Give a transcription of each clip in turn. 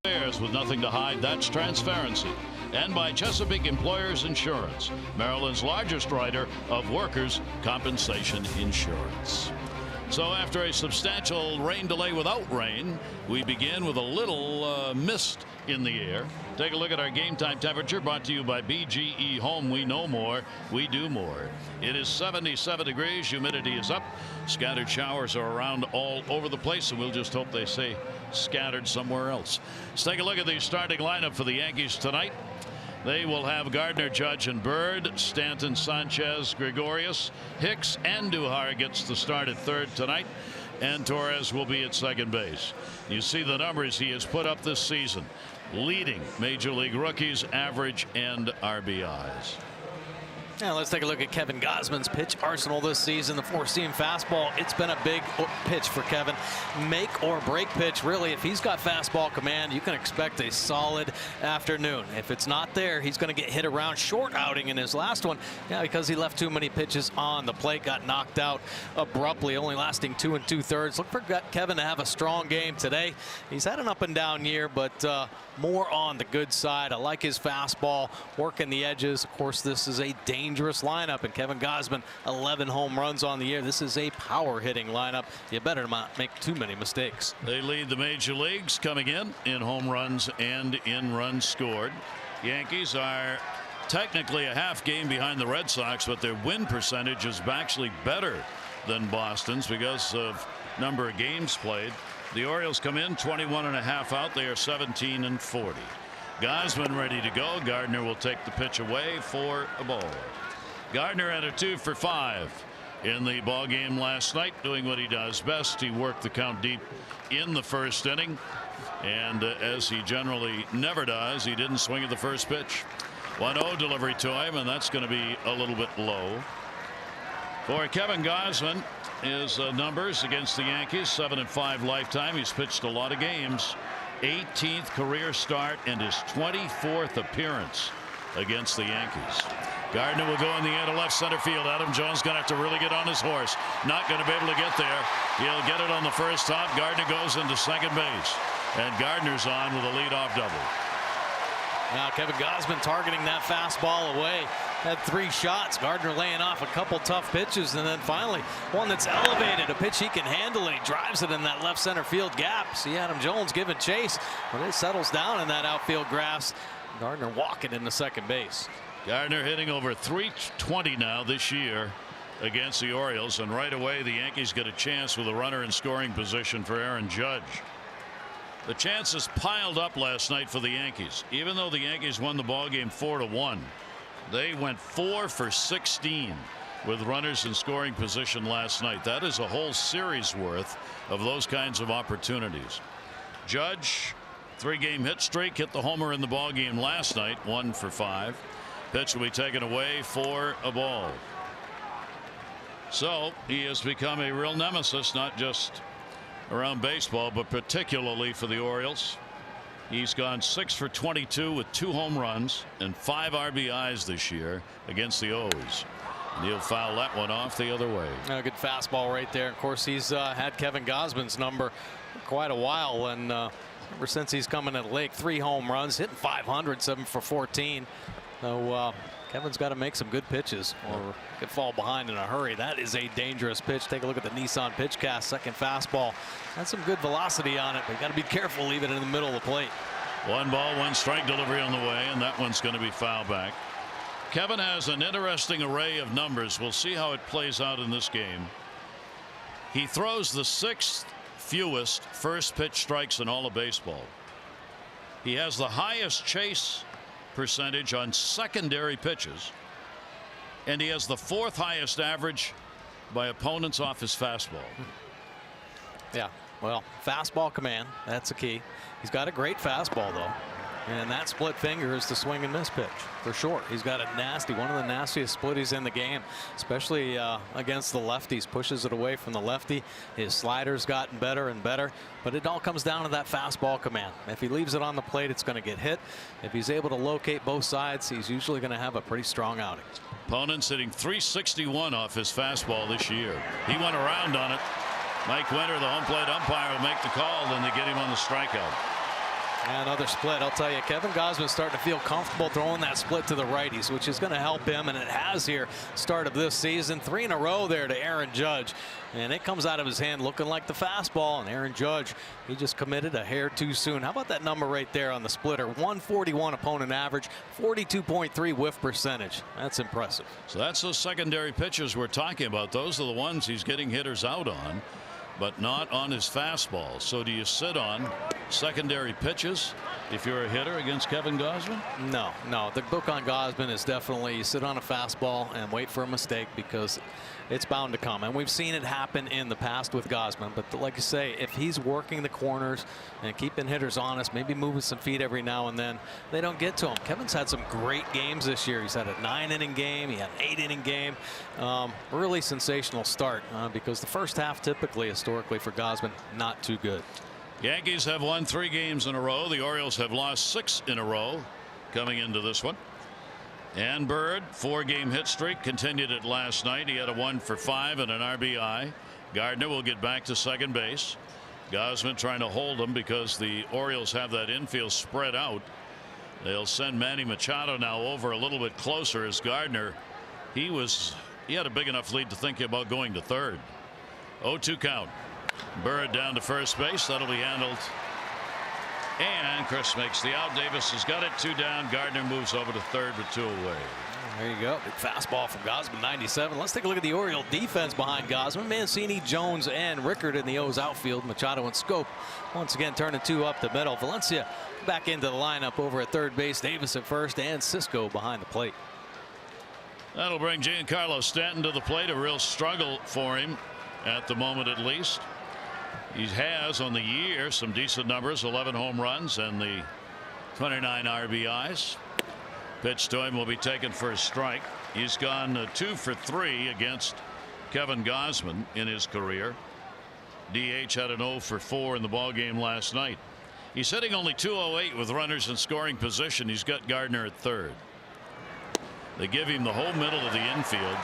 affairs with nothing to hide. That's transparency. And by Chesapeake Employers Insurance, Maryland's largest writer of workers' compensation insurance. So after a substantial rain delay without rain, we begin with a little mist in the air. Take a look at our game time temperature, brought to you by BGE Home. We know more, we do more. It is 77 degrees. Humidity is up. Scattered showers are around all over the place, and we'll just hope they say scattered somewhere else. Let's take a look at the starting lineup for the Yankees tonight. They will have Gardner, Judge, and Bird, Stanton, Sanchez, Gregorius, Hicks, and Duhar gets the start at third tonight, and Torres will be at second base. You see the numbers he has put up this season, leading Major League rookies, average, and RBIs. Now let's take a look at Kevin Gausman's pitch arsenal this season. The four-seam fastball, it's been a big pitch for Kevin. Make or break pitch, really. If he's got fastball command, you can expect a solid afternoon. If it's not there, he's going to get hit around. Short outing in his last one, yeah, because he left too many pitches on the plate, got knocked out abruptly, only lasting 2 2/3. Look for Kevin to have a strong game today. He's had an up and down year, but more on the good side. I like his fastball, working the edges. Of course, this is a dangerous lineup, and Kevin Gausman, 11 home runs on the year. This is a power hitting lineup. You better not make too many mistakes. They lead the major leagues coming in home runs and in runs scored. Yankees are technically a half game behind the Red Sox, but their win percentage is actually better than Boston's because of number of games played. The Orioles come in 21.5 out. They are 17-40. Gausman ready to go. Gardner will take the pitch away for a ball. Gardner had a 2 for 5 in the ball game last night, doing what he does best. He worked the count deep in the first inning, and as he generally never does, he didn't swing at the first pitch. 1-0 delivery to him, and that's going to be a little bit low. For Kevin Gausman, his numbers against the Yankees, 7-5 lifetime. He's pitched a lot of games. 18th career start and his 24th appearance against the Yankees. Gardner will go in the air to left center field. Adam Jones going to have to really get on his horse. Not going to be able to get there. He'll get it on the first hop. Gardner goes into second base, and Gardner's on with a leadoff double. Now Kevin Gausman targeting that fastball away. Had 3 shots. Gardner laying off a couple tough pitches, and then finally one that's elevated, a pitch he can handle, and he drives it in that left center field gap. See Adam Jones giving chase, but it settles down in that outfield grass. Gardner walking into second base. Gardner hitting over .320 now this year against the Orioles, and right away the Yankees get a chance with a runner in scoring position for Aaron Judge. The chances piled up last night for the Yankees. Even though the Yankees won the ball game 4-1, they went 4 for 16 with runners in scoring position last night. That is a whole series worth of those kinds of opportunities. Judge, 3-game hit streak, hit the homer in the ball game last night, 1 for 5. Pitch will be taken away for a ball. So he has become a real nemesis, not just around baseball, but particularly for the Orioles. He's gone 6 for 22 with 2 home runs and 5 RBIs this year against the O's. And he'll foul that one off the other way. A good fastball right there. Of course, he's had Kevin Gausman's number for quite a while, and ever since he's coming to the lake, 3 home runs, hitting .500, 7 for 14. So Kevin's got to make some good pitches or could fall behind in a hurry. That is a dangerous pitch. Take a look at the Nissan pitch cast. Second fastball had some good velocity on it, but you got to be careful leaving it in the middle of the plate. 1 ball, 1 strike delivery on the way, and that one's going to be foul back. Kevin has an interesting array of numbers. We'll see how it plays out in this game. He throws the 6th fewest first pitch strikes in all of baseball. He has the highest chase percentage on secondary pitches, and he has the 4th highest average by opponents off his fastball. Yeah, well, fastball command, that's a key. He's got a great fastball though, and that split finger is the swing and miss pitch for sure. He's got a nasty, one of the nastiest splitties in the game, especially against the lefties. Pushes it away from the lefty. His slider's gotten better and better, but it all comes down to that fastball command. If he leaves it on the plate, it's going to get hit. If he's able to locate both sides, he's usually going to have a pretty strong outing. Opponents hitting .361 off his fastball this year. He went around on it. Mike Winter, the home plate umpire, will make the call, then they get him on the strikeout. Another split. I'll tell you, Kevin Gausman's starting to feel comfortable throwing that split to the righties, which is going to help him, and it has here start of this season. 3 in a row there to Aaron Judge, and it comes out of his hand looking like the fastball. And Aaron Judge, he just committed a hair too soon. How about that number right there on the splitter? 141 opponent average, 42.3 whiff percentage. That's impressive. So that's those secondary pitches we're talking about. Those are the ones he's getting hitters out on, but not on his fastball. So do you sit on secondary pitches if you're a hitter against Kevin Gausman? No. The book on Gausman is definitely you sit on a fastball and wait for a mistake, because it's bound to come. And we've seen it happen in the past with Gausman. But like you say, if he's working the corners and keeping hitters honest, maybe moving some feet every now and then, they don't get to him. Kevin's had some great games this year. He's had a 9-inning game. He had an 8-inning game. Really sensational start because the first half typically, historically for Gausman, not too good. Yankees have won 3 games in a row. The Orioles have lost 6 in a row coming into this one. And Bird, 4-game hit streak, continued it last night. He had a 1 for 5 and an RBI. Gardner will get back to second base. Gausman trying to hold him because the Orioles have that infield spread out. They'll send Manny Machado now over a little bit closer as Gardner. He had a big enough lead to think about going to third. 0-2 count. Bird down to first base. That'll be handled. And Chris makes the out. Davis has got it. 2 down. Gardner moves over to third with 2 away. There you go. Big fastball from Gausman, 97. Let's take a look at the Oriole defense behind Gausman. Mancini, Jones, and Rickard in the O's outfield. Machado and Scope once again turning 2 up the middle. Valencia back into the lineup over at third base. Davis at first, and Cisco behind the plate. That'll bring Giancarlo Stanton to the plate. A real struggle for him at the moment, at least. He has on the year some decent numbers, 11 home runs and the 29 RBIs. Pitch to him will be taken for a strike. He's gone 2 for 3 against Kevin Gausman in his career. DH had an 0 for 4 in the ball game last night. He's hitting only .208 with runners in scoring position. He's got Gardner at third. They give him the whole middle of the infield.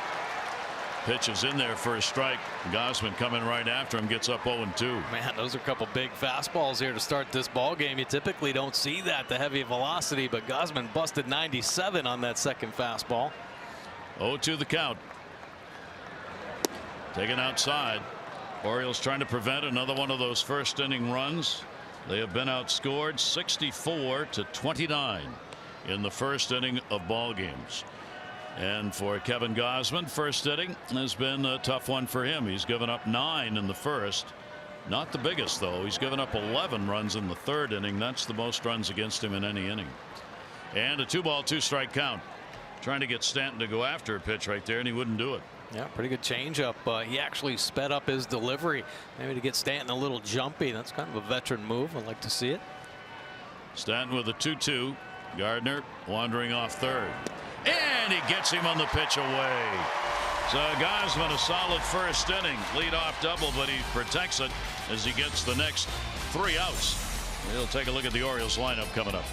Pitch is in there for a strike. Gausman coming right after him, gets up 0-2. Man, those are a couple big fastballs here to start this ball game. You typically don't see that, the heavy velocity, but Gausman busted 97 on that second fastball. 0-2 the count. Taken outside. Orioles trying to prevent another one of those first inning runs. They have been outscored 64-29 in the first inning of ball games. And for Kevin Gausman, first inning has been a tough one for him. He's given up 9 in the first. Not the biggest, though. He's given up 11 runs in the third inning. That's the most runs against him in any inning. And a 2-ball 2-strike count. Trying to get Stanton to go after a pitch right there, and he wouldn't do it. Yeah, pretty good changeup. He actually sped up his delivery, maybe to get Stanton a little jumpy. That's kind of a veteran move. I'd like to see it. Stanton with a 2-2. Gardner wandering off third. And he gets him on the pitch away. So Gausman a solid first inning. Leadoff double, but he protects it as he gets the next 3 outs. We'll take a look at the Orioles lineup coming up.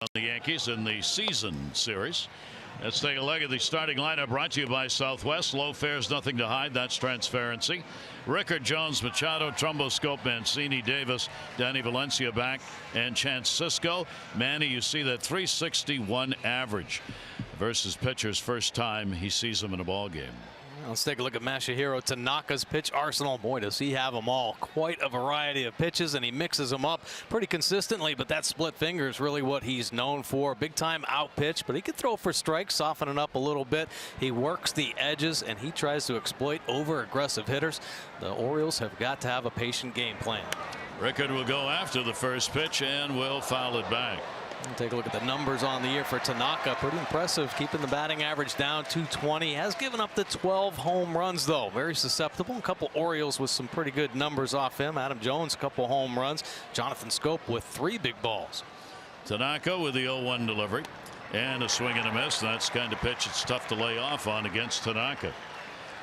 on the Yankees in the season series. Let's take a look at the starting lineup, brought to you by Southwest. Low fares, nothing to hide. That's transparency. Rickard, Jones, Machado, Trumbo, Scope, Mancini, Davis, Danny Valencia back, and Chance Sisco. Manny, you see that 361 average versus pitchers first time he sees them in a ball game. Let's take a look at Masahiro Tanaka's pitch arsenal. Boy, does he have them all. Quite a variety of pitches, and he mixes them up pretty consistently, but that split finger is really what he's known for. Big time out pitch, but he can throw for strikes, soften it up a little bit. He works the edges, and he tries to exploit over aggressive hitters. The Orioles have got to have a patient game plan. Rickard will go after the first pitch and will foul it back. Take a look at the numbers on the year for Tanaka. Pretty impressive, keeping the batting average down, 220. Has given up the 12 home runs, though. Very susceptible. A couple Orioles with some pretty good numbers off him. Adam Jones, a couple home runs. Jonathan Scope with 3 big balls. Tanaka with the 0-1 delivery and a swing and a miss. That's the kind of pitch it's tough to lay off on against Tanaka.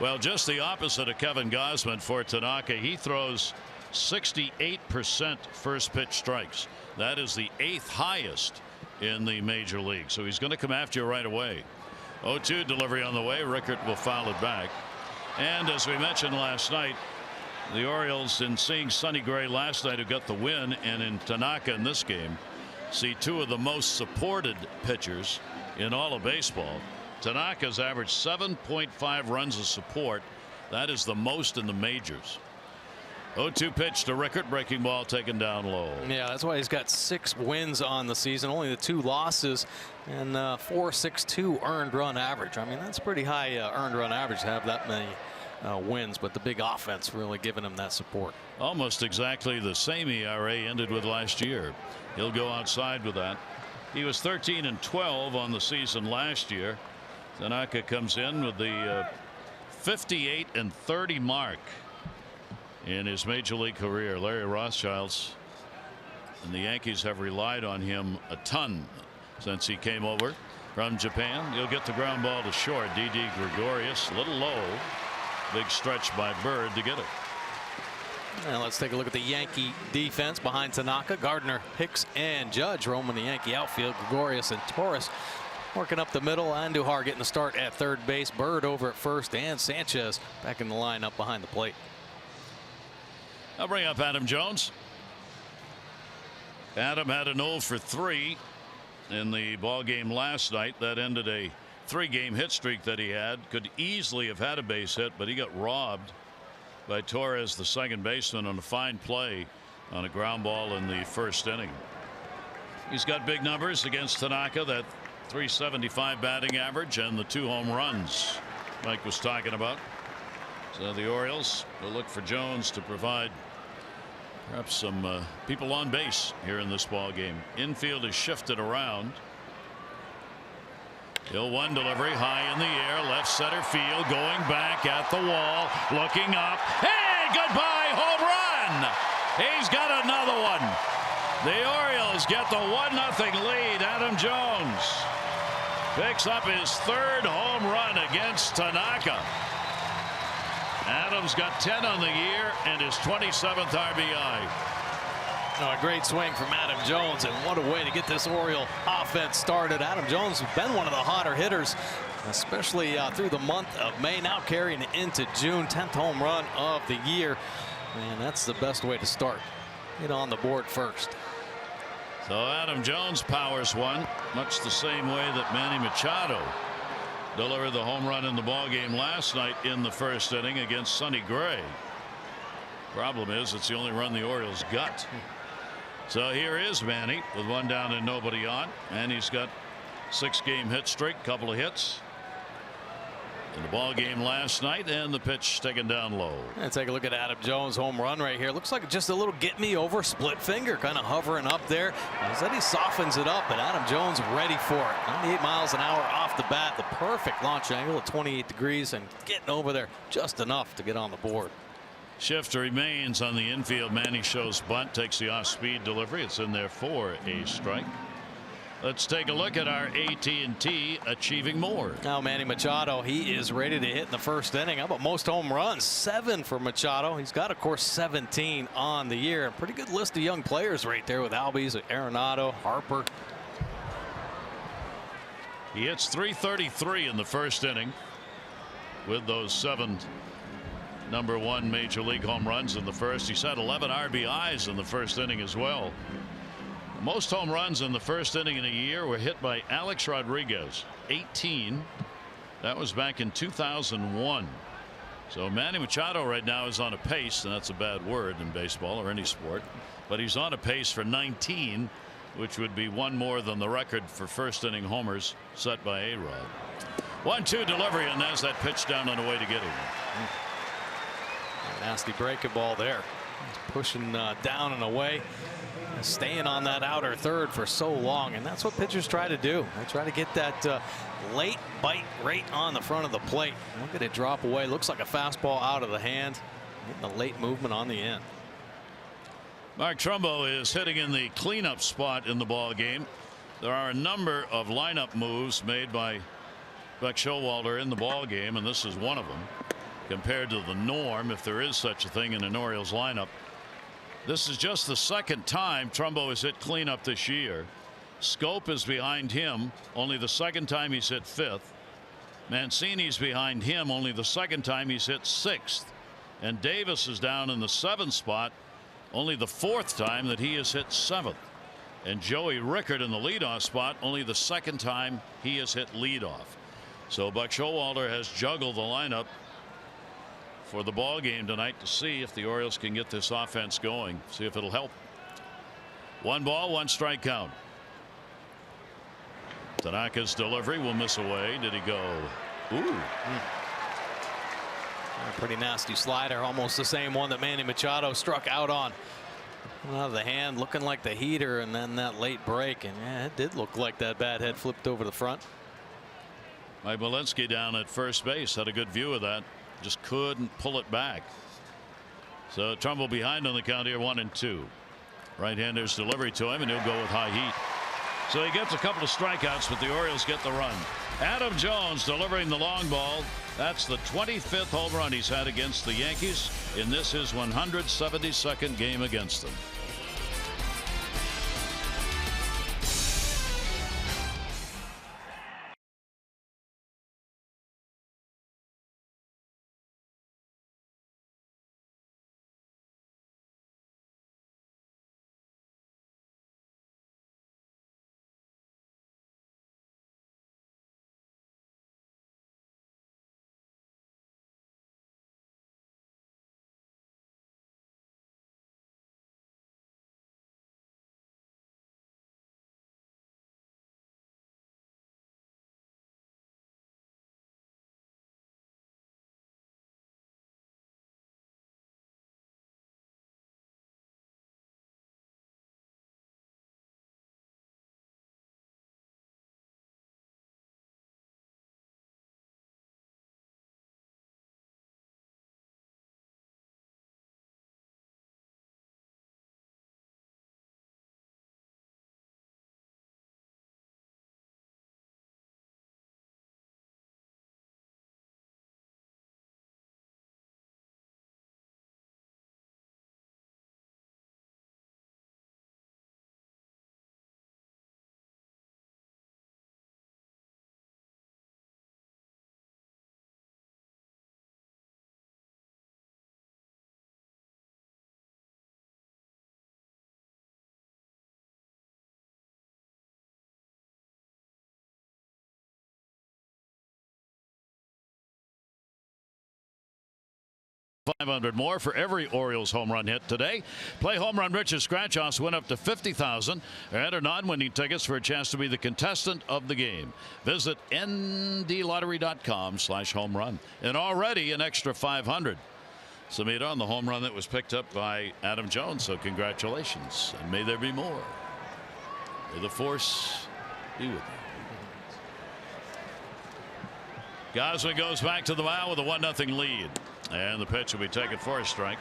Well, just the opposite of Kevin Gausman for Tanaka. He throws 68% first pitch strikes. That is the 8th highest in the major league. So he's going to come after you right away. 0-2 delivery on the way. Rickard will foul it back. And as we mentioned last night, the Orioles, in seeing Sonny Gray last night, who got the win, and in Tanaka in this game, see 2 of the most supported pitchers in all of baseball. Tanaka's averaged 7.5 runs of support. That is the most in the majors. 0-2 pitch to Rickard. Breaking ball taken down low. Yeah, that's why he's got 6 wins on the season, only the 2 losses, and 4.62 earned run average. I mean, that's pretty high earned run average to have that many wins, but the big offense really giving him that support. Almost exactly the same ERA ended with last year. He'll go outside with that. He was 13-12 on the season last year. Tanaka comes in with the 58-30 mark in his major league career. Larry Rothschilds and the Yankees have relied on him a ton since he came over from Japan. He'll get the ground ball to short. Didi Gregorius, a little low. Big stretch by Bird to get it. And let's take a look at the Yankee defense behind Tanaka. Gardner, Hicks, and Judge roaming the Yankee outfield. Gregorius and Torres working up the middle. Andujar getting the start at third base. Bird over at first, and Sanchez back in the lineup behind the plate. I'll bring up Adam Jones. Adam had an 0 for 3 in the ball game last night. That ended a 3-game hit streak that he had. Could easily have had a base hit, but he got robbed by Torres, the second baseman, on a fine play on a ground ball in the first inning. He's got big numbers against Tanaka, that 375 batting average and the 2 home runs Mike was talking about. So the Orioles will look for Jones to provide perhaps some people on base here in this ball game. Infield is shifted around. 0-1 delivery high in the air, left center field, going back at the wall, looking up. Hey, goodbye, home run! He's got another one. The Orioles get the 1-0 lead. Adam Jones picks up his 3rd home run against Tanaka. Adams got 10 on the year and his 27th RBI. A great swing from Adam Jones, and what a way to get this Oriole offense started. Adam Jones has been one of the hotter hitters, especially through the month of May, now carrying it into June. 10th home run of the year, and that's the best way to start. Get on the board first. So Adam Jones powers one, much the same way that Manny Machado delivered the home run in the ball game last night in the first inning against Sonny Gray. Problem is, it's the only run the Orioles got. So here is Manny with 1 down and nobody on, and he's got 6-game hit streak, couple of hits in the ball game last night, and the pitch taken down low. And take a look at Adam Jones' home run right here. Looks like just a little get me over split finger, kind of hovering up there. Instead he softens it up, but Adam Jones ready for it. 98 miles an hour off the bat, the perfect launch angle at 28 degrees, and getting over there just enough to get on the board. Shift remains on the infield. Manny shows bunt, takes the off-speed delivery. It's in there for a strike. Let's take a look at our AT&T achieving more. Now Manny Machado, he is ready to hit in the first inning. How about most home runs? 7 for Machado. He's got, of course, 17 on the year. Pretty good list of young players right there with Albies, Arenado, Harper. He hits .333 in the first inning with those 7 number 1 major league home runs in the first. He's had 11 RBIs in the first inning as well. Most home runs in the first inning in a year were hit by Alex Rodriguez, 18. That was back in 2001. So Manny Machado right now is on a pace, and that's a bad word in baseball or any sport, but he's on a pace for 19, which would be 1 more than the record for first inning homers set by A-Rod. 1-2 delivery, and there's that pitch down and away to get him. Nasty breaking ball there. He's pushing down and away, staying on that outer third for so long, and that's what pitchers try to do. They try to get that late bite right on the front of the plate. Look at it drop away. Looks like a fastball out of the hand. Getting a late movement on the end. Mark Trumbo is hitting in the cleanup spot in the ball game. There are a number of lineup moves made by Buck Showalter in the ball game, and this is one of them. Compared to the norm, if there is such a thing in an Orioles lineup, this is just the second time Trumbo has hit cleanup this year. Scope is behind him, only the second time he's hit 5th. Mancini's behind him, only the second time he's hit 6th. And Davis is down in the 7th spot, only the 4th time that he has hit 7th. And Joey Rickard in the leadoff spot, only the 2nd time he has hit leadoff. So Buck Showalter has juggled the lineup for the ball game tonight to see if the Orioles can get this offense going, see if it'll help. 1 ball, 1 strike count. Tanaka's delivery will miss away. Did he go? Ooh. A pretty nasty slider, almost the same one that Manny Machado struck out on. Out of the hand, looking like the heater, and then that late break, and yeah, it did look like that bat head flipped over the front. Mike Malinsky down at first base had a good view of that. Just couldn't pull it back. So Trumbo behind on the count here, 1-2. Right-hander's delivery to him, and he'll go with high heat. So he gets a couple of strikeouts, but the Orioles get the run. Adam Jones delivering the long ball. That's the 25th home run he's had against the Yankees in this his 172nd game against them. $500 more for every Orioles home run hit today. Play Home Run Rich's Scratch Offs, win up to $50,000 or enter non-winning tickets for a chance to be the contestant of the game. Visit ndlottery.com/home run. And already an extra $500 submitted on the home run that was picked up by Adam Jones. So congratulations, and may there be more. May the force be with you. Gosman goes back to the mound with a 1-0 lead. And the pitch will be taken for a strike.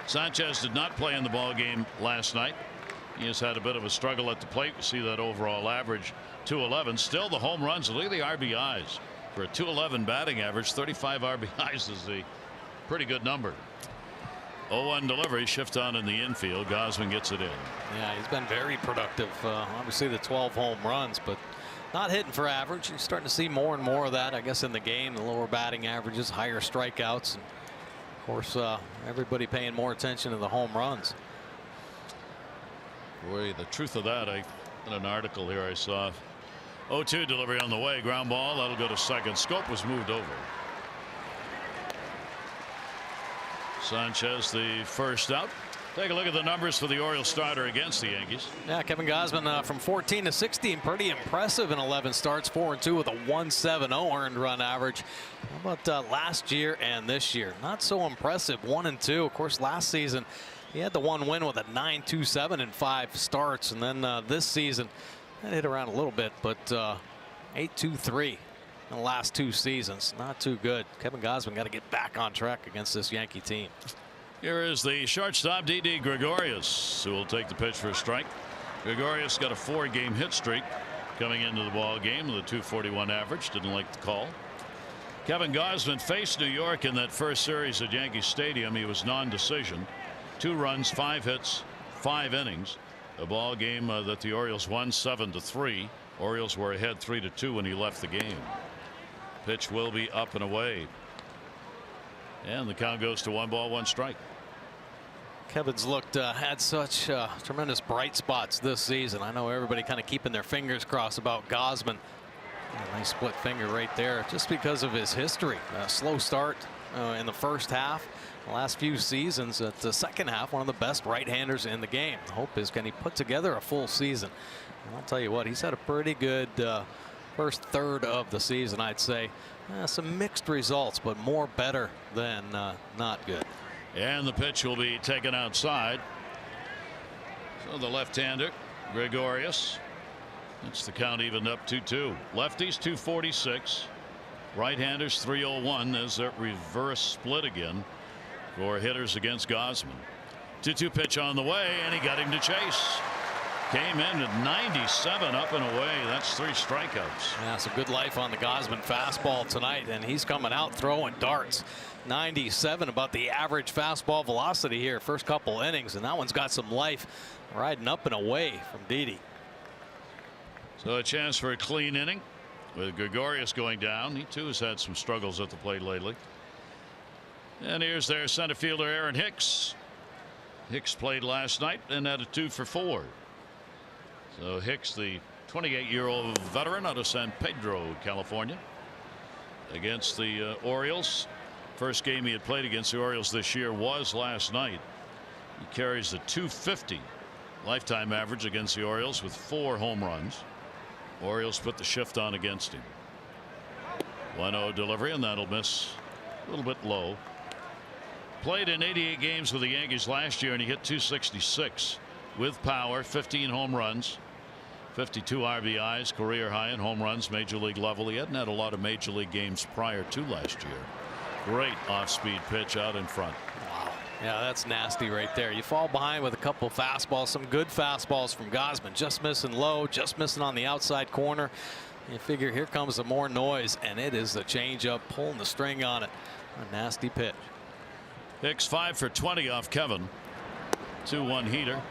Sanchez did not play in the ball game last night. He has had a bit of a struggle at the plate. We see that overall average 211. Still the home runs. Look at the RBIs. For a 211 batting average, 35 RBIs is a pretty good number. 0-1 delivery, shift on in the infield. Gosman gets it in. Yeah, he's been very productive. Obviously the 12 home runs, but not hitting for average. You're starting to see more and more of that, I guess, in the game. The lower batting averages, higher strikeouts, and of course everybody paying more attention to the home runs. Boy, the truth of that, in an article here I saw, 0-2 delivery on the way, ground ball, that'll go to second. Scope was moved over. Sanchez the first out. Take a look at the numbers for the Orioles starter against the Yankees. Yeah, Kevin Gausman from 14 to 16, pretty impressive in 11 starts, 4-2 with a 1.70 earned run average. How about last year and this year? Not so impressive, 1-2. Of course, last season he had the one win with a 9.27 in 5 starts, and then this season that hit around a little bit, but 8.23 in the last 2 seasons. Not too good. Kevin Gausman got to get back on track against this Yankee team. Here is the shortstop, Didi Gregorius, who will take the pitch for a strike. Gregorius got a 4-game hit streak coming into the ball game with a 241 average. Didn't like the call. Kevin Gausman faced New York in that first series at Yankee Stadium. He was non-decision. 2 runs, 5 hits, 5 innings. A ball game that the Orioles won 7-3. Orioles were ahead 3-2 when he left the game. Pitch will be up and away. And the count goes to 1 ball, 1 strike. Kevin's had such tremendous bright spots this season. I know everybody kind of keeping their fingers crossed about Gausman. A nice split finger right there, just because of his history. A slow start in the first half. The last few seasons, at the second half, one of the best right-handers in the game. The hope is, can he put together a full season? And I'll tell you what, he's had a pretty good first third of the season, I'd say. Some mixed results, but more better than not good. And the pitch will be taken outside. So the left-hander, Gregorius. That's the count evened up 2-2. Lefties 246. Right-handers 301. There's that reverse split again for hitters against Gausman. 2-2 pitch on the way, and he got him to chase. Came in at 97 up and away. That's 3 strikeouts. Yeah, some good life on the Gausman fastball tonight, and he's coming out throwing darts. 97, about the average fastball velocity here first couple innings, and that one's got some life, riding up and away from Didi. So a chance for a clean inning with Gregorius going down. He too has had some struggles at the plate lately. And here's their center fielder, Aaron Hicks. Hicks played last night and had a 2 for 4. So Hicks, the 28-year-old veteran out of San Pedro, California, against the Orioles. First game he had played against the Orioles this year was last night. He carries the 250 lifetime average against the Orioles with 4 home runs. Orioles put the shift on against him. 1-0 delivery, and that'll miss a little bit low. Played in 88 games with the Yankees last year, and he hit 266 with power, 15 home runs, 52 RBIs, career high in home runs, major league level. He hadn't had a lot of major league games prior to last year. Great off-speed pitch out in front. Wow. Yeah, that's nasty right there. You fall behind with a couple fastballs, some good fastballs from Gausman, just missing low, just missing on the outside corner. You figure here comes some more noise, and it is the changeup pulling the string on it. A nasty pitch. Hicks 5 for 20 off Kevin. 2-1 heater.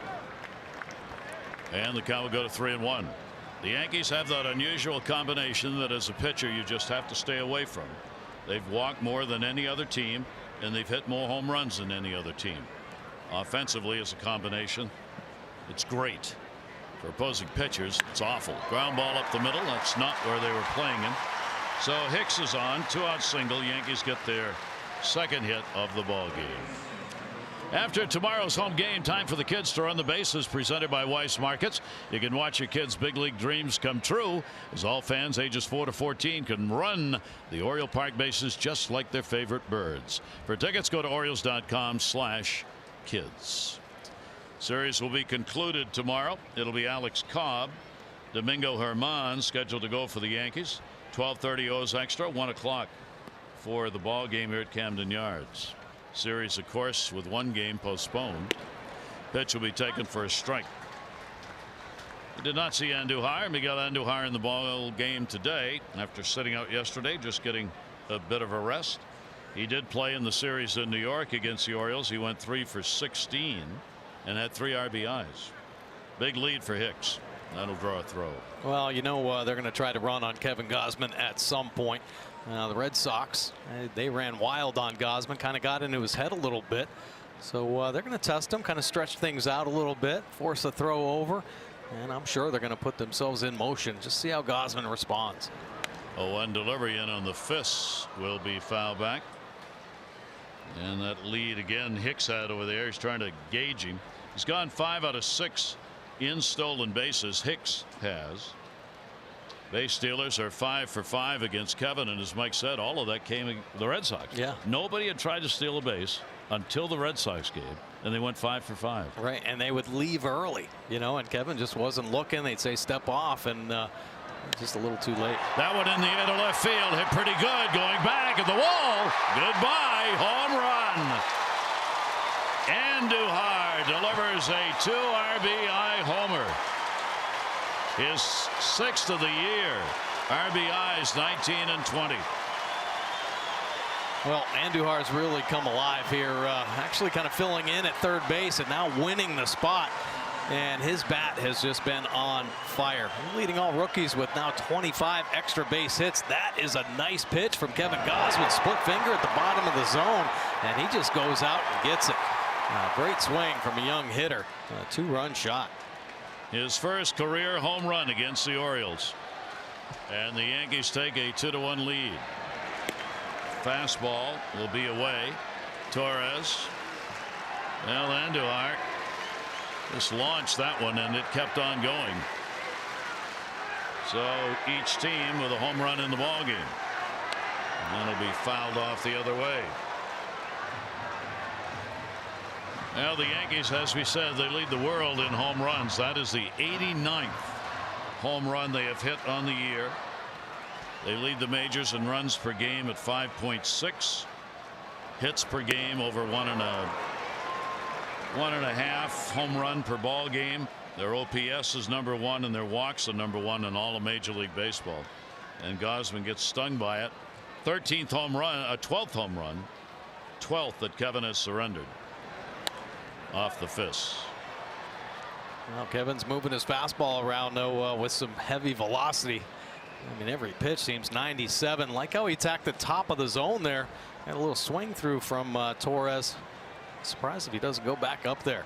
And the count will go to 3-1. The Yankees have that unusual combination that as a pitcher you just have to stay away from. They've walked more than any other team, and they've hit more home runs than any other team. Offensively, as a combination, it's great. For opposing pitchers, it's awful. Ground ball up the middle. That's not where they were playing him. So Hicks is on, 2-out single. Yankees get their second hit of the ball game. After tomorrow's home game, time for the kids to run the bases, presented by Weiss Markets. You can watch your kids' big league dreams come true, as all fans ages 4 to 14 can run the Oriole Park bases just like their favorite birds. For tickets, go to Orioles.com/kids. Series will be concluded tomorrow. It'll be Alex Cobb, Domingo Germán scheduled to go for the Yankees. 12:30 O's extra, 1 o'clock for the ball game here at Camden Yards. Series, of course, with 1 game postponed. Pitch will be taken for a strike. We did not see Andujar. Miguel Andujar in the ball game today after sitting out yesterday, just getting a bit of a rest. He did play in the series in New York against the Orioles. He went 3 for 16 and had 3 RBIs. Big lead for Hicks. That'll draw a throw. Well, you know, they're going to try to run on Kevin Gausman at some point. The Red Sox, they ran wild on Gausman, kind of got into his head a little bit. So they're going to test him, kind of stretch things out a little bit, force a throw over, and I'm sure they're going to put themselves in motion. Just see how Gausman responds. A one delivery in on the fists will be foul back. And that lead again Hicks had over there. He's trying to gauge him. He's gone 5 out of 6 in stolen bases. Hicks has. Base stealers are 5 for 5 against Kevin, and as Mike said, all of that came in the Red Sox. Yeah. Nobody had tried to steal a base until the Red Sox game, and they went 5 for 5. Right, and they would leave early, you know, and Kevin just wasn't looking. They'd say step off, and just a little too late. That one in the air to left field, hit pretty good, going back at the wall. Goodbye, home run. Andujar delivers a 2 RBI homer. His 6th of the year. RBIs 19 and 20. Well, Andujar's really come alive here, actually kind of filling in at third base and now winning the spot. And his bat has just been on fire. Leading all rookies with now 25 extra base hits. That is a nice pitch from Kevin Gausman. Split finger at the bottom of the zone, and he just goes out and gets it. Great swing from a young hitter. A 2-run shot. His first career home run against the Orioles. And the Yankees take a 2-1 lead. Fastball will be away. Torres. Well, Andujar just launched that one, and it kept on going. So each team with a home run in the ballgame. And it'll be fouled off the other way. Now the Yankees, as we said, they lead the world in home runs. That is the 89th home run they have hit on the year. They lead the majors in runs per game at 5.6. Hits per game over 1.5 home run per ball game. Their OPS is #1 and their walks are #1 in all of Major League Baseball. And Gausman gets stung by it. 13th home run, a 12th home run, 12th that Kevin has surrendered off the fists. Well, Kevin's moving his fastball around though with some heavy velocity. I mean, every pitch seems 97. Like how he attacked the top of the zone there. Had a little swing through from Torres. Surprised if he doesn't go back up there.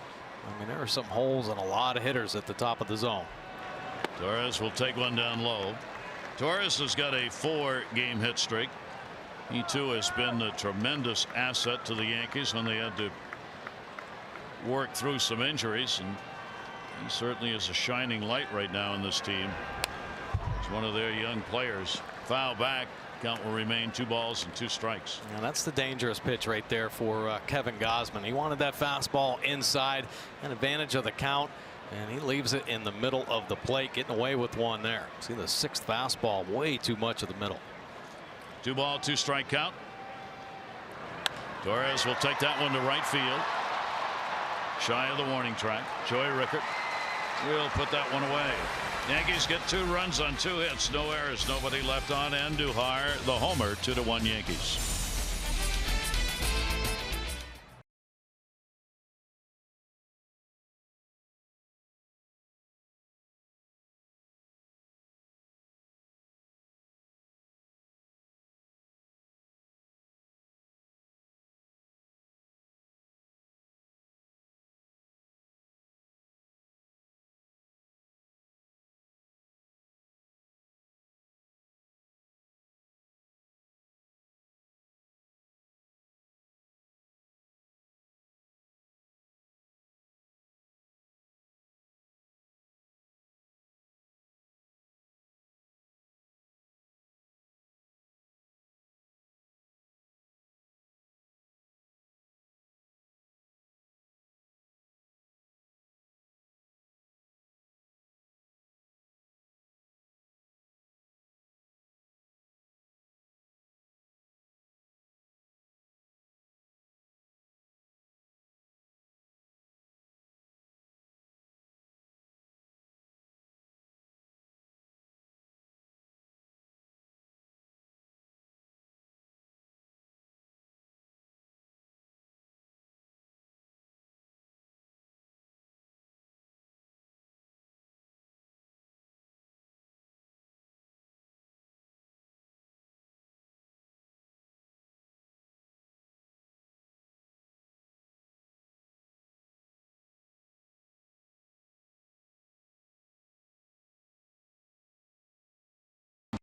I mean, there are some holes and a lot of hitters at the top of the zone. Torres will take one down low. Torres has got a 4-game hit streak. He too has been a tremendous asset to the Yankees when they had to work through some injuries, and he certainly is a shining light right now in this team. He's one of their young players. Foul back. Count will remain 2 balls and 2 strikes. And that's the dangerous pitch right there for Kevin Gausman. He wanted that fastball inside, an advantage of the count, and he leaves it in the middle of the plate, getting away with one there. See the 6th fastball, way too much of the middle. 2 ball 2 strike count. Torres will take that one to right field, shy of the warning track. Joey Rickert will put that one away. Yankees get 2 runs on 2 hits, no errors, nobody left on. Andujar the homer. 2-1 Yankees.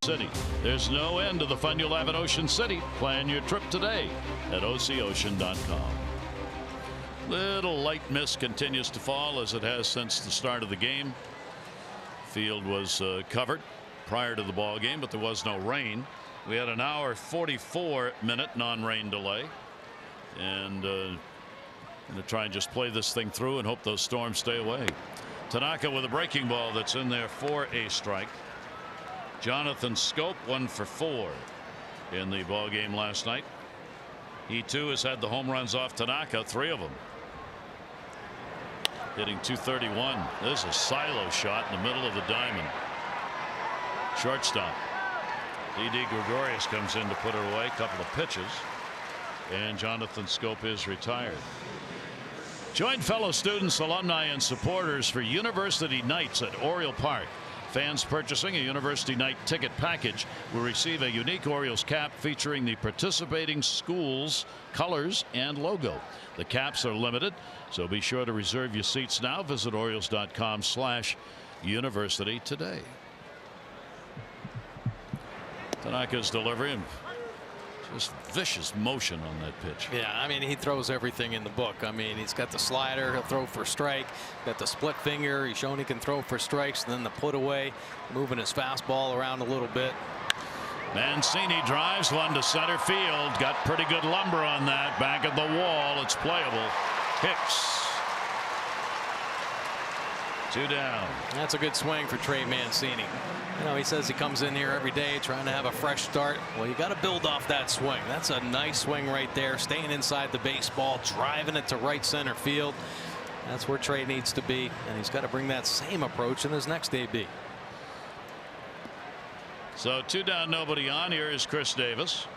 City. There's no end to the fun you'll have in Ocean City. Plan your trip today at OCOcean.com. Little light mist continues to fall as it has since the start of the game. Field was covered prior to the ball game, but there was no rain. We had an hour 44-minute non-rain delay, and going to try and just play this thing through and hope those storms stay away. Tanaka with a breaking ball that's in there for a strike. Jonathan Schoop 1 for 4 in the ball game last night. He too has had the home runs off Tanaka, 3 of them. Hitting .231. There's a silo shot in the middle of the diamond. Shortstop D.D. Gregorius comes in to put it away. A couple of pitches, and Jonathan Schoop is retired. Join fellow students, alumni, and supporters for University Nights at Oriole Park. Fans purchasing a University Night ticket package will receive a unique Orioles cap featuring the participating school's colors and logo. The caps are limited, so be sure to reserve your seats now. Visit Orioles.com/university today. Tanaka's delivery, and just vicious motion on that pitch. Yeah, I mean, he throws everything in the book. I mean, he's got the slider, he'll throw for strike, got the split finger, he's shown he can throw for strikes, and then the put away, moving his fastball around a little bit. Mancini drives one to center field. Got pretty good lumber on that. Back at the wall. It's playable. Hicks. 2 down. That's a good swing for Trey Mancini. You know, he says he comes in here every day trying to have a fresh start. Well, you got to build off that swing. That's a nice swing right there, staying inside the baseball, driving it to right center field. That's where Trey needs to be, and he's got to bring that same approach in his next AB. So 2 down, nobody on. Here is Chris Davis.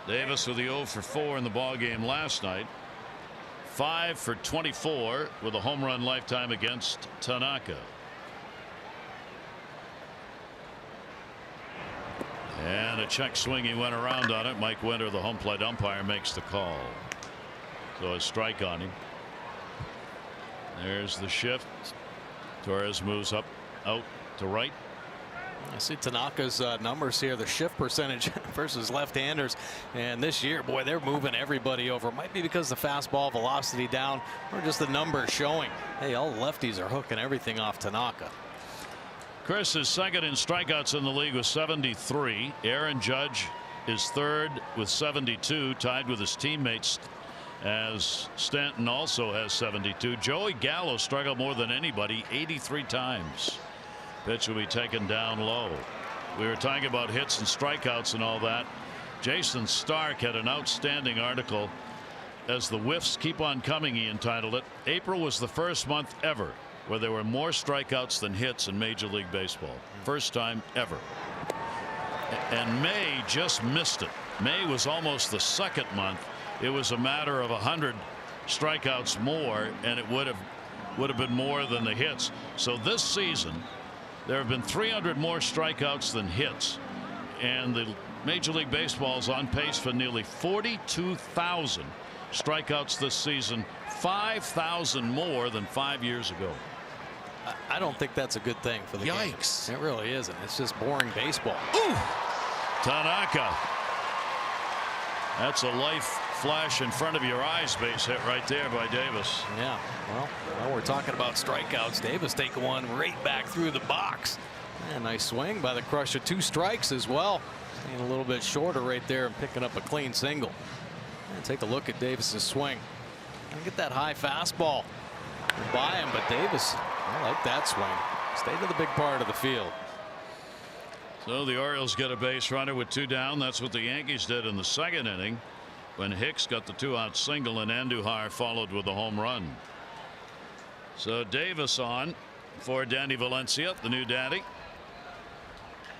Davis with the 0 for 4 in the ball game last night. 5 for 24 with a home run lifetime against Tanaka. And a check swing. He went around on it. Mike Winter, the home plate umpire, makes the call. So a strike on him. There's the shift. Torres moves up out to right. I see Tanaka's numbers here, the shift percentage versus left-handers, and this year, boy, they're moving everybody over. Might be because the fastball velocity down, or just the numbers showing, hey, all the lefties are hooking everything off Tanaka. Chris is second in strikeouts in the league with 73. Aaron Judge is third with 72, tied with his teammates, as Stanton also has 72. Joey Gallo struggled more than anybody, 83 times. Pitch will be taken down low. We were talking about hits and strikeouts and all that. Jason Stark had an outstanding article, "As the Whiffs Keep on Coming," he entitled it. April was the first month ever where there were more strikeouts than hits in Major League Baseball. First time ever. And May just missed it. May was almost the second month. It was a matter of 100 strikeouts more, and it would have been more than the hits. So this season, there have been 300 more strikeouts than hits, and the Major League Baseball is on pace for nearly 42,000 strikeouts this season, 5,000 more than 5 years ago. I don't think that's a good thing for the game. Yikes. It really isn't. It's just boring baseball. Ooh! Tanaka. That's a life flash in front of your eyes base hit right there by Davis. Yeah, well, we're talking about strikeouts. Davis taking one right back through the box. And nice swing by the Crusher. 2 strikes as well. Staying a little bit shorter right there and picking up a clean single. And take a look at Davis's swing. And get that high fastball by him, but Davis, I like that swing. Stay to the big part of the field. So the Orioles get a base runner with 2 down. That's what the Yankees did in the second inning, when Hicks got the 2-out single and Andujar followed with a home run. So Davis on for Danny Valencia, the new daddy.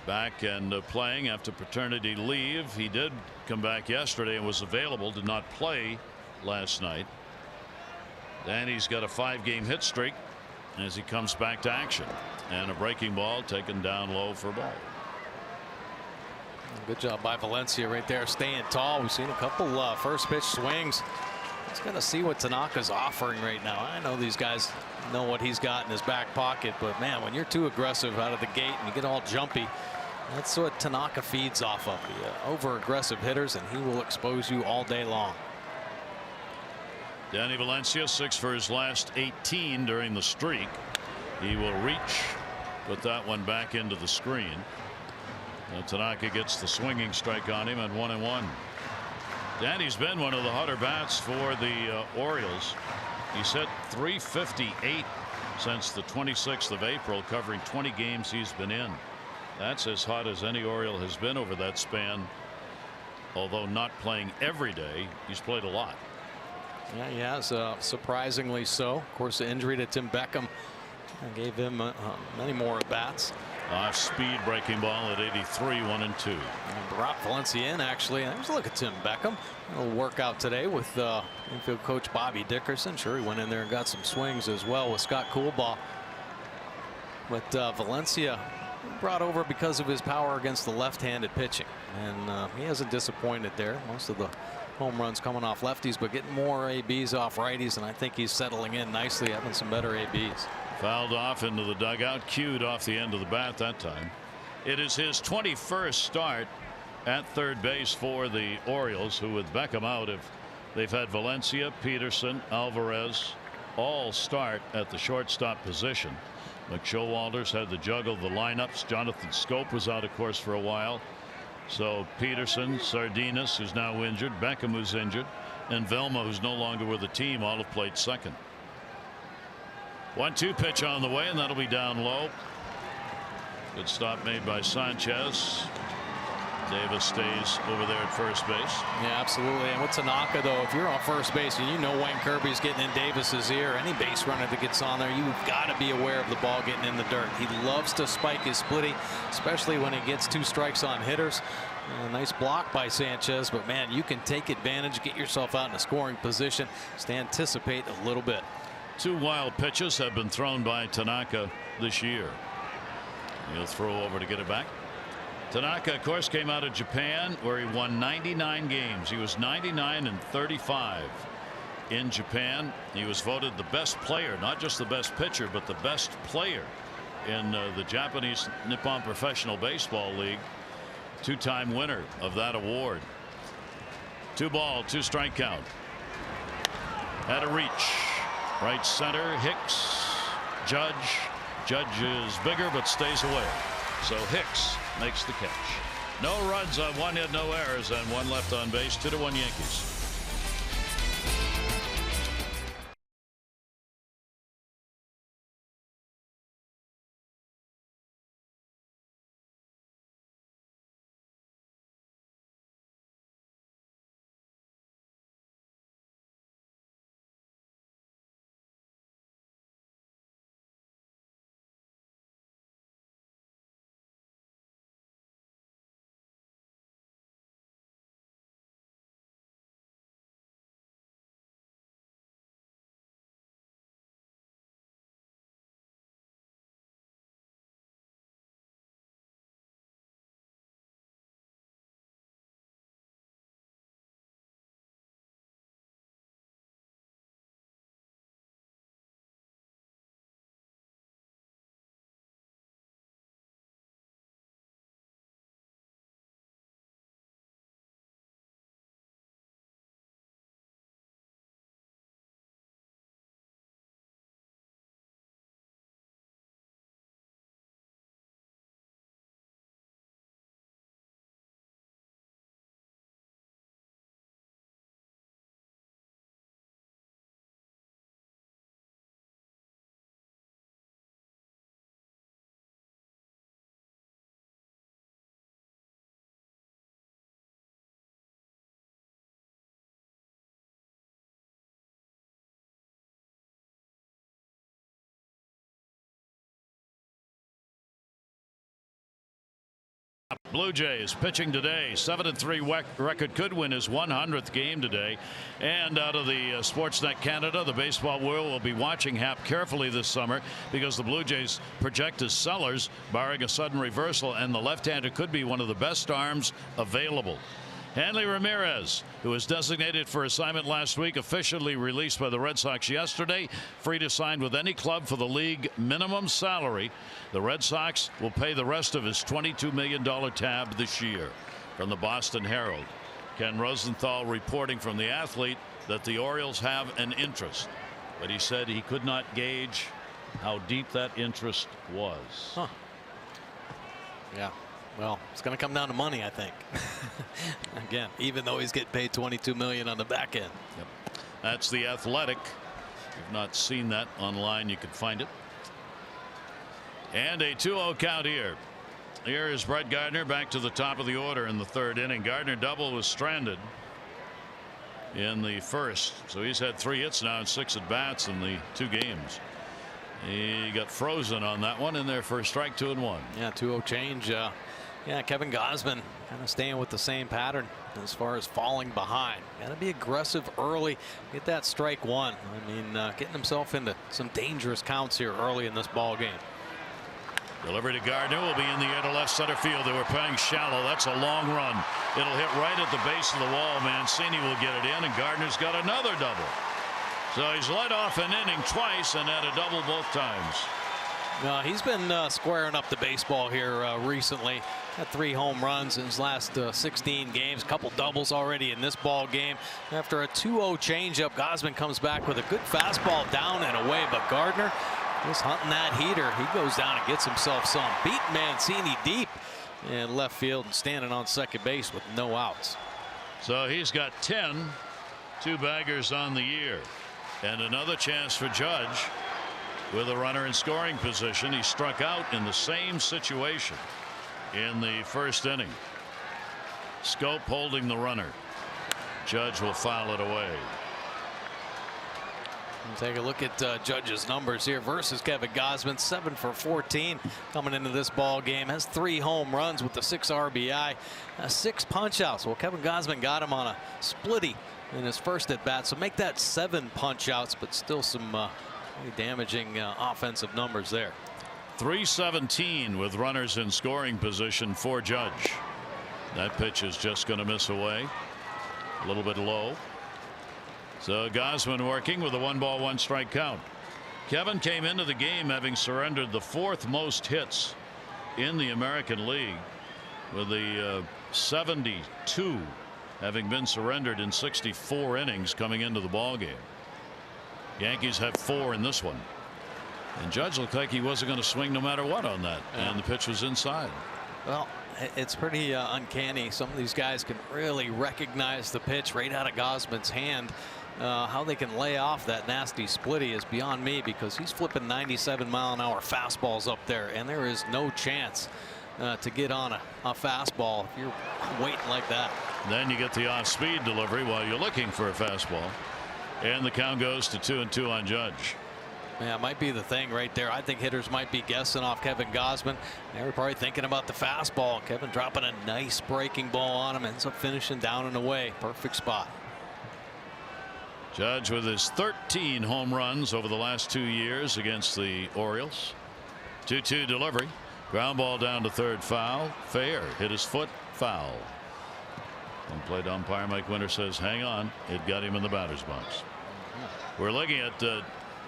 Back and playing after paternity leave. He did come back yesterday and was available, did not play last night. Danny's got a 5-game hit streak as he comes back to action, and a breaking ball taken down low for a ball. Good job by Valencia right there, staying tall. We've seen a couple first pitch swings He's got to see what Tanaka's offering right now. I know these guys know what he's got in his back pocket, but man, when you're too aggressive out of the gate and you get all jumpy, that's what Tanaka feeds off of. Over aggressive hitters, and he will expose you all day long. Danny Valencia 6 for his last 18 during the streak. He will reach, put that one back into the screen. Now Tanaka gets the swinging strike on him at 1-1. Danny's been one of the hotter bats for the Orioles. He's hit .358 since the 26th of April, covering 20 games he's been in. That's as hot as any Oriole has been over that span. Although not playing every day, he's played a lot. Yeah, he has, surprisingly so. Of course, the injury to Tim Beckham gave him many more at bats. Speed breaking ball at 83, 1-2. And brought Valencia in, actually. There's a look at Tim Beckham. A little workout today with infield coach Bobby Dickerson. Sure, he went in there and got some swings as well with Scott Coolbaugh. But Valencia brought over because of his power against the left-handed pitching, and he hasn't disappointed there. Most of the home runs coming off lefties, but getting more ABs off righties, and I think he's settling in nicely, having some better ABs. Fouled off into the dugout, cued off the end of the bat that time. It is his 21st start at third base for the Orioles, who with Beckham out, they've had Valencia, Peterson, Alvarez all start at the shortstop position. McShowalter's had to juggle the lineups. Jonathan Scope was out, of course, for a while. So Peterson, Sardinas, who's now injured, Beckham, who's injured, and Velma, who's no longer with the team, all have played second. 1-2 pitch on the way, and that'll be down low. Good stop made by Sanchez. Davis stays over there at first base. Yeah, absolutely. And with Tanaka, though, if you're on first base and you know Wayne Kirby's getting in Davis's ear, any base runner that gets on there, you've got to be aware of the ball getting in the dirt. He loves to spike his splitty, especially when he gets 2 strikes on hitters. A nice block by Sanchez, but man, you can take advantage, get yourself out in a scoring position, just anticipate a little bit. 2 wild pitches have been thrown by Tanaka this year. He'll throw over to get it back. Tanaka, of course, came out of Japan, where he won 99 games. He was 99-35 in Japan. He was voted the best player, not just the best pitcher, but the best player in the Japanese Nippon Professional Baseball League. 2-time winner of that award. 2 ball, 2 strike count. Had a reach. Right center, Hicks, Judge. Judge is bigger but stays away. So Hicks makes the catch. No runs on 1 hit, no errors, and 1 left on base. 2-1 Yankees. Blue Jays pitching today. 7-3 record, could win his 100th game today. And out of the Sportsnet Canada, the baseball world will be watching Happ carefully this summer, because the Blue Jays project as sellers, barring a sudden reversal, and the left-hander could be one of the best arms available. Hanley Ramirez, who was designated for assignment last week, officially released by the Red Sox yesterday, free to sign with any club for the league minimum salary. The Red Sox will pay the rest of his $22 million tab this year. From the Boston Herald, Ken Rosenthal reporting from the Athlete that the Orioles have an interest, but he said he could not gauge how deep that interest was. Huh. Yeah. Well, it's going to come down to money, I think. Again, even though he's getting paid $22 million on the back end. Yep. That's the Athletic. If you've not seen that online, you can find it. And a 2-0 count here. Here is Brett Gardner back to the top of the order in the third inning. Gardner double was stranded in the first, so he's had 3 hits now and 6 at bats in the 2 games. He got frozen on that one in there for a strike, 2-1. Yeah, 2-0 change. Yeah, Kevin Gausman kind of staying with the same pattern as far as falling behind. Got to be aggressive early. Get that strike 1. I mean, getting himself into some dangerous counts here early in this ball game. Delivery to Gardner will be in the air to left center field. They were playing shallow. That's a long run. It'll hit right at the base of the wall. Mancini will get it in, and Gardner's got another double. So he's led off an inning twice and had a double both times. He's been squaring up the baseball here recently. Had 3 home runs in his last 16 games. Couple doubles already in this ball game. After a 2-0 changeup, Gausman comes back with a good fastball down and away, but Gardner just hunting that heater. He goes down and gets himself some. Beat Mancini deep in left field and standing on second base with no outs. So he's got 10 2-baggers on the year, and another chance for Judge with a runner in scoring position. He struck out in the same situation in the first inning. Scope holding the runner. Judge will foul it away. Take a look at Judge's numbers here versus Kevin Gausman. 7 for 14 coming into this ball game. Has 3 home runs with the 6 RBI, 6 punch outs. Well, Kevin Gausman got him on a splitty in his first at bat, so make that 7 punch outs, but still some really damaging offensive numbers there. 317 with runners in scoring position for Judge. That pitch is just going to miss away. A little bit low. So Gausman working with a 1-ball 1-strike count. Kevin came into the game having surrendered the 4th most hits in the American League, with the 72 having been surrendered in 64 innings coming into the ball game. Yankees have 4 in this one, and Judge looked like he wasn't going to swing no matter what on that, and the pitch was inside. Well, it's pretty uncanny. Some of these guys can really recognize the pitch right out of Gausman's hand. How they can lay off that nasty splitty is beyond me, because he's flipping 97-mile-an-hour fastballs up there, and there is no chance to get on a fastball if you're waiting like that. Then you get the off-speed delivery while you're looking for a fastball, and the count goes to 2-2 on Judge. Yeah, it might be the thing right there. I think hitters might be guessing off Kevin Gausman. They were probably thinking about the fastball. Kevin dropping a nice breaking ball on him, ends up finishing down and away. Perfect spot. Judge with his 13 home runs over the last 2 years against the Orioles. 2-2 delivery. Ground ball down to third, foul. Fair hit his foot, foul. Home plate umpire Mike Winter says hang on, it got him in the batter's box. We're looking at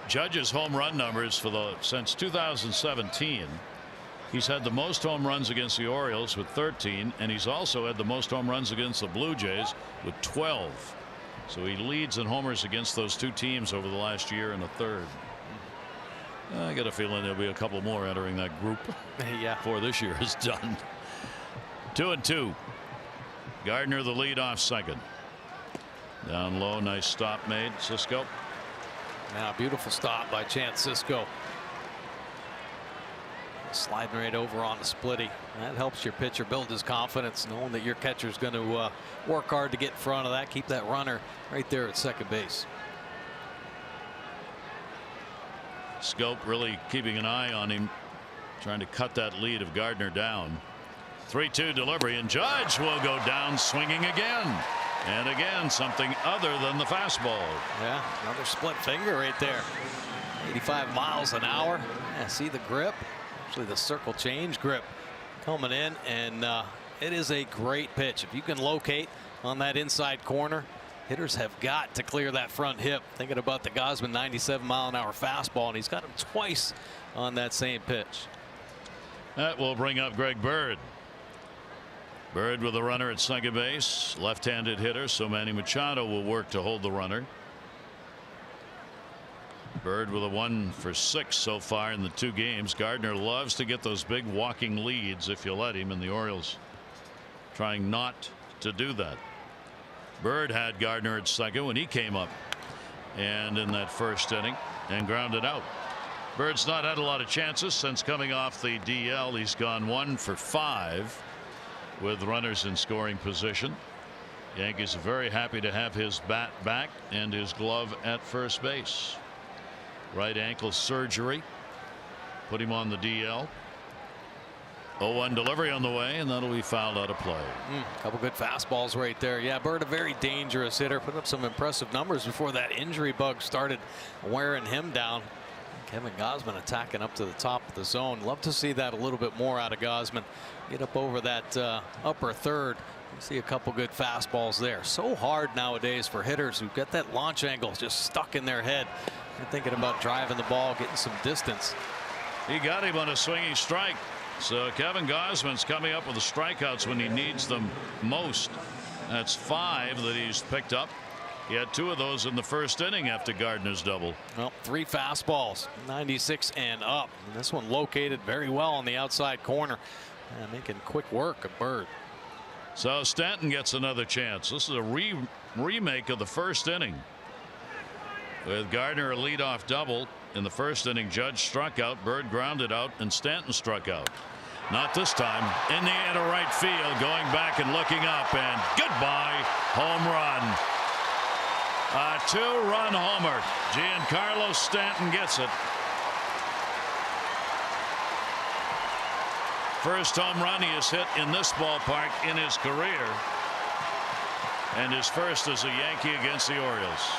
Judge's home run numbers for since 2017. He's had the most home runs against the Orioles with 13, and he's also had the most home runs against the Blue Jays with 12. So he leads in homers against those 2 teams over the last year and a third. I got a feeling there'll be a couple more entering that group before this year is done. 2-2. Gardner the lead off second. Down low, nice stop made. Cisco. Now, beautiful stop by Chance Cisco. Sliding right over on the splitty. That helps your pitcher build his confidence, knowing that your catcher's going to work hard to get in front of that. Keep that runner right there at second base. Scope really keeping an eye on him, trying to cut that lead of Gardner down. 3-2 delivery, and Judge will go down swinging again. And again, something other than the fastball. Yeah, another split finger right there. 85 miles an hour. Yeah, see the grip? Actually, the circle change grip coming in, and it is a great pitch. If you can locate on that inside corner. Hitters have got to clear that front hip. Thinking about the Gausman 97-mile-an-hour fastball, and he's got him twice on that same pitch. That will bring up Greg Bird. Bird with a runner at second base, left-handed hitter, so Manny Machado will work to hold the runner. Bird with a 1 for 6 so far in the 2 games. Gardner loves to get those big walking leads if you let him, and the Orioles trying not to do that. Bird had Gardner at second when he came up and in that first inning and grounded out. Bird's not had a lot of chances since coming off the DL. He's gone 1 for 5 with runners in scoring position. Yankees are very happy to have his bat back and his glove at first base. Right ankle surgery put him on the DL. 0-1 delivery on the way, and that'll be fouled out of play. Couple good fastballs right there. Yeah, Bird a very dangerous hitter. Put up some impressive numbers before that injury bug started wearing him down. Kevin Gausman attacking up to the top of the zone. Love to see that a little bit more out of Gausman. Get up over that upper third. You see a couple good fastballs there. So hard nowadays for hitters who get that launch angle just stuck in their head. They're thinking about driving the ball, getting some distance. He got him on a swinging strike. So Kevin Gausman's coming up with the strikeouts when he needs them most. That's 5 that he's picked up. He had 2 of those in the first inning after Gardner's double. Well, 3 fastballs, 96 and up. And this one located very well on the outside corner, and making quick work of Bird. So Stanton gets another chance. This is a remake of the first inning. With Gardner a leadoff double in the first inning, Judge struck out, Bird grounded out, and Stanton struck out. Not this time. In the air to right field, going back and looking up, and goodbye, home run. A 2-run homer. Giancarlo Stanton gets it. First home run he has hit in this ballpark in his career, and his first as a Yankee against the Orioles.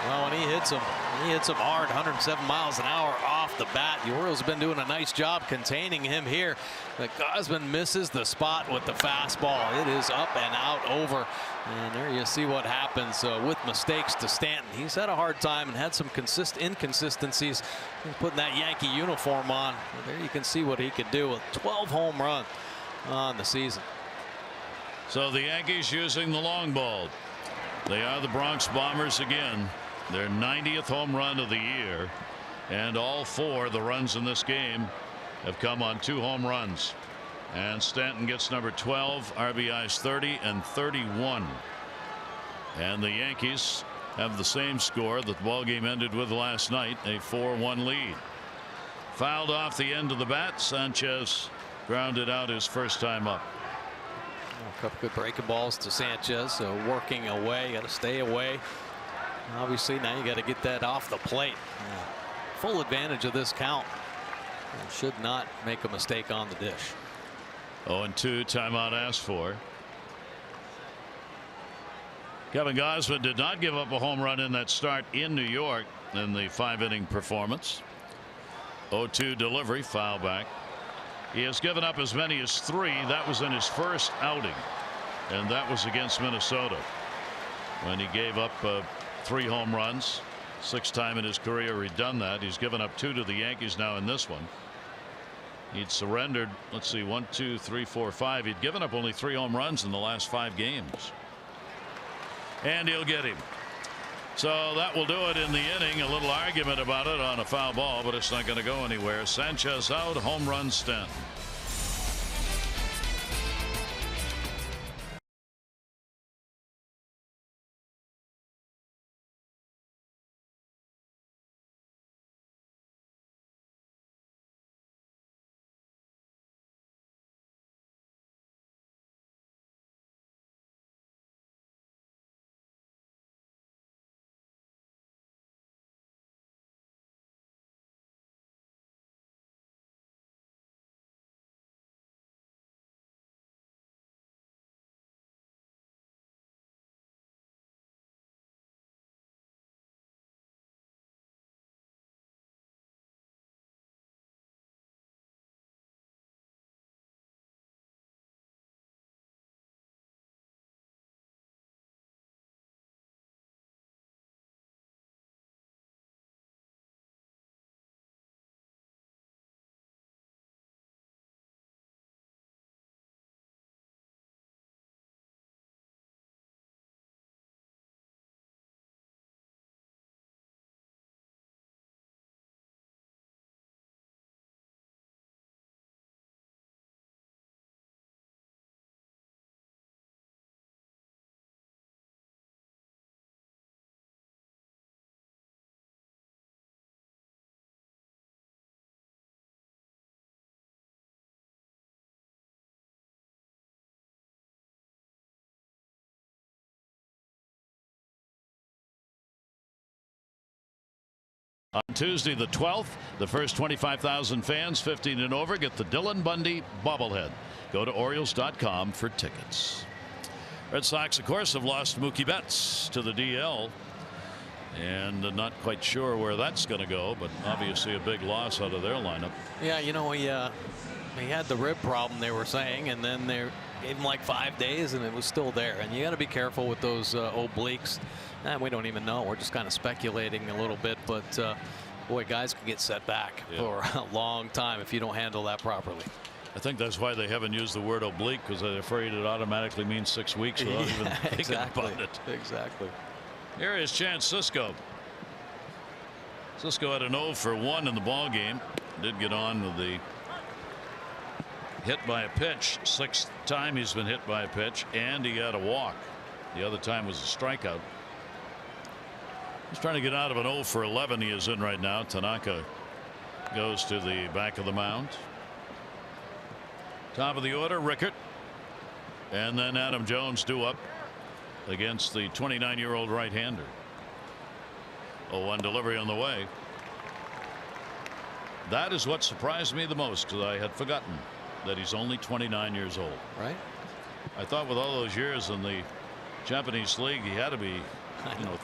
Well, when he hits him hard, 107 miles an hour off the bat. The Orioles have been doing a nice job containing him here. But Gausman misses the spot with the fastball. It is up and out over. And there you see what happens with mistakes to Stanton. He's had a hard time and had some inconsistencies in putting that Yankee uniform on. But there you can see what he could do with 12 home runs on the season. So the Yankees using the long ball. They are the Bronx Bombers again. Their 90th home run of the year, and all 4 of the runs in this game have come on 2 home runs. And Stanton gets number 12, RBIs 30 and 31. And the Yankees have the same score that the ball game ended with last night, a 4-1 lead. Fouled off the end of the bat. Sanchez grounded out his first time up. A couple good breaking balls to Sanchez, working away. Got to stay away. Obviously now you got to get that off the plate. Full advantage of this count. And should not make a mistake on the dish. 0-2, timeout asked for. Kevin Gausman did not give up a home run in that start in New York in the 5-inning performance. 0-2 delivery, foul back. He has given up as many as 3. That was in his first outing, and that was against Minnesota when he gave up 3 home runs. 6th time in his career he'd done that. He's given up 2 to the Yankees now in this one. He'd surrendered, let's see, 1, 2, 3, 4, 5. He'd given up only 3 home runs in the last 5 games. And he'll get him. So that will do it in the inning. A little argument about it on a foul ball, but it's not going to go anywhere. Sanchez out, home run Stanton. On Tuesday the 12th, the first 25,000 fans 15 and over get the Dylan Bundy bobblehead. Go to Orioles.com for tickets. Red Sox, of course, have lost Mookie Betts to the DL. And not quite sure where that's going to go, but obviously a big loss out of their lineup. Yeah, you know, he had the rib problem, they were saying, and then they gave him like 5 days and it was still there. And you got to be careful with those obliques. And we don't even know. We're just kind of speculating a little bit, but boy, guys can get set back for a long time if you don't handle that properly. I think that's why they haven't used the word oblique, because they're afraid it automatically means 6 weeks without even thinking about it. Exactly. Here is Chance Sisco. Sisco had an 0 for 1 in the ball game. Did get on with the hit by a pitch. 6th time he's been hit by a pitch, and he had a walk. The other time was a strikeout. He's trying to get out of an 0 for 11 he is in right now. Tanaka goes to the back of the mound. Top of the order, Rickert. And then Adam Jones due up against the 29-year-old right-hander. 0-1 delivery on the way. That is what surprised me the most, because I had forgotten that he's only 29 years old. Right. I thought with all those years in the Japanese league he had to be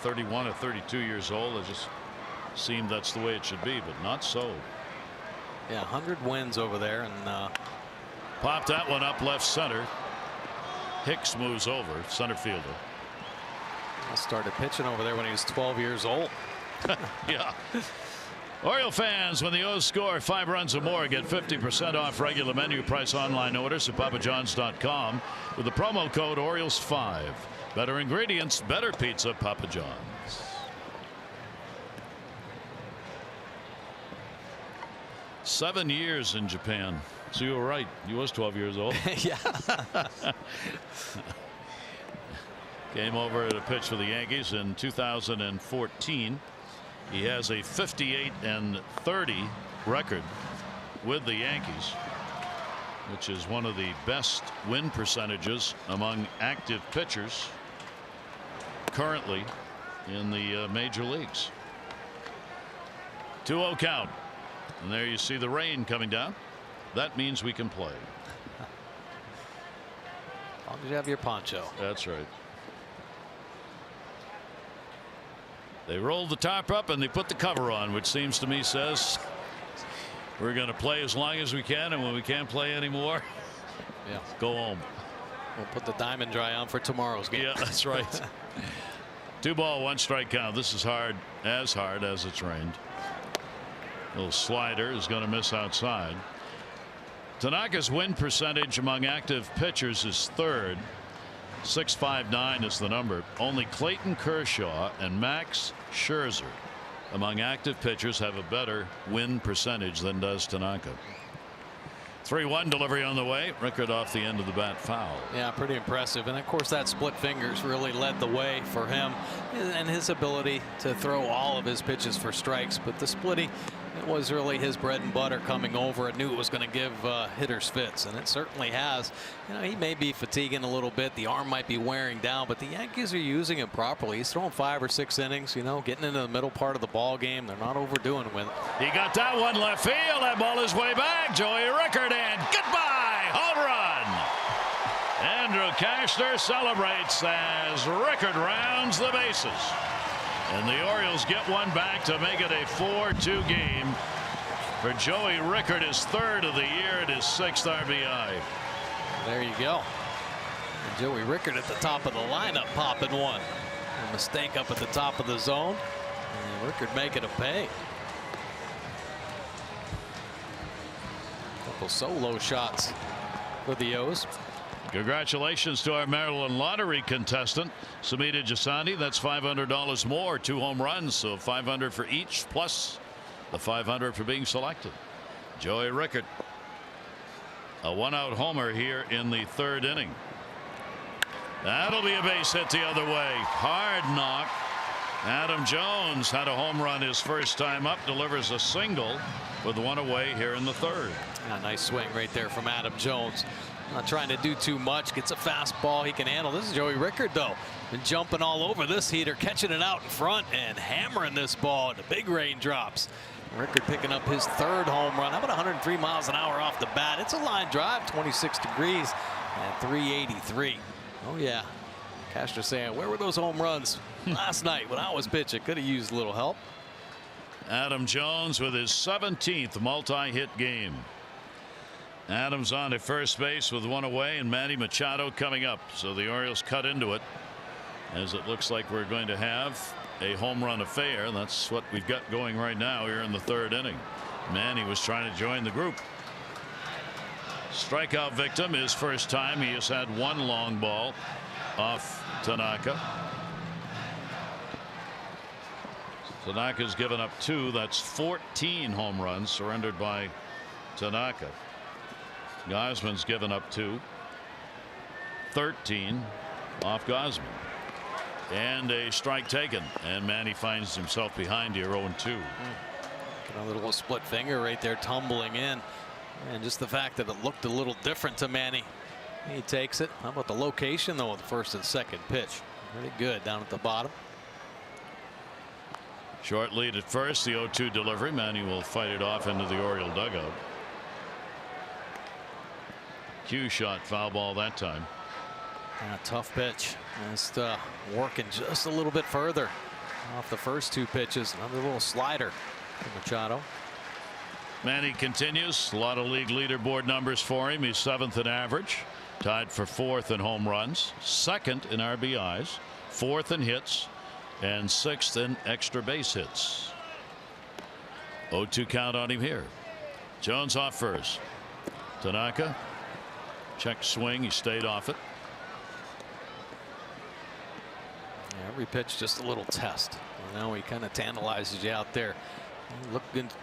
31 or 32 years old. It just seemed that's the way it should be, but not so. Yeah, 100 wins over there, and popped that one up left center. Hicks moves over, center fielder. I started pitching over there when he was 12 years old. Yeah. Oriole fans, when the O's score 5 runs or more, get 50% off regular menu price online orders at papajohns.com with the promo code Orioles5. Better ingredients, better pizza, Papa John's. Seven years in Japan. So you were right. He was 12 years old. Yeah. Came over to pitch for the Yankees in 2014. He has a 58-30 record with the Yankees, which is one of the best win percentages among active pitchers currently in the major leagues. 2-0 count, and there you see the rain coming down. That means we can play. As long as you have your poncho. That's right. They rolled the tarp up and they put the cover on, which seems to me says we're going to play as long as we can, and when we can't play anymore, go home. We'll put the diamond dry on for tomorrow's game. Yeah, that's right. 2-1 strike count. This is hard as it's rained. Little slider is going to miss outside. Tanaka's win percentage among active pitchers is third. 659 is the number. Only Clayton Kershaw and Max Scherzer among active pitchers have a better win percentage than does Tanaka. 3-1 delivery on the way. Rickert off the end of the bat, foul. Yeah, pretty impressive. And of course that split fingers really led the way for him and his ability to throw all of his pitches for strikes. But the splitting, it was really his bread and butter coming over. It knew it was going to give hitters fits, and it certainly has. You know, he may be fatiguing a little bit. The arm might be wearing down, but the Yankees are using him properly. He's throwing 5 or 6 innings, you know, getting into the middle part of the ball game. They're not overdoing with it. He got that one left field. That ball is way back. Joey Rickert, and goodbye. Home run. Andrew Cashner celebrates as Rickert rounds the bases. And the Orioles get one back to make it a 4-2 game for Joey Rickert, his 3rd of the year and his 6th RBI. There you go. And Joey Rickert at the top of the lineup popping one. A mistake up at the top of the zone. And Rickert making a pay. Couple solo shots for the O's. Congratulations to our Maryland Lottery contestant, Samita Jasani. That's $500 more, 2 home runs, so $500 for each, plus the $500 for being selected. Joey Rickert, a 1-out homer here in the 3rd inning. That'll be a base hit the other way. Hard knock, Adam Jones had a home run his first time up, delivers a single with one away here in the third. A nice swing right there from Adam Jones. Not trying to do too much. Gets a fastball he can handle. This is Joey Rickard, though. Been jumping all over this heater, catching it out in front and hammering this ball into big raindrops. Rickard picking up his third home run. How about 103 miles an hour off the bat? It's a line drive, 26 degrees and 383. Oh, yeah. Castro saying, where were those home runs last night when I was pitching? Could have used a little help. Adam Jones with his 17th multi-hit game. Adams on at first base with one away, and Manny Machado coming up. So the Orioles cut into it, as it looks like we're going to have a home run affair. That's what we've got going right now here in the third inning. Manny was trying to join the group. Strikeout victim his first time. He has had one long ball off Tanaka. Tanaka's given up 2. That's 14 home runs surrendered by Tanaka. Gosman's given up 2. 13 off Gosman. And a strike taken, and Manny finds himself behind here 0-2. A little split finger right there, tumbling in, and just the fact that it looked a little different to Manny. He takes it. How about the location, though, of the first and second pitch? Pretty good down at the bottom. Short lead at first. The 0-2 delivery. Manny will fight it off into the Oriole dugout. Cue shot, foul ball that time. A tough pitch. Just working just a little bit further off the first 2 pitches. Another little slider from Machado. Manny continues. A lot of league leaderboard numbers for him. He's 7th in average, tied for 4th in home runs, 2nd in RBIs, 4th in hits, and 6th in extra base hits. 0-2 count on him here. Jones off first. Tanaka check swing. He stayed off it. Every pitch just a little test. Now he kind of tantalizes you out there.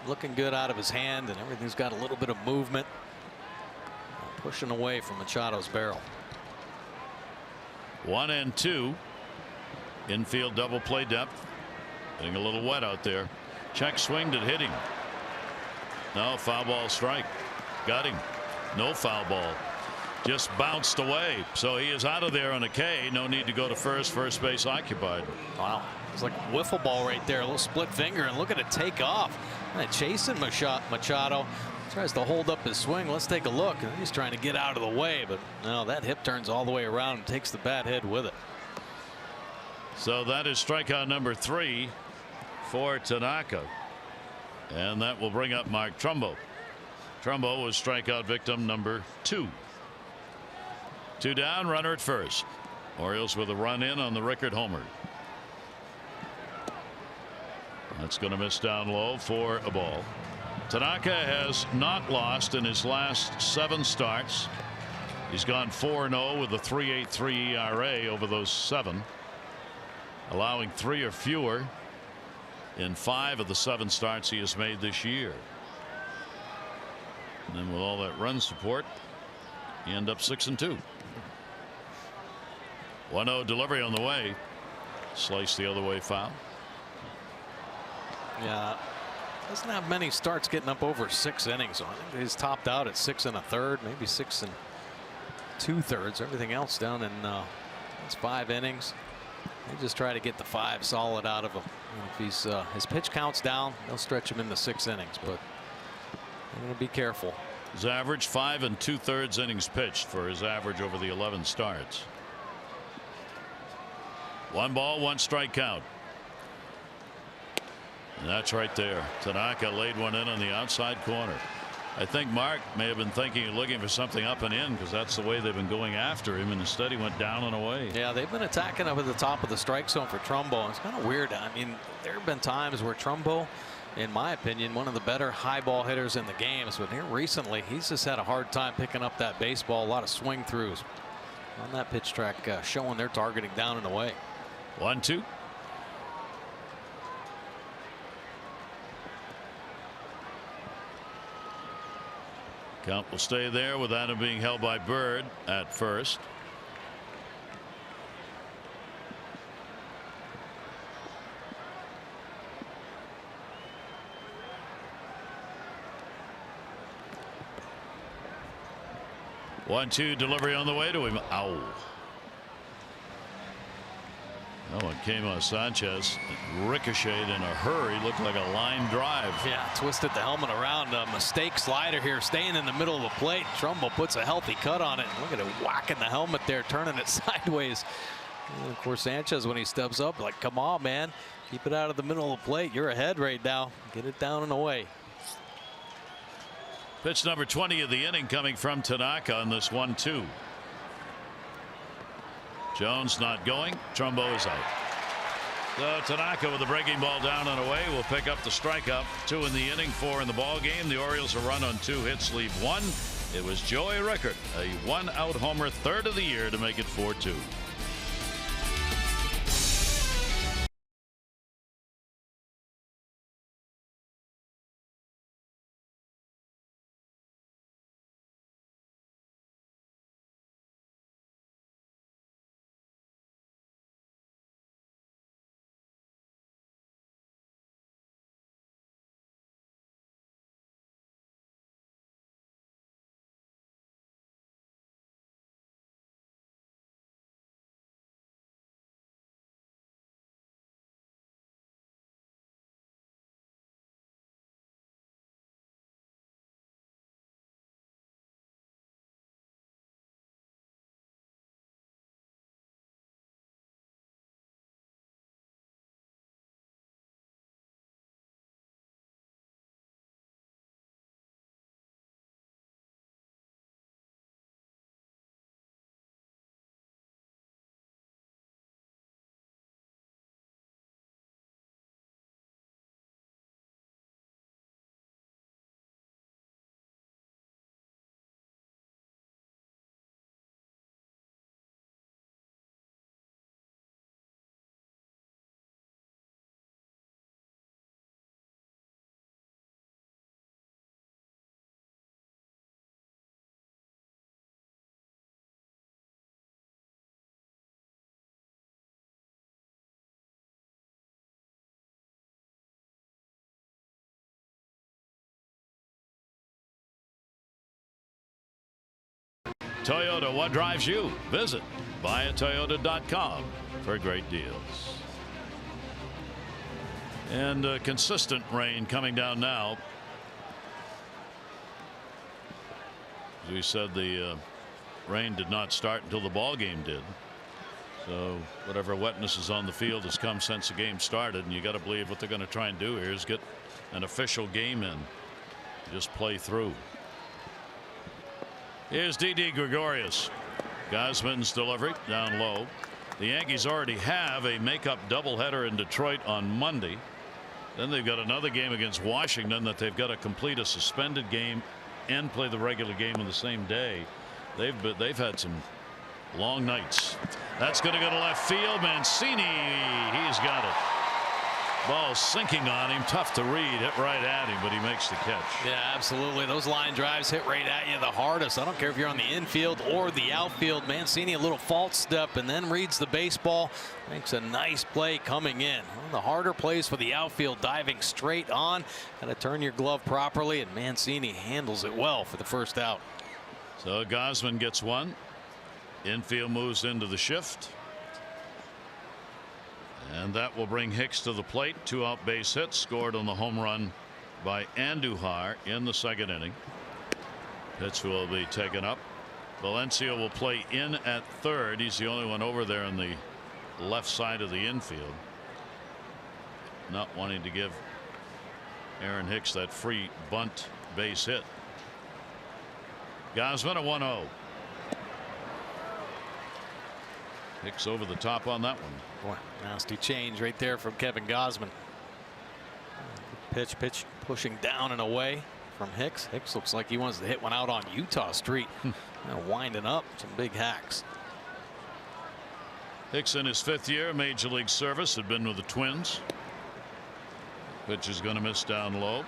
Looking good out of his hand, and everything's got a little bit of movement. Pushing away from Machado's barrel. 1-2. Infield double play depth. Getting a little wet out there. Check swing to hit him. No, foul ball strike. Got him. No foul ball. Just bounced away. So he is out of there on a K. No need to go to first. First base occupied. Wow. It's like a wiffle ball right there. A little split finger, and look at it take off. And chasing Machado. Tries to hold up his swing. Let's take a look. And he's trying to get out of the way, but no, that hip turns all the way around and takes the bat head with it. So that is strikeout number 3 for Tanaka. And that will bring up Mark Trumbo. Trumbo was strikeout victim number 2. 2 down, runner at first. Orioles with a run in on the Rickard homer. That's going to miss down low for a ball. Tanaka has not lost in his last 7 starts. He's gone 4-0 with a 3.83 ERA over those 7, allowing 3 or fewer in 5 of the 7 starts he has made this year. And then with all that run support, you end up 6-2. 1-0 delivery on the way. Slice the other way, foul. Yeah, doesn't have many starts getting up over 6 innings. So I think he's topped out at 6 1/3, maybe 6 2/3. Everything else down in it's 5 innings. They just try to get the 5 solid out of him. And if he's his pitch counts down, they'll stretch him into 6 innings, but they're going to be careful. His average 5 2/3 innings pitched for his average over the 11 starts. 1 ball, 1 strike count. And that's right there. Tanaka laid one in on the outside corner. I think Mark may have been thinking of looking for something up and in, because that's the way they've been going after him, and instead he went down and away. Yeah, they've been attacking up at the top of the strike zone for Trumbo. It's kind of weird. I mean, there have been times where Trumbo, in my opinion, one of the better high ball hitters in the game. But here recently, he's just had a hard time picking up that baseball. A lot of swing throughs on that pitch track, showing they're targeting down and away. 1-2. Count will stay there with Adam being held by Bird at first. 1-2 delivery on the way to him. Ow. Oh, it came on Sanchez. It ricocheted in a hurry. Looked like a line drive. Yeah, twisted the helmet around. A mistake slider here, staying in the middle of the plate. Trumbo puts a healthy cut on it. Look at it whacking the helmet there, turning it sideways. And of course, Sanchez, when he steps up, like, come on, man. Keep it out of the middle of the plate. You're ahead right now. Get it down and away. Pitch number 20 of the inning coming from Tanaka on this 1-2. Jones not going. Trumbo is out. So Tanaka with the breaking ball down and away will pick up the strikeout. 2 in the inning, 4 in the ball game. The Orioles a run on 2 hits, leave 1. It was Joey Rickard, a 1-out homer, 3rd of the year, to make it 4-2. Toyota, what drives you? Visit buyatoyota.com for great deals. And consistent rain coming down now. As we said, the rain did not start until the ball game did. So whatever wetness is on the field has come since the game started, and you got to believe what they're going to try and do here is get an official game in. Just play through. Here's Didi Gregorius. Gausman's delivery down low. The Yankees already have a makeup doubleheader in Detroit on Monday. Then they've got another game against Washington that they've got to complete a suspended game and play the regular game on the same day. They've had some long nights. That's going to go to left field. Mancini, he's got it. Ball sinking on him, tough to read, hit right at him, but he makes the catch. Yeah, absolutely. Those line drives hit right at you the hardest. I don't care if you're on the infield or the outfield. Mancini a little false step and then reads the baseball, makes a nice play coming in. One of the harder plays for the outfield, diving straight on. Got to turn your glove properly, and Mancini handles it well for the first out. So Gausman gets one. Infield moves into the shift. And that will bring Hicks to the plate. 2 out base hits, scored on the home run by Andujar in the 2nd inning. Pitch will be taken up. Valencia will play in at 3rd. He's the only one over there on the left side of the infield. Not wanting to give Aaron Hicks that free bunt base hit. Gausman a 1-0. Hicks over the top on that one. Boy, nasty change right there from Kevin Gausman. Pitch pushing down and away from Hicks. Hicks looks like he wants to hit one out on Utah Street. Winding up some big hacks. Hicks in his 5th year Major League service, had been with the Twins. Pitch is going to miss down low.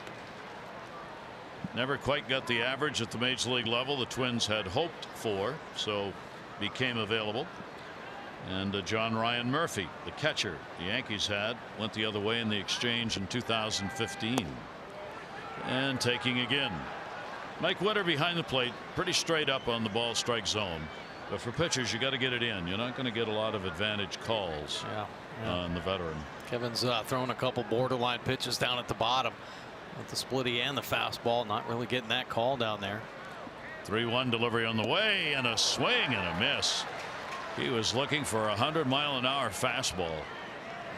Never quite got the average at the Major League level the Twins had hoped for, so became available. And John Ryan Murphy, the catcher the Yankees had, went the other way in the exchange in 2015. And taking again. Mike Witter behind the plate, pretty straight up on the ball strike zone. But for pitchers, you got to get it in. You're not going to get a lot of advantage calls on the veteran. Kevin's throwing a couple borderline pitches down at the bottom with the splitty and the fastball. Not really getting that call down there. 3-1 delivery on the way, and a swing and a miss. He was looking for a 100-mile-an-hour fastball.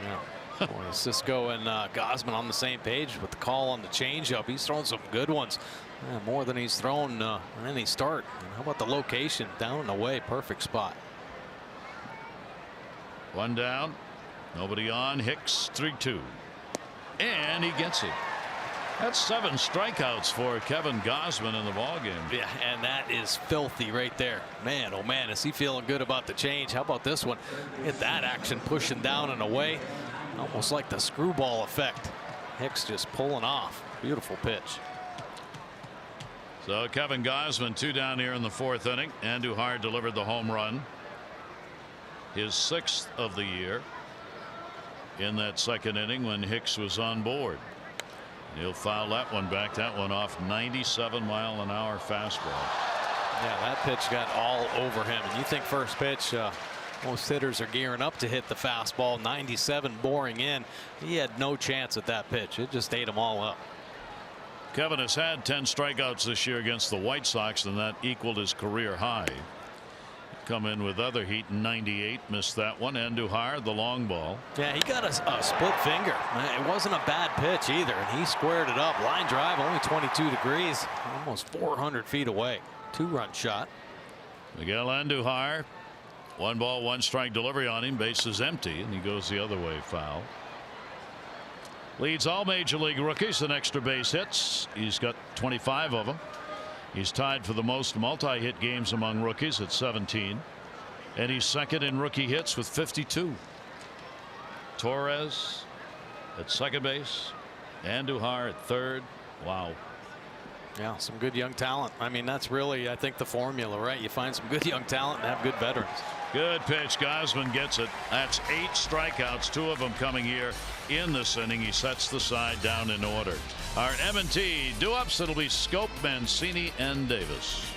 Yeah. Boy, Cisco and Gausman on the same page with the call on the changeup. He's thrown some good ones. More than he's thrown in any start. And how about the location? Down and away. Perfect spot. 1 down. Nobody on. Hicks 3-2. And he gets it. That's 7 strikeouts for Kevin Gausman in the ballgame. Yeah, and that is filthy right there. Man, oh man, is he feeling good about the change. How about this one? Get that action pushing down and away. Almost like the screwball effect. Hicks just pulling off. Beautiful pitch. So Kevin Gausman 2 down here in the 4th inning. Andujar delivered the home run. His 6th of the year in that 2nd inning when Hicks was on board. He'll foul that one back. That one off 97-mile-an-hour fastball. Yeah, that pitch got all over him. And you think first pitch, most hitters are gearing up to hit the fastball. 97 boring in. He had no chance at that pitch. It just ate them all up. Kevin has had 10 strikeouts this year against the White Sox, and that equaled his career high. Come in with other heat in 98, missed that one. Andujar, the long ball. Yeah, he got a split finger. It wasn't a bad pitch either, and he squared it up. Line drive, only 22 degrees, almost 400 feet away. 2-run shot. Miguel Andujar, 1 ball, 1 strike delivery on him. Base is empty, and he goes the other way, foul. Leads all major league rookies in extra base hits. He's got 25 of them. He's tied for the most multi-hit games among rookies at 17. And he's 2nd in rookie hits with 52. Torres at 2nd base. Andujar at 3rd. Wow. Yeah, some good young talent. I mean, that's really, I think, the formula, right? You find some good young talent and have good veterans. Good pitch. Gausman gets it. That's 8 strikeouts, 2 of them coming here in this inning. He sets the side down in order. Our M&T do-ups, it'll be Scope, Mancini, and Davis.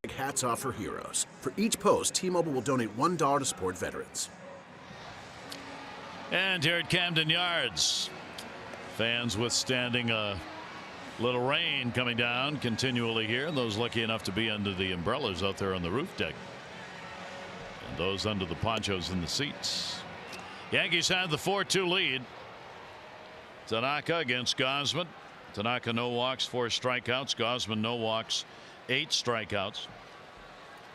Take hats off for heroes. For each post, T-Mobile will donate $1 to support veterans. And here at Camden Yards, fans withstanding a little rain coming down continually here. And those lucky enough to be under the umbrellas out there on the roof deck. And those under the ponchos in the seats. Yankees had the 4-2 lead. Tanaka against Gausman. Tanaka no walks, 4 strikeouts. Gausman no walks, 8 strikeouts.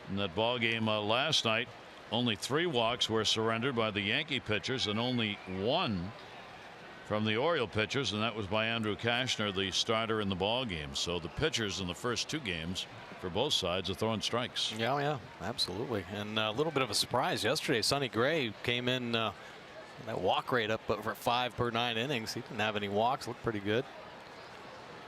In that ball game last night, only 3 walks were surrendered by the Yankee pitchers and only 1 from the Oriole pitchers, and that was by Andrew Kashner, the starter in the ball game. So the pitchers in the first 2 games for both sides of throwing strikes. Yeah, absolutely. And a little bit of a surprise yesterday. Sonny Gray came in that walk rate up over 5 per 9 innings. He didn't have any walks. Looked pretty good.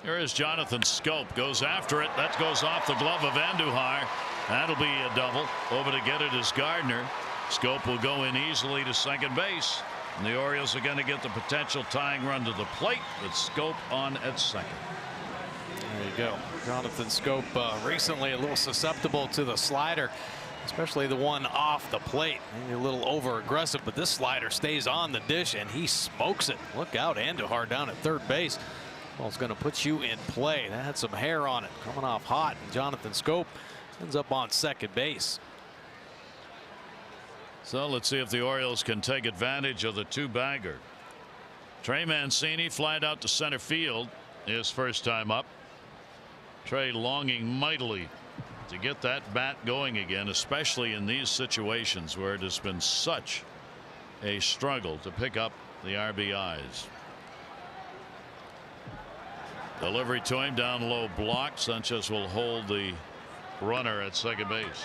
Here is Jonathan Scope, goes after it. That goes off the glove of Andujar. That'll be a double. Over to get it is Gardner. Scope will go in easily to second base. And the Orioles are going to get the potential tying run to the plate with Scope on at second. There you go. Jonathan Scope recently a little susceptible to the slider, especially the one off the plate. Maybe a little over aggressive, but this slider stays on the dish and he smokes it. Look out, Andujar down at third base. Ball's going to put you in play. That had some hair on it, coming off hot, and Jonathan Scope ends up on second base. So let's see if the Orioles can take advantage of the two-bagger. Trey Mancini flied out to center field his first time up. Trey longing mightily to get that bat going again, especially in these situations where it has been such a struggle to pick up the RBIs. Delivery to him, down low, block. Sanchez will hold the runner at second base.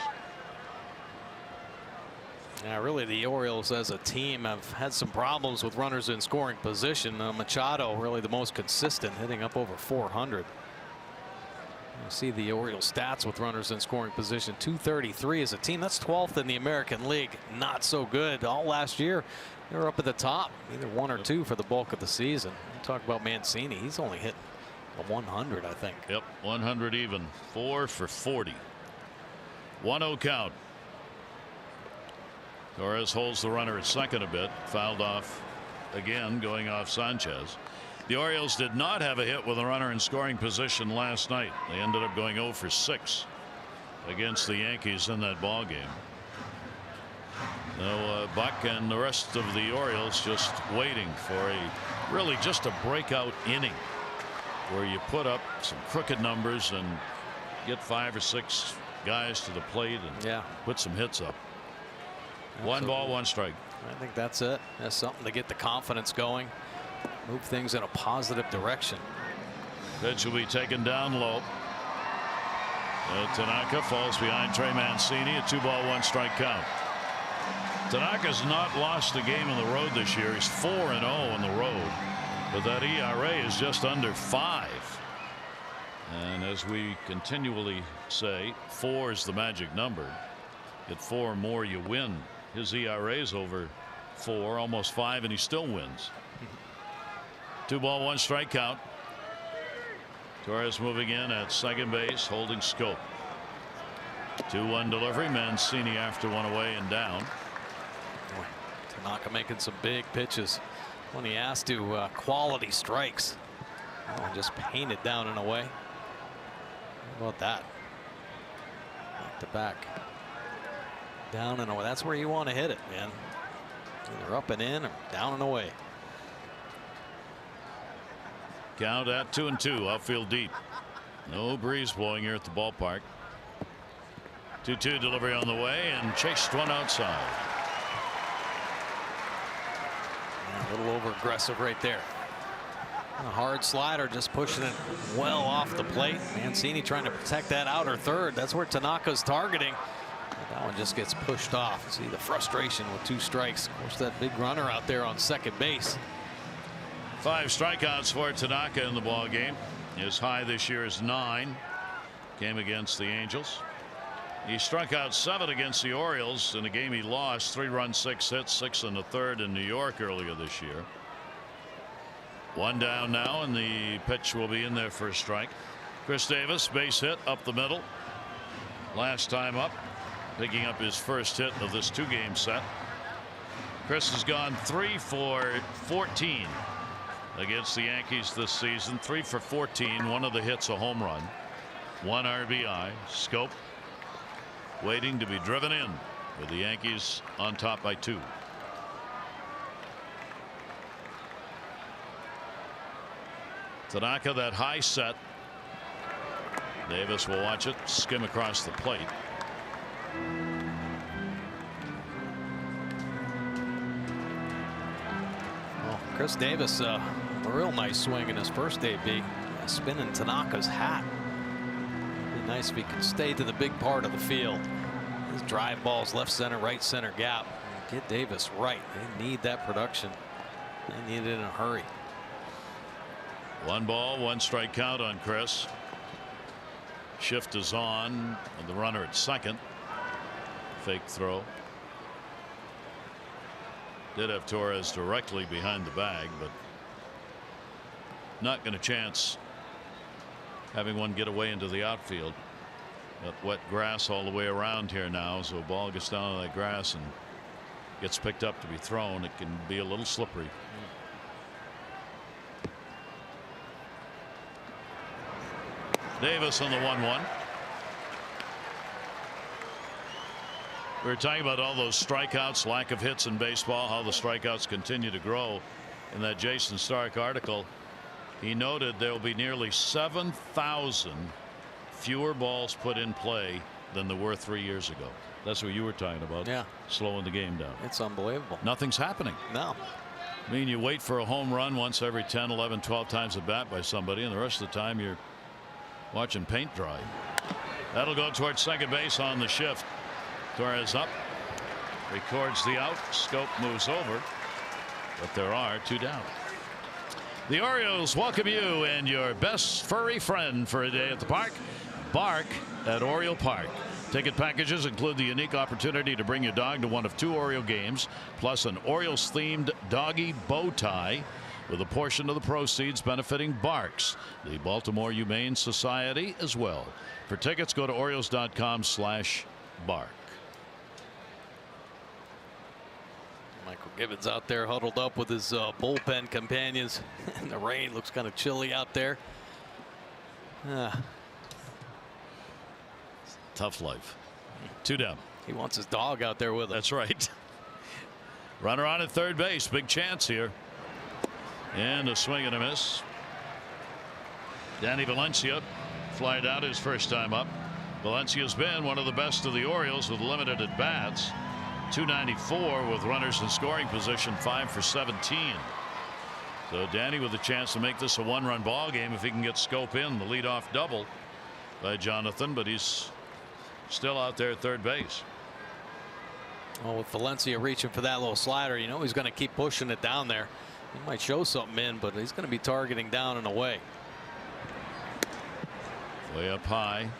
Yeah, really the Orioles as a team have had some problems with runners in scoring position. Machado really the most consistent, hitting up over 400. You see the Orioles stats with runners in scoring position. 233 as a team. That's 12th in the American League. Not so good. All last year they were up at the top, either 1 or 2 for the bulk of the season. You talk about Mancini, he's only hit a 100, I think. Yep, 100 even. 4 for 40. 1-0 count. Torres holds the runner at second a bit. Fouled off again, going off Sanchez. The Orioles did not have a hit with a runner in scoring position last night. They ended up going 0 for 6 against the Yankees in that ball game. Now Buck and the rest of the Orioles just waiting for really just a breakout inning where you put up some crooked numbers and get 5 or 6 guys to the plate and put some hits up. Absolutely. 1 ball, 1 strike. I think that's it. That's something to get the confidence going. Move things in a positive direction. Pitch will be taken down low. Tanaka falls behind Trey Mancini. A 2 ball, 1 strike count. Tanaka's not lost a game on the road this year. He's 4-0 on the road. But that ERA is just under 5. And as we continually say, 4 is the magic number. Get 4 or more, you win. His ERA is over 4, almost 5, and he still wins. 2 ball, 1 strike count. Torres moving in at second base, holding Scope. 2-1 delivery. Mancini after 1 away and down. Tanaka making some big pitches when he asked to quality strikes. Just painted down and away. How about that? Back to back. Down and away. That's where you want to hit it, man. Either up and in or down and away. Count at 2-2. Outfield deep. No breeze blowing here at the ballpark. 2-2 delivery on the way and chased one outside. A little over aggressive right there. A hard slider, just pushing it well off the plate. Mancini trying to protect that outer third. That's where Tanaka's targeting. That one just gets pushed off. See the frustration with 2 strikes. Of course, that big runner out there on second base. 5 strikeouts for Tanaka in the ball game. His high this year is 9. Came against the Angels. He struck out 7 against the Orioles in a game he lost. 3 runs, 6 hits, 6 in the third in New York earlier this year. 1 down now, and the pitch will be in there for a strike. Chris Davis, base hit up the middle. Last time up, picking up his first hit of this 2-game set. Chris has gone 3 for 14 against the Yankees this season. 3 for 14. One of the hits a home run. 1 RBI. Scope waiting to be driven in with the Yankees on top by 2. Tanaka, that high set. Davis will watch it skim across the plate. Well, Chris Davis, a real nice swing in his first AB, spinning Tanaka's hat. nice if he can stay to the big part of the field. His drive balls left center, right center gap. Get Davis right. They need that production. They need it in a hurry. 1 ball, 1 strike count on Chris. Shift is on with the runner at second. Fake throw. Did have Torres directly behind the bag, but not going to chance having one get away into the outfield. Got wet grass all the way around here now, so a ball gets down on that grass and gets picked up to be thrown. It can be a little slippery. Davis on the 1-1. We were talking about all those strikeouts, lack of hits in baseball, how the strikeouts continue to grow. In that Jason Stark article, he noted there will be nearly 7,000 fewer balls put in play than there were 3 years ago. That's what you were talking about. Yeah. Slowing the game down. It's unbelievable. Nothing's happening. No. I mean, you wait for a home run once every 10, 11, 12 times at bat by somebody, and the rest of the time you're watching paint dry. That'll go towards second base on the shift. Torres up, records the out. Scope moves over, but there are 2 down. The Orioles welcome you and your best furry friend for a day at the park. Bark at Oriole Park. Ticket packages include the unique opportunity to bring your dog to one of 2 Oriole games, plus an Orioles themed doggy bow tie, with a portion of the proceeds benefiting Barks, the Baltimore Humane Society, as well. For tickets, go to Orioles.com/bark. Michael Gibbons out there huddled up with his bullpen companions. And the rain looks kind of chilly out there. Tough life. 2 down. He wants his dog out there with him. That's right. Runner on at third base. Big chance here. And a swing and a miss. Danny Valencia flied out his first time up. Valencia's been one of the best of the Orioles with limited at bats. .294 with runners in scoring position, 5 for 17. So Danny with a chance to make this a 1-run ball game if he can get Scope in the leadoff double by Jonathan, but he's still out there at third base. Well, with Valencia reaching for that little slider, you know he's going to keep pushing it down there. He might show something in, but he's going to be targeting down and away. Way up high.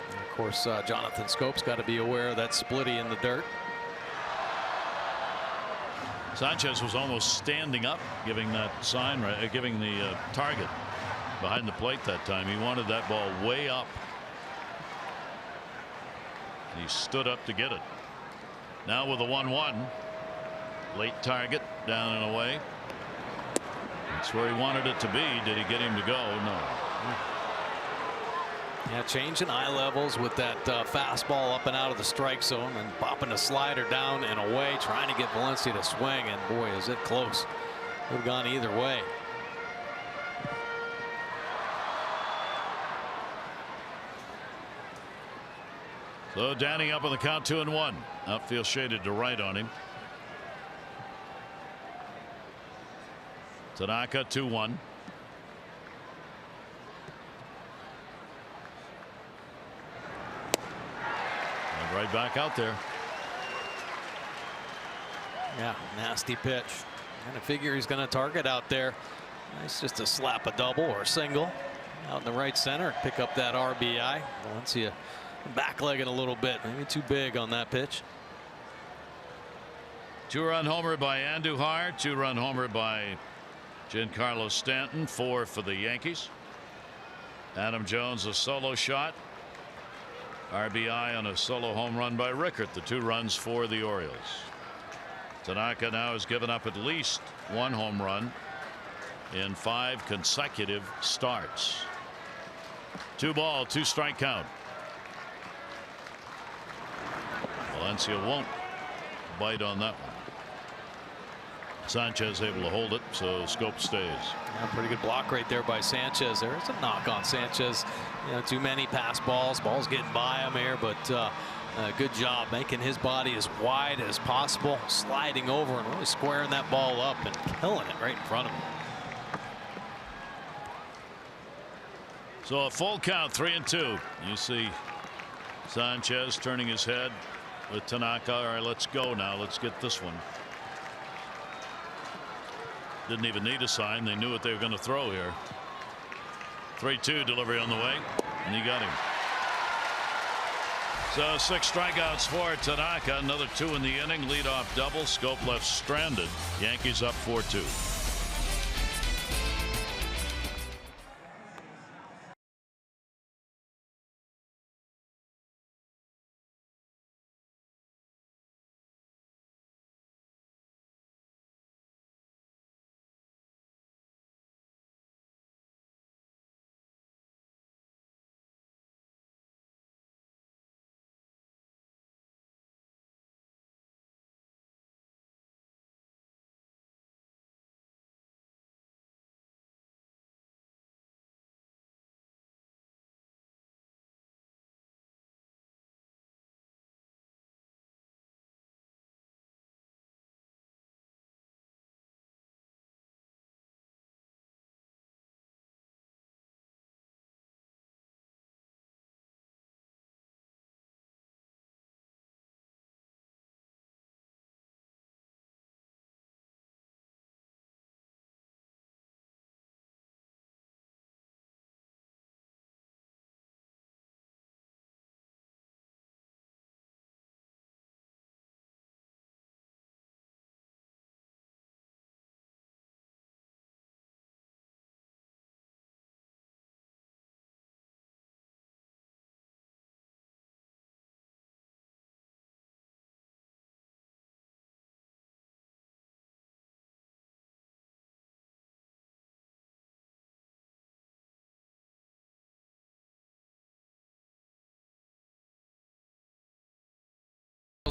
And of course, Jonathan Scope's got to be aware of that splitty in the dirt. Sanchez was almost standing up, giving that sign, giving the target behind the plate that time. He wanted that ball way up. He stood up to get it. Now with a 1-1. Late target down and away. That's where he wanted it to be. Did he get him to go? No. Yeah, changing eye levels with that fastball up and out of the strike zone and popping a slider down and away, trying to get Valencia to swing, and boy, is it close. Would have gone either way. So Danny up on the count, 2-1. Outfield shaded to right on him. Tanaka 2-1. And right back out there. Yeah, nasty pitch. Kind of figure he's going to target out there. Nice just to slap a double or a single out in the right center. Pick up that RBI. Valencia backlegging a little bit. Maybe too big on that pitch. 2-run homer by Andujar. 2-run homer by Giancarlo Stanton. 4 for the Yankees. Adam Jones a solo shot. RBI on a solo home run by Rickert. The 2 runs for the Orioles. Tanaka now has given up at least 1 home run in 5 consecutive starts. 2 ball, 2 strike count. Valencia won't bite on that one. Sanchez able to hold it, so Scope stays. Yeah, pretty good block right there by Sanchez. There's a knock on Sanchez. You know, too many pass balls. Ball's getting by him here, but good job making his body as wide as possible, sliding over and really squaring that ball up and killing it right in front of him. So a full count, 3-2. You see Sanchez turning his head with Tanaka. All right, let's go now. Let's get this one. Didn't even need a sign. They knew what they were going to throw here. 3-2 delivery on the way, and he got him. So 6 strikeouts for Tanaka. Another 2 in the inning. Leadoff double. Scope left stranded. Yankees up 4-2.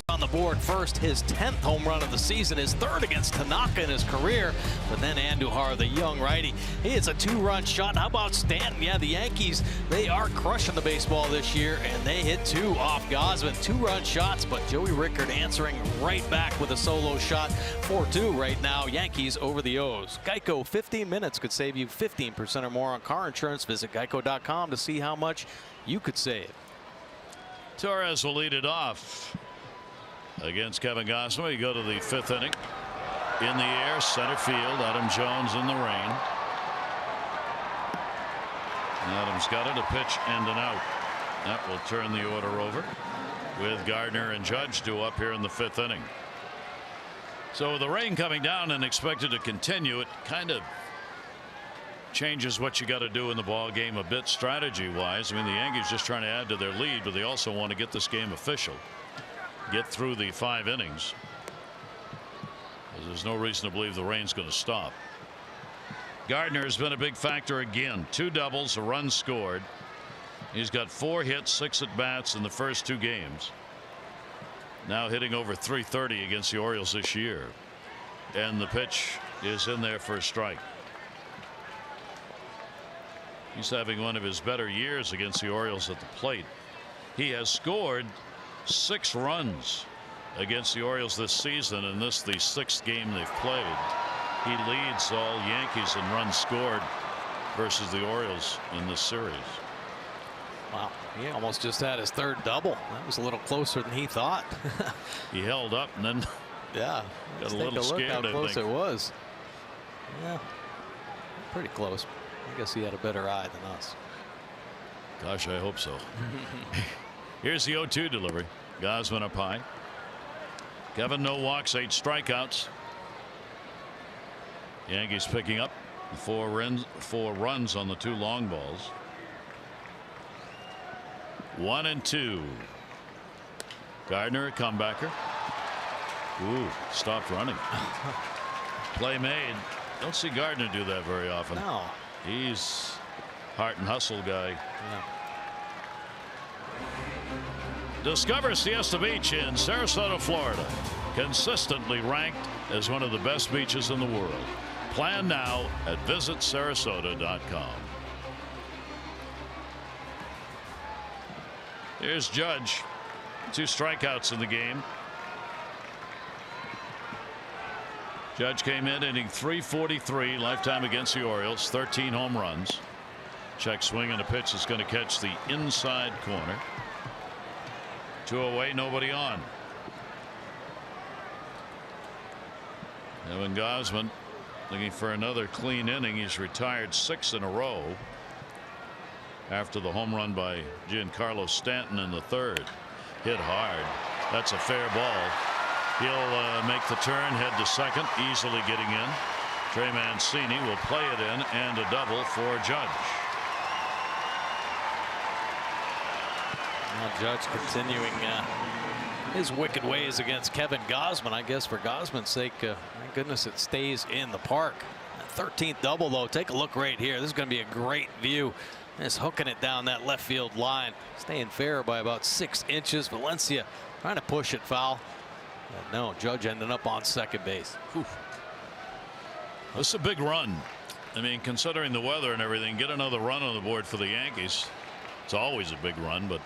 On the board first, his 10th home run of the season, his 3rd against Tanaka in his career. But then Andujar, the young righty, he hits a 2-run shot. How about Stanton? Yeah, the Yankees, they are crushing the baseball this year, and they hit 2 off Gausman. 2-run shots, but Joey Rickard answering right back with a solo shot. 4-2 right now, Yankees over the O's. Geico, 15 minutes could save you 15% or more on car insurance. Visit geico.com to see how much you could save. Torres will lead it off against Kevin Gausman. We go to the 5th inning. In the air, center field. Adam Jones in the rain. Adams got it, a pitch and an out. That will turn the order over with Gardner and Judge due up here in the 5th inning. So the rain coming down and expected to continue, it kind of changes what you got to do in the ball game a bit strategy wise. I mean, the Yankees just trying to add to their lead, but they also want to get this game official. Get through the 5 innings. There's no reason to believe the rain's going to stop. Gardner has been a big factor again. 2 doubles, a run scored. He's got 4 hits, 6 at bats in the first 2 games. Now hitting over .330 against the Orioles this year. And the pitch is in there for a strike. He's having one of his better years against the Orioles at the plate. He has scored 6 runs against the Orioles this season, and this the 6th game they've played. He leads all Yankees in runs scored versus the Orioles in this series. Wow, he almost just had his 3rd double. That was a little closer than he thought. He held up and then yeah, got a little scared. How close it was. Yeah, pretty close. I guess he had a better eye than us. Gosh, I hope so. Here's the 0-2 delivery. Gausman up high. Kevin, no walks, 8 strikeouts. Yankees picking up 4 runs on the 2 long balls. 1-2. Gardner, a comebacker. Ooh, stopped running. Play made. Don't see Gardner do that very often. No. He's heart and hustle guy. Yeah. Discover Siesta Beach in Sarasota, Florida. Consistently ranked as one of the best beaches in the world. Plan now at visitsarasota.com. Here's Judge. 2 strikeouts in the game. Judge came in inning 343, lifetime against the Orioles, 13 home runs. Check swing and a pitch is going to catch the inside corner. 2 away, nobody on. Kevin Gausman looking for another clean inning. He's retired 6 in a row after the home run by Giancarlo Stanton in the 3rd. Hit hard. That's a fair ball. He'll make the turn, head to second, easily getting in. Trey Mancini will play it in, and a double for Judge. Now Judge continuing his wicked ways against Kevin Gausman. I guess for Gausman's sake, thank goodness it stays in the park. That 13th double, though, take a look right here. This is going to be a great view. Just hooking it down that left field line, staying fair by about 6 inches. Valencia trying to push it foul. But no, Judge ended up on second base. Whew. This is a big run. I mean, considering the weather and everything, get another run on the board for the Yankees. It's always a big run, but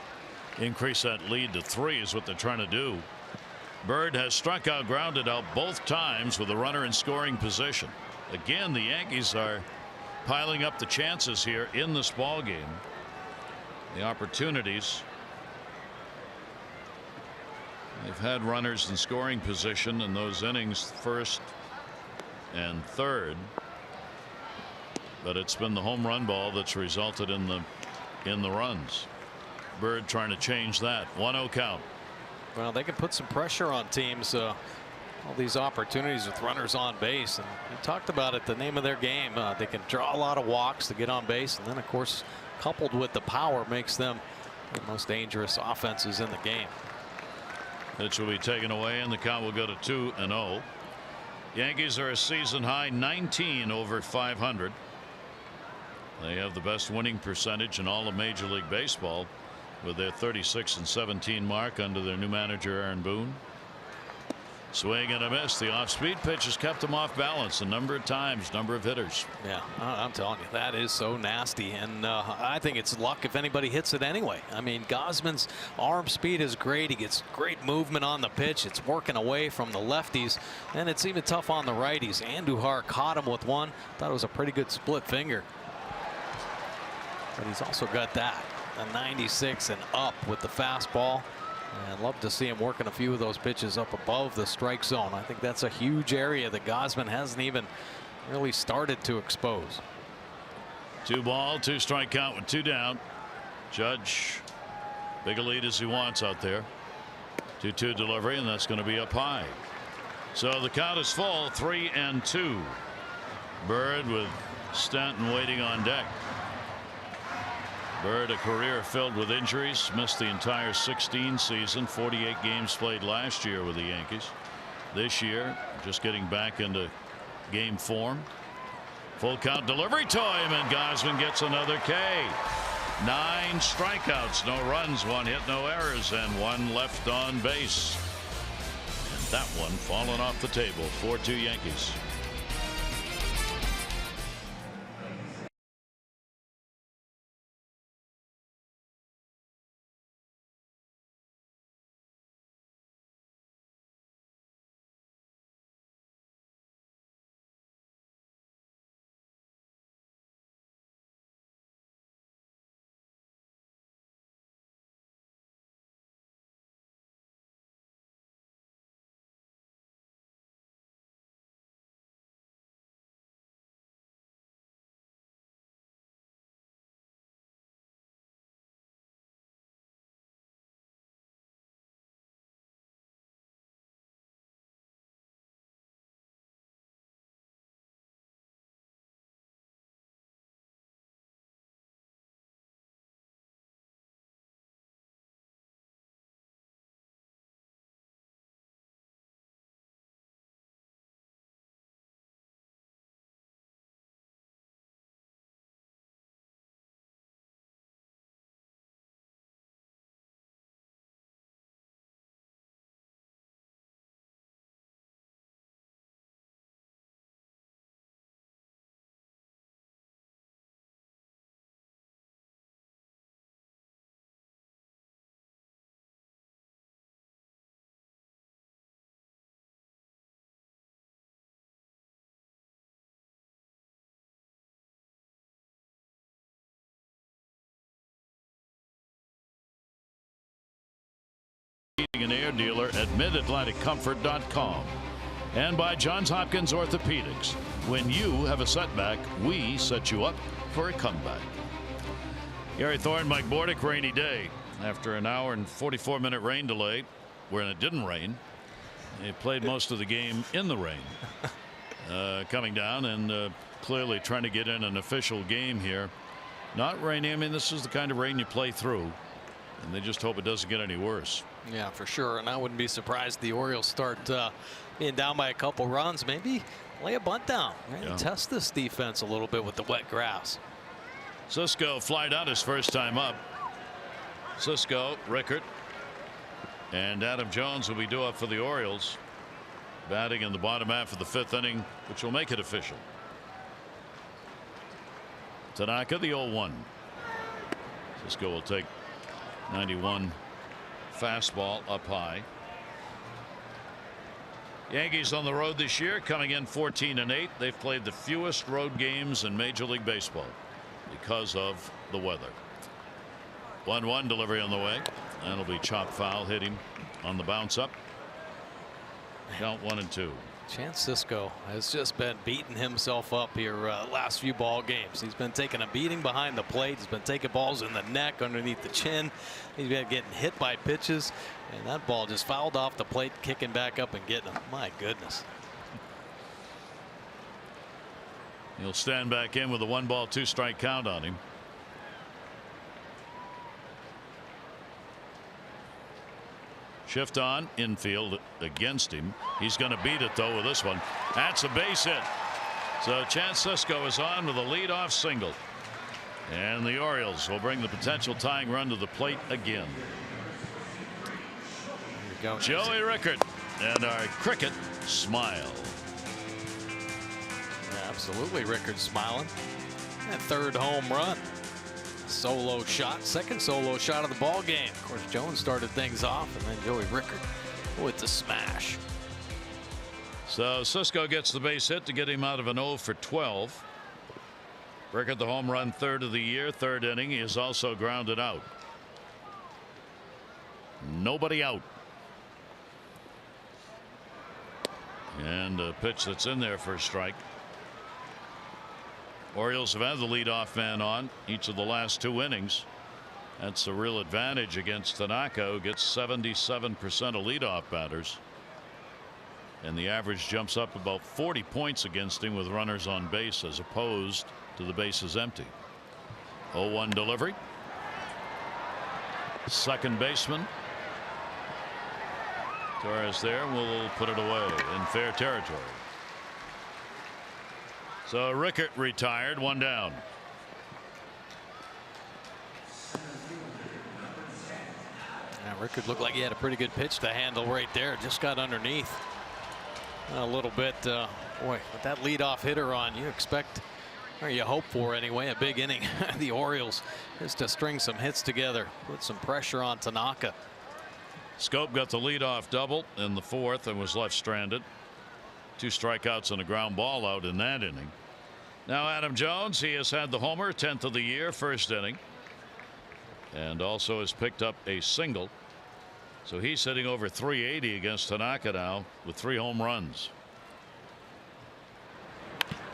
increase that lead to 3 is what they're trying to do. Bird has struck out, grounded out both times with a runner in scoring position. Again, the Yankees are piling up the chances here in this ball game. The opportunities. They've had runners in scoring position in those innings, 1st and 3rd, but it's been the home run ball that's resulted in the runs. Bird trying to change that. 1-0 count. Well, they can put some pressure on teams. All these opportunities with runners on base, and we talked about it, the name of their game. They can draw a lot of walks to get on base, and then of course coupled with the power makes them the most dangerous offenses in the game. Pitch will be taken away, and the count will go to 2-0. Yankees are a season high 19 over 500. They have the best winning percentage in all of Major League Baseball with their 36-17 mark under their new manager Aaron Boone. Swing and a miss. The off-speed pitch has kept him off balance a number of times, number of hitters. Yeah, I'm telling you, that is so nasty, and I think it's luck if anybody hits it anyway. I mean, Gausman's arm speed is great. He gets great movement on the pitch. It's working away from the lefties, and it's even tough on the righties. Andujar caught him with one. Thought it was a pretty good split finger. But he's also got that, a 96 and up with the fastball. I'd love to see him working a few of those pitches up above the strike zone. I think that's a huge area that Gausman hasn't even really started to expose. 2 ball, 2 strike count with 2 down. Judge, big a lead as he wants out there. 2-2 delivery, and that's going to be up high. So the count is full, 3-2. Bird with Stanton waiting on deck. Bird, a career filled with injuries, missed the entire 16 season, 48 games played last year with the Yankees. This year, just getting back into game form. Full count delivery time, and Gausman gets another K. 9 strikeouts, no runs, 1 hit, no errors, and 1 left on base. And that one falling off the table. 4-2 Yankees. and air dealer at midatlanticcomfort.com. And by Johns Hopkins Orthopedics. When you have a setback, we set you up for a comeback. Gary Thorne, Mike Bordick, rainy day. After an hour and 44-minute rain delay, where it didn't rain, they played most of the game in the rain. Coming down and clearly trying to get in an official game here. Not raining. I mean, this is the kind of rain you play through, and they just hope it doesn't get any worse. Yeah, for sure. And I wouldn't be surprised the Orioles start being down by a couple runs. Maybe lay a bunt down. Right? Yeah. Test this defense a little bit with the wet grass. Cisco flied out his first time up. Cisco, Rickert, and Adam Jones will be due up for the Orioles. Batting in the bottom half of the 5th inning, which will make it official. Tanaka, the 0-1. Cisco will take 91 fastball up high. Yankees on the road this year, coming in 14-8. They've played the fewest road games in Major League Baseball because of the weather. 1-1 delivery on the way. That'll be chop foul, hit him on the bounce up. Count 1-2. Chance Cisco has just been beating himself up here last few ball games. He's been taking a beating behind the plate. He's been taking balls in the neck, underneath the chin. He's been getting hit by pitches, and that ball just fouled off the plate, kicking back up and getting him. My goodness. He'll stand back in with a 1-ball 2-strike count on him. Shift on infield against him. He's going to beat it though with this one. That's a base hit. So Chance Cisco is on with a leadoff single. And the Orioles will bring the potential tying run to the plate again. Here we go. Joey Rickert and our cricket smile. Yeah, absolutely. Rickard smiling. That 3rd home run. Solo shot, 2nd solo shot of the ball game. Of course, Jones started things off, and then Joey Rickard with the smash. So Cisco gets the base hit to get him out of an 0 for 12. Rickard, the home run 3rd of the year, 3rd inning. He is also grounded out. Nobody out. And a pitch that's in there for a strike. Orioles have had the leadoff man on each of the last 2 innings. That's a real advantage against Tanaka, who gets 77% of leadoff batters. And the average jumps up about 40 points against him with runners on base as opposed to the bases empty. 0-1 delivery. Second baseman Torres there will put it away in fair territory. So Rickert retired, 1 down. Yeah, Rickard looked like he had a pretty good pitch to handle right there. Just got underneath a little bit. Boy, with that leadoff hitter on, you expect, or you hope for anyway, a big inning. The Orioles just to string some hits together, put some pressure on Tanaka. Scope got the leadoff double in the 4th and was left stranded. 2 strikeouts and a ground ball out in that inning. Now Adam Jones, he has had the homer, 10th of the year, 1st inning, and also has picked up a single. So he's hitting over 380 against Tanaka now with 3 home runs.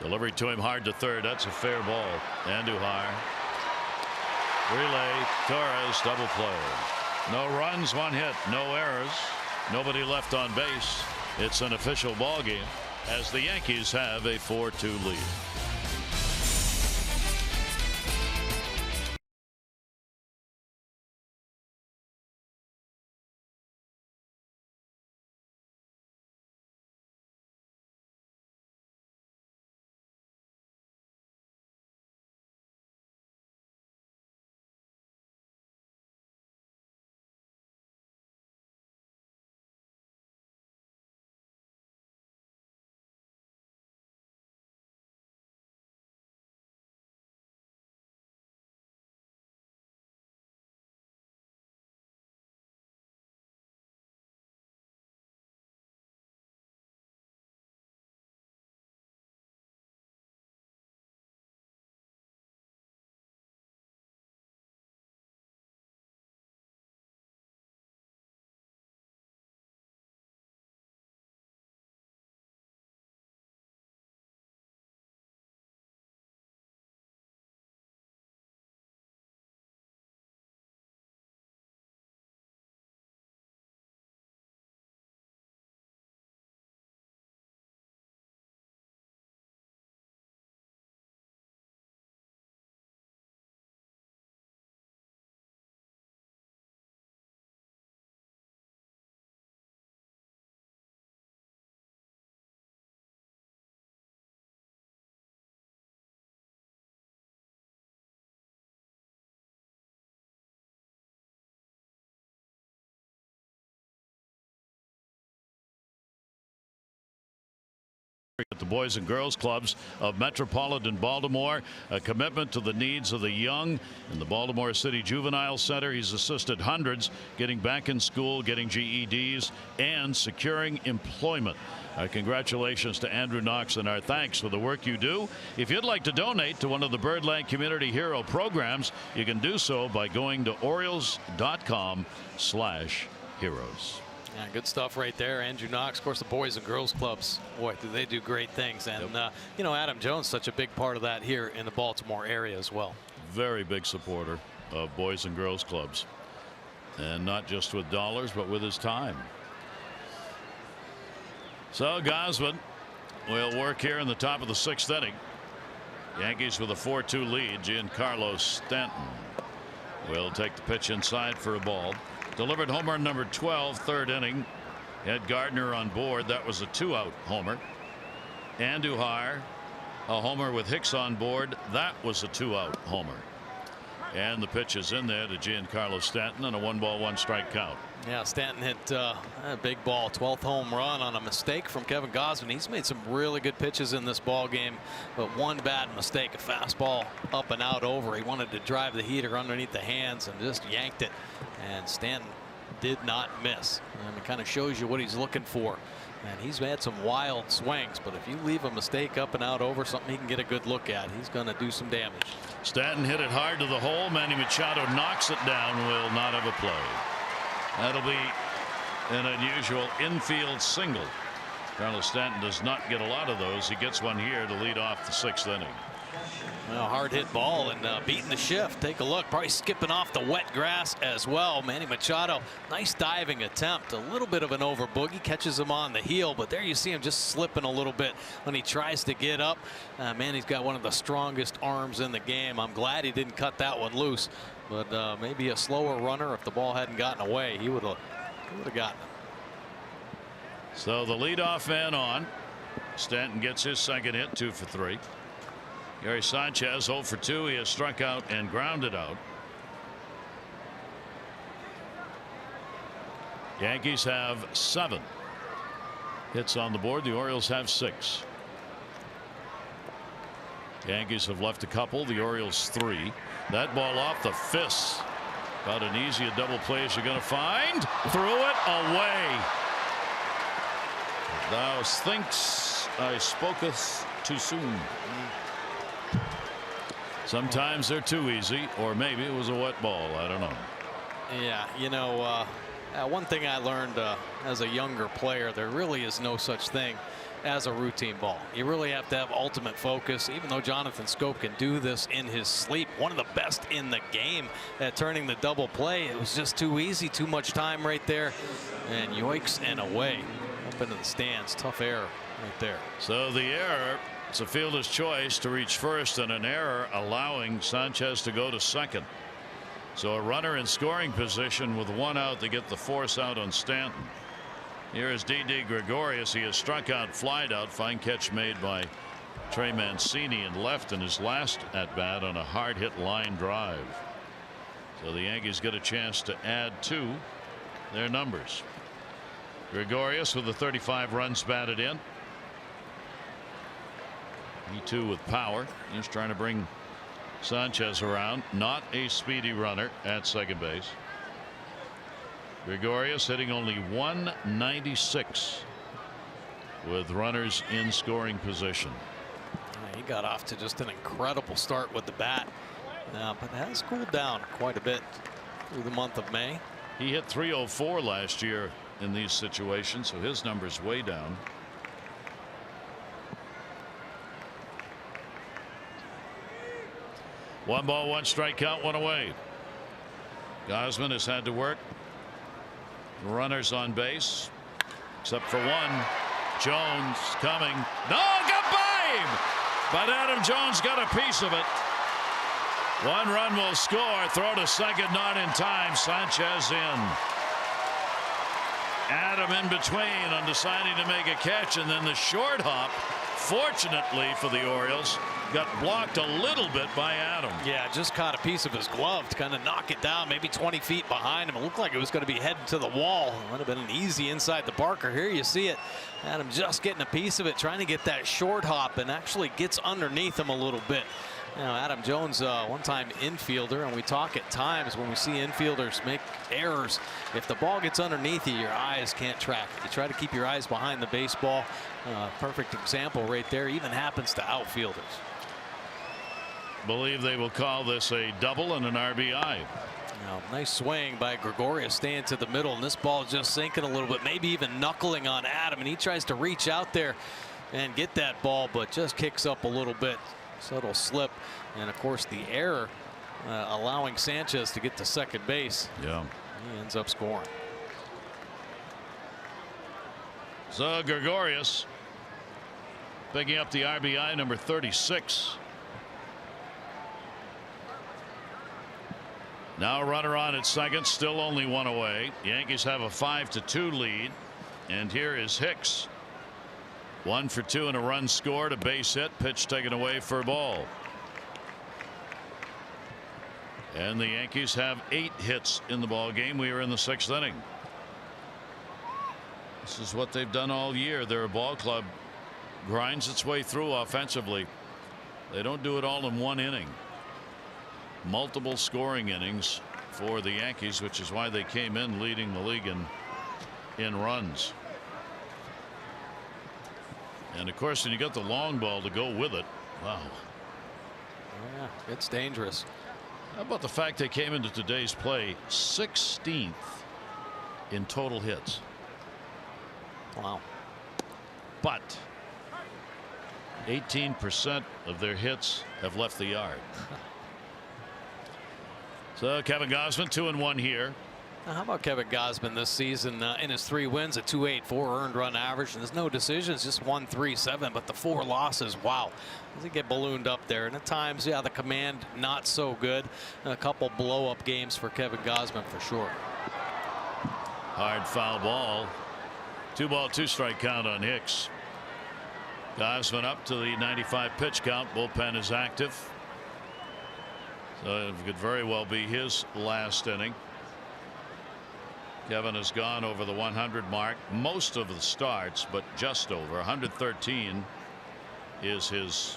Delivery to him hard to 3rd. That's a fair ball. Andujar. Relay. Torres double play. No runs, 1 hit, no errors, nobody left on base. It's an official ball game as the Yankees have a 4-2 lead. the Boys and Girls Clubs of Metropolitan Baltimore. A commitment to the needs of the young in the Baltimore City Juvenile Center. He's assisted hundreds getting back in school, getting GEDs, and securing employment. Congratulations to Andrew Knox, and our thanks for the work you do. If you'd like to donate to one of the Birdland Community Hero programs, you can do so by going to Orioles.com/heroes. Yeah, good stuff right there. Andrew Knox, of course, the Boys and Girls Clubs. Boy, do they do great things. And, you know, Adam Jones, such a big part of that here in the Baltimore area as well. Very big supporter of Boys and Girls Clubs. And not just with dollars, but with his time. So Gosman will work here in the top of the 6th inning. Yankees with a 4-2 lead. Giancarlo Stanton will take the pitch inside for a ball. Delivered home run number 12, 3rd inning. Had Gardner on board. That was a 2-out homer. Andujar, a homer with Hicks on board. That was a 2-out homer. And the pitch is in there to Giancarlo Stanton on a 1-ball-1-strike count. Yeah, Stanton hit a big ball, 12th home run on a mistake from Kevin Gosman. He's made some really good pitches in this ball game, but one bad mistake, a fastball up and out over. He wanted to drive the heater underneath the hands and just yanked it, and Stanton did not miss. And it kind of shows you what he's looking for. And he's had some wild swings, but if you leave a mistake up and out over, something he can get a good look at, he's going to do some damage. Stanton hit it hard to the hole. Manny Machado knocks it down. Will not have a play. That'll be an unusual infield single. Carlos Stanton does not get a lot of those. He gets one here to lead off the 6th inning. Well, hard hit ball and beating the shift. Take a look, probably skipping off the wet grass as well. Manny Machado, nice diving attempt. A little bit of an over boogie, catches him on the heel, but there you see him just slipping a little bit when he tries to get up. Manny's got one of the strongest arms in the game. I'm glad he didn't cut that one loose, but maybe a slower runner, if the ball hadn't gotten away, he would have gotten it. So the leadoff man on. Stanton gets his 2nd hit, 2 for 3. Gary Sanchez 0 for 2. He has struck out and grounded out. Yankees have 7 hits on the board. The Orioles have 6. Yankees have left a couple. The Orioles 3. That ball off the fists. About an easy a double play as you're going to find. Threw it away. Thou thinks I spoketh too soon. Sometimes they're too easy, or maybe it was a wet ball. I don't know. Yeah, you know, one thing I learned as a younger player, there really is no such thing as a routine ball. You really have to have ultimate focus. Even though Jonathan Scope can do this in his sleep, one of the best in the game at turning the double play, it was just too easy, too much time right there, and yoinks and away up into the stands. Tough error right there. So the error, it's a fielder's choice to reach first, and an error allowing Sanchez to go to 2nd. So a runner in scoring position with 1 out to get the force out on Stanton. Here is Didi Gregorius. He has struck out, flied out. Fine catch made by Trey Mancini in left in his last at bat on a hard hit line drive. So the Yankees get a chance to add to their numbers. Gregorius with the 35 runs batted in. He too with power. He's trying to bring Sanchez around. Not a speedy runner at 2nd base. Gregorius hitting only 196 with runners in scoring position. Yeah, he got off to just an incredible start with the bat, but has cooled down quite a bit through the month of May. He hit .304 last year in these situations, so his number's way down. One ball, 1 strike count, 1 away. Gosman has had to work. Runners on base, except for 1. Jones coming. No, got by him. But Adam Jones got a piece of it. 1 run will score. Throw to 2nd, not in time. Sanchez in. Adam in between on deciding to make a catch, and then the short hop Fortunately for the Orioles, got blocked a little bit by Adam. Yeah, just caught a piece of his glove to kind of knock it down, maybe 20 feet behind him. It looked like it was going to be heading to the wall. It would have been an easy inside the Barker. Here you see it. Adam just getting a piece of it, trying to get that short hop, and actually gets underneath him a little bit. You know, Adam Jones, one-time infielder, and we talk at times when we see infielders make errors. If the ball gets underneath you, your eyes can't track it. You try to keep your eyes behind the baseball. Perfect example right there. Even happens to outfielders. Believe they will call this a double and an RBI. Now, nice swing by Gregorius, staying to the middle, and this ball is just sinking a little bit, maybe even knuckling on Adam, and he tries to reach out there and get that ball, but just kicks up a little bit. Subtle slip, and of course the error allowing Sanchez to get to second base. Yeah, he ends up scoring. So Gregorius picking up the RBI number 36. Now a runner on at second, still only one away. Yankees have a 5-2 lead, and here is Hicks. 1 for 2 and a run scored, a base hit, pitch taken away for a ball. And the Yankees have 8 hits in the ball game. We are in the 6th inning. This is what they've done all year. They're a ball club, grinds its way through offensively. They don't do it all in one inning. Multiple scoring innings for the Yankees, which is why they came in leading the league in runs. And of course, when you got the long ball to go with it, wow. Yeah, it's dangerous. How about the fact they came into today's play 16th in total hits? Wow. But 18% of their hits have left the yard. So Kevin Gausman 2-1 here. Now, how about Kevin Gausman this season in his 3 wins, a 2.84 earned run average, and there's no decisions, just 1.37, but the 4 losses, wow. Does he get ballooned up there? And at times, yeah, the command not so good. A couple blow-up games for Kevin Gausman for sure. Hard foul ball. 2-ball, 2-strike count on Hicks. Gausman up to the 95 pitch count. Bullpen is active. So it could very well be his last inning. Kevin has gone over the 100 mark most of the starts, but just over. 113 is his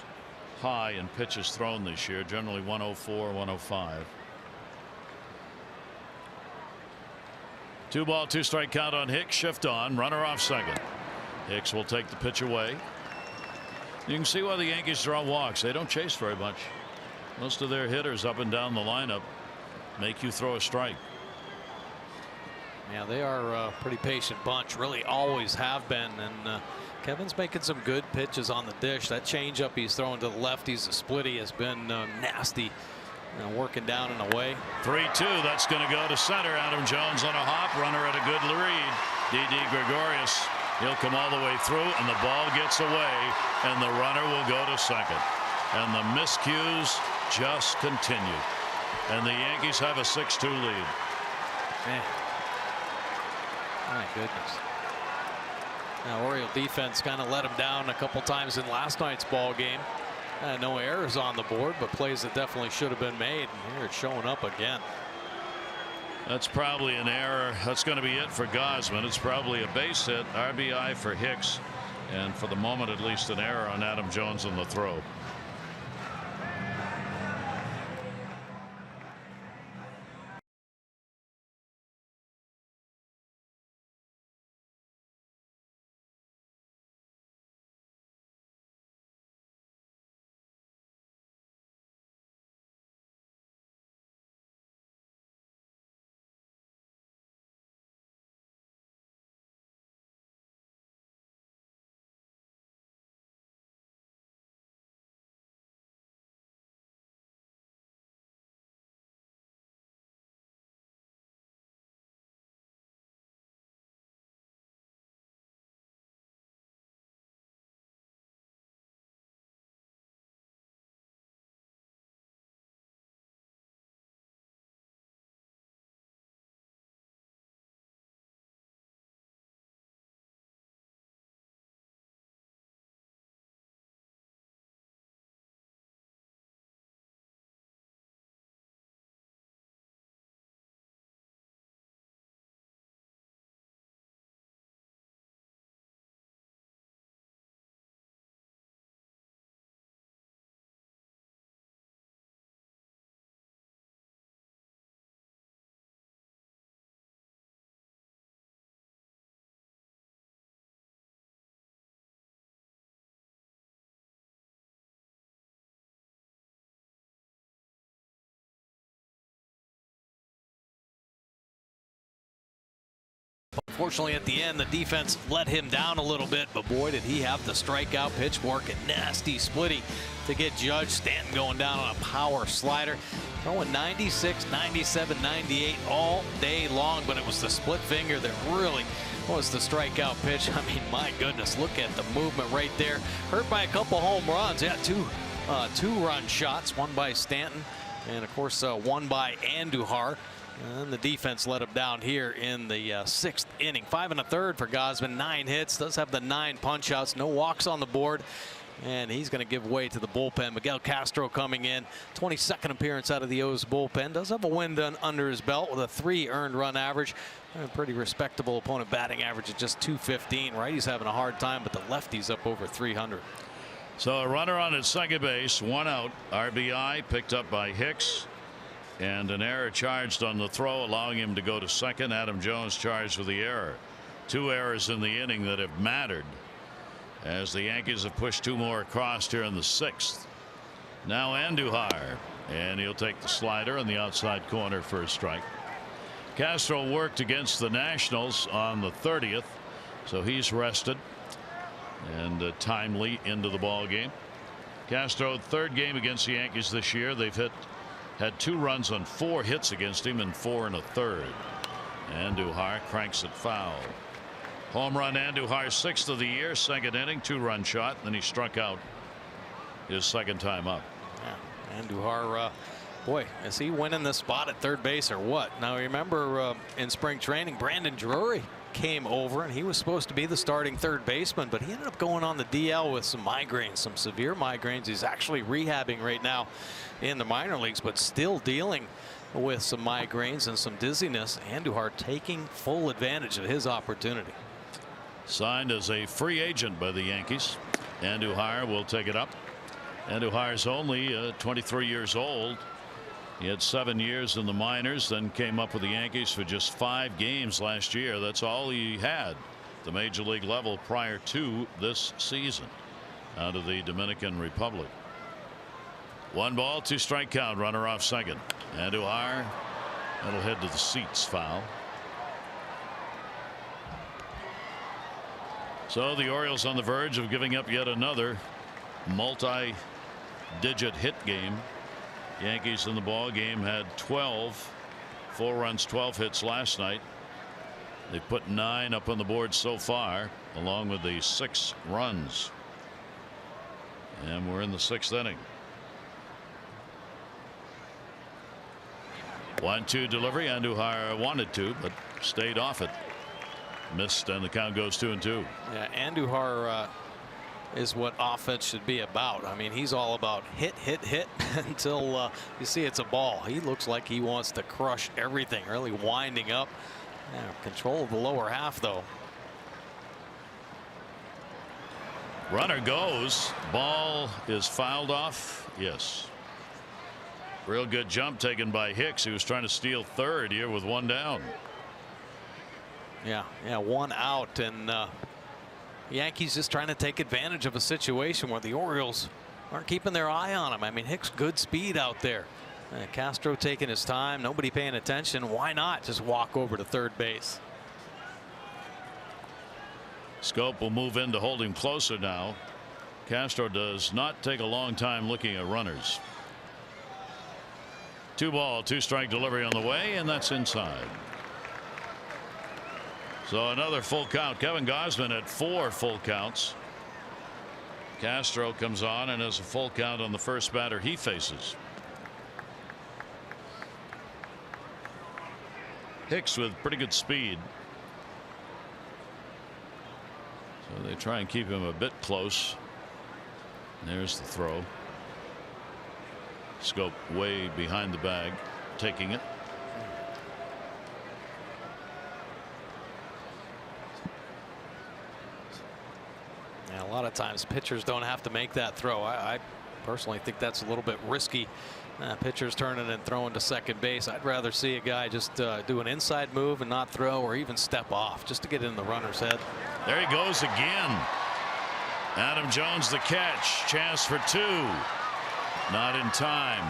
high in pitches thrown this year, generally 104, 105. 2-ball, 2-strike count on Hicks. Shift on, runner off second. Hicks will take the pitch away. You can see why the Yankees draw walks. They don't chase very much. Most of their hitters up and down the lineup make you throw a strike. Yeah, they are a pretty patient bunch, really always have been, and Kevin's making some good pitches on the dish. That changeup he's throwing to the lefties, the splitty has been nasty, working down and away. 3-2, that's going to go to center. Adam Jones on a hop, runner at a good lead. Didi Gregorius, he'll come all the way through, and the ball gets away, and the runner will go to second. And the miscues just continue, and the Yankees have a 6-2 lead. Man. My goodness. Now Oriole defense kind of let him down a couple times in last night's ball game. No errors on the board, but plays that definitely should have been made, and here it's showing up again. That's probably an error. That's going to be it for Gausman. It's probably a base hit, RBI for Hicks, and for the moment at least an error on Adam Jones on the throw. Fortunately, at the end, the defense let him down a little bit, but boy, did he have the strikeout pitch work and nasty splitty to get judged. Stanton going down on a power slider, throwing 96, 97, 98 all day long, but it was the split finger that really was the strikeout pitch. I mean, my goodness, look at the movement right there. Hurt by a couple home runs. Yeah, two-run shots, one by Stanton, and of course one by Andujar. And the defense let him down here in the 6th inning. 5 1/3 for Gausman, 9 hits, does have the 9 punch outs, no walks on the board, and he's going to give way to the bullpen. Miguel Castro coming in, 22nd appearance out of the O's bullpen, does have a win done under his belt with a 3 earned run average. A pretty respectable opponent batting average at just .215. Righty's having a hard time, but the lefty's up over 300. So a runner on at second base, 1 out, RBI picked up by Hicks. And an error charged on the throw, allowing him to go to second. Adam Jones charged with the error. 2 errors in the inning that have mattered, as the Yankees have pushed 2 more across here in the 6th. Now Andujar, and he'll take the slider in the outside corner for a strike. Castro worked against the Nationals on the 30th, so he's rested and timely into the ball game. Castro, 3rd game against the Yankees this year. They've had 2 runs on 4 hits against him in 4 1/3. Andujar cranks it foul. Home run Andujar, 6th of the year, 2nd inning, 2-run shot. Then he struck out his 2nd time up. Yeah, Andujar, boy, is he winning this spot at third base or what? Now remember in spring training, Brandon Drury came over and he was supposed to be the starting third baseman, but he ended up going on the DL with some migraines, some severe migraines. He's actually rehabbing right now in the minor leagues, but still dealing with some migraines and some dizziness. Andujar taking full advantage of his opportunity. Signed as a free agent by the Yankees. Andujar will take it up. Andujar's only 23 years old. He had 7 years in the minors, then came up with the Yankees for just 5 games last year. That's all he had at the major league level prior to this season out of the Dominican Republic. 1 ball, 2 strike count, runner off second. Andujar, that'll head to the seats, foul. So the Orioles on the verge of giving up yet another multi-digit hit game. Yankees in the ball game had 12 4 runs, 12 hits last night. They put 9 up on the board so far, along with the 6 runs. And we're in the 6th inning. 1-2 delivery. Andujar wanted to, but stayed off it. Missed, and the count goes 2-2. Yeah, Andujar is what offense should be about. I mean, he's all about hit until you see it's a ball. He looks like he wants to crush everything, really winding up. Yeah, control of the lower half, though. Runner goes. Ball is fouled off. Yes. Real good jump taken by Hicks, who was trying to steal third here with 1 down. Yeah, 1 out, and Yankees just trying to take advantage of a situation where the Orioles aren't keeping their eye on him. I mean, Hicks, good speed out there. Castro taking his time, nobody paying attention. Why not just walk over to third base? Scope will move in to hold him closer now. Castro does not take a long time looking at runners. 2 ball, 2 strike delivery on the way, and that's inside. So another full count. Kevin Gausman had 4 full counts. Castro comes on and has a full count on the first batter he faces. Hicks with pretty good speed. So they try and keep him a bit close. There's the throw. Scope way behind the bag, taking it. Yeah, a lot of times pitchers don't have to make that throw. I personally think that's a little bit risky. Pitchers turning and throwing to second base. I'd rather see a guy just do an inside move and not throw, or even step off just to get in the runner's head. There he goes again. Adam Jones the catch. Chance for 2. Not in time.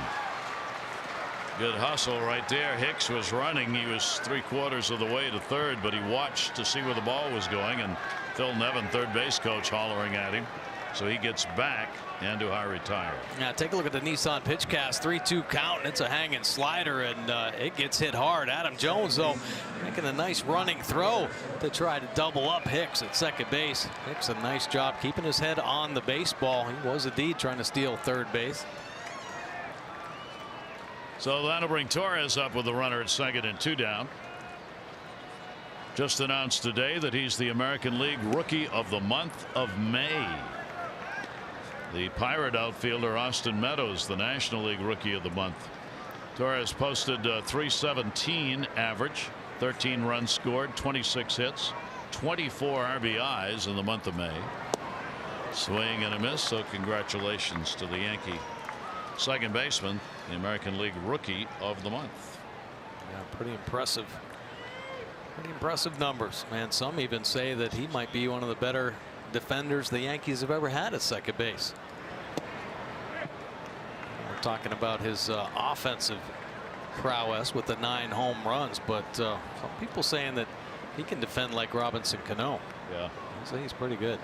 Good hustle right there. Hicks was running. He was 3/4 of the way to third, but he watched to see where the ball was going, and Phil Nevin, third base coach, hollering at him. So he gets back. Andujar retired. Now take a look at the Nissan pitch cast. 3-2 count, and it's a hanging slider, and it gets hit hard. Adam Jones, though, making a nice running throw to try to double up Hicks at second base. Hicks a nice job keeping his head on the baseball. He was indeed trying to steal third base. So that'll bring Torres up with the runner at second and 2 down. Just announced today that he's the American League Rookie of the month of May. The Pirate outfielder Austin Meadows, the National League Rookie of the month. Torres posted a .317 average, 13 runs scored, 26 hits, 24 RBIs in the month of May. Swing and a miss, so congratulations to the Yankee second baseman, the American League Rookie of the month. Yeah, pretty impressive. Pretty impressive numbers, man. Some even say that he might be one of the better defenders the Yankees have ever had at second base. We're talking about his offensive prowess with the 9 home runs, but some people saying that he can defend like Robinson Cano. Yeah, so he's pretty good.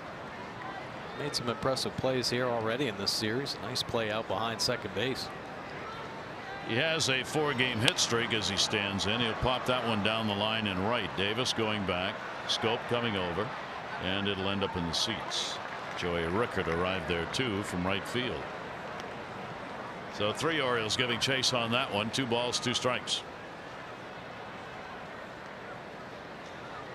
Made some impressive plays here already in this series. Nice play out behind second base. He has a 4-game hit streak as he stands in. He'll pop that one down the line in right. Davis going back, Scope coming over, and it'll end up in the seats. Joey Rickard arrived there too from right field. So 3 Orioles giving chase on that one. 2 balls, 2 strikes.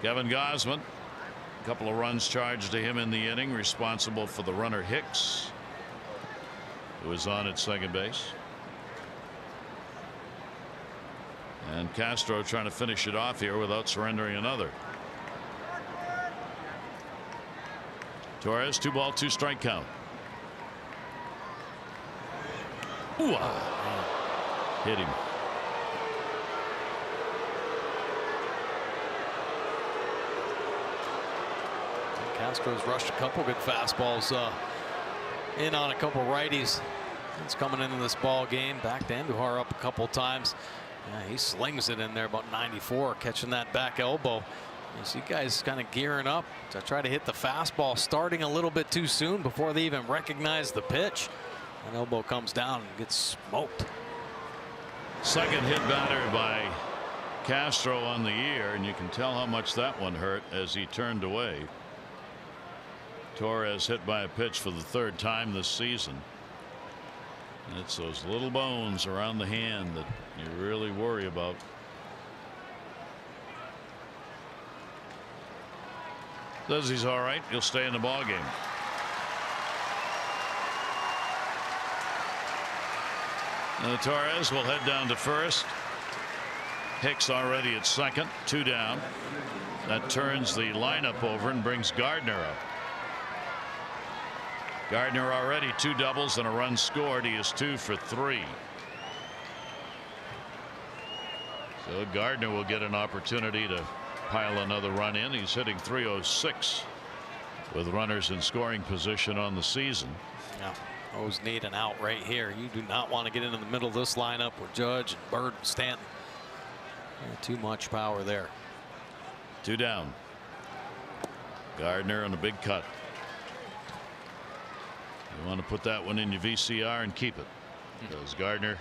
Kevin Gausman, a couple of runs charged to him in the inning, responsible for the runner Hicks, who is on at second base. And Castro trying to finish it off here without surrendering another. Torres, 2 ball, 2 strike count. Ooh, hit him. Castro's rushed a couple good fastballs in on a couple righties. He's coming into this ball game. Back to Andujar up a couple times. Yeah, he slings it in there about 94, catching that back elbow. You see guys kind of gearing up to try to hit the fastball, starting a little bit too soon before they even recognize the pitch. That elbow comes down and gets smoked. Second hit batter by Castro on the year, and you can tell how much that one hurt as he turned away. Torres hit by a pitch for the 3rd time this season. And it's those little bones around the hand that you really worry about. Says he's all right. He'll stay in the ball game. Now Torres will head down to first. Hicks already at second, 2 down. That turns the lineup over and brings Gardner up. Gardner already 2 doubles and a run scored. He is 2 for 3. So Gardner will get an opportunity to pile another run in. He's hitting .306 with runners in scoring position on the season. Yeah, O's need an out right here. You do not want to get into the middle of this lineup with Judge and Bird and Stanton. Yeah, too much power there. 2 down. Gardner on a big cut. You want to put that one in your VCR and keep it, because Gardner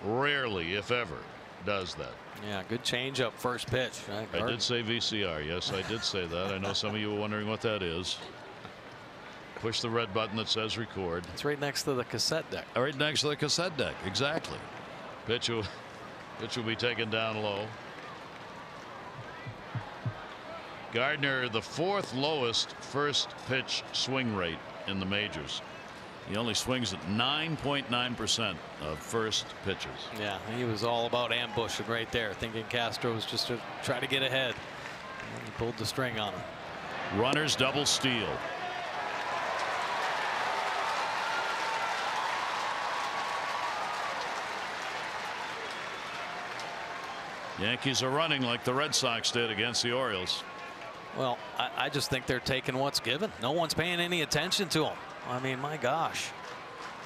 rarely, if ever, does that. Yeah, good change up first pitch. Right, I did say VCR. Yes, I did say that. I know some of you were wondering what that is. Push the red button that says record. It's right next to the cassette deck. Right next to the cassette deck. Exactly. Pitch will be taken down low. Gardner, the 4th lowest first pitch swing rate in the majors. He only swings at 9.9% of first pitches. Yeah, he was all about ambushing right there, thinking Castro was just to try to get ahead. And he pulled the string on him. Runners double steal. Yankees are running like the Red Sox did against the Orioles. Well, I just think they're taking what's given. No one's paying any attention to them. I mean, my gosh.